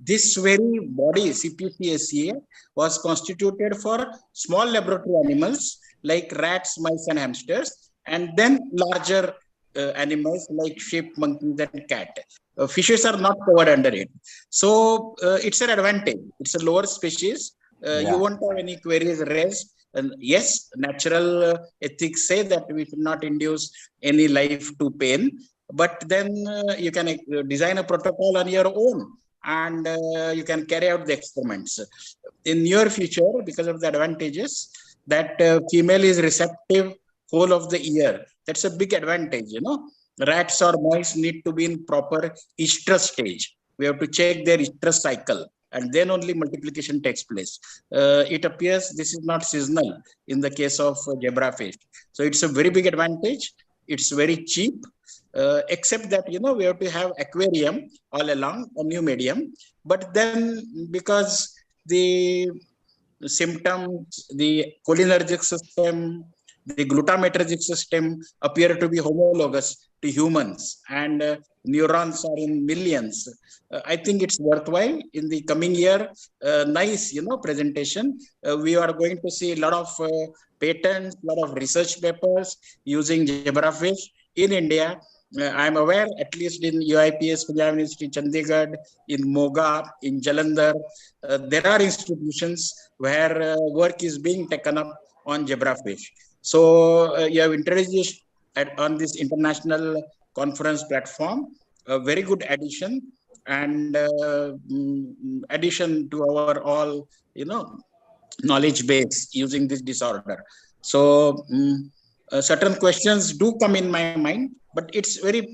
D: this very body, CPC ACA, was constituted for small laboratory animals like rats, mice, and hamsters, and then larger animals like sheep, monkeys, and cat. Fishes are not covered under it. So it's an advantage. It's a lower species. You won't have any queries raised. And yes, natural ethics say that we should not induce any life to pain, but then you can design a protocol on your own, and you can carry out the experiments. In near future, because of the advantages, that female is receptive whole of the year. That's a big advantage, you know. Rats or mice need to be in proper estrus stage. We have to check their estrus cycle, and then only multiplication takes place. It appears this is not seasonal in the case of zebrafish. So it's a very big advantage. It's very cheap, except that, you know, we have to have aquarium all along, a new medium. But then because the symptoms, the cholinergic system, the glutamatergic system appear to be homologous to humans, and neurons are in millions. I think it's worthwhile in the coming year. Nice, you know, presentation. We are going to see a lot of patents, a lot of research papers using zebrafish in India. I'm aware, at least in UIPS, Punjab University, Chandigarh, in Moga, in Jalandhar, there are institutions where work is being taken up on zebrafish. So you have introduced on this international conference platform a very good addition, and addition to our all, you know, knowledge base using this disorder. So certain questions do come in my mind, but it's very